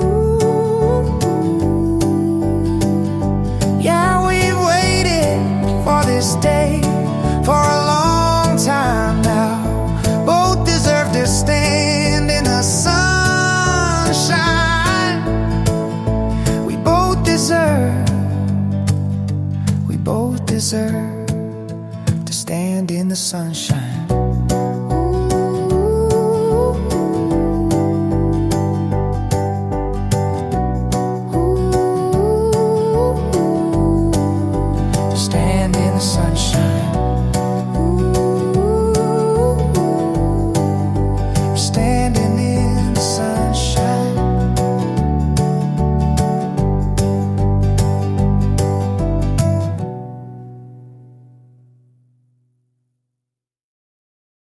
yeah, we've waited for this day for a long time now. Both deserve to stand in the sunshine. We both deserve to stand in the sunshine.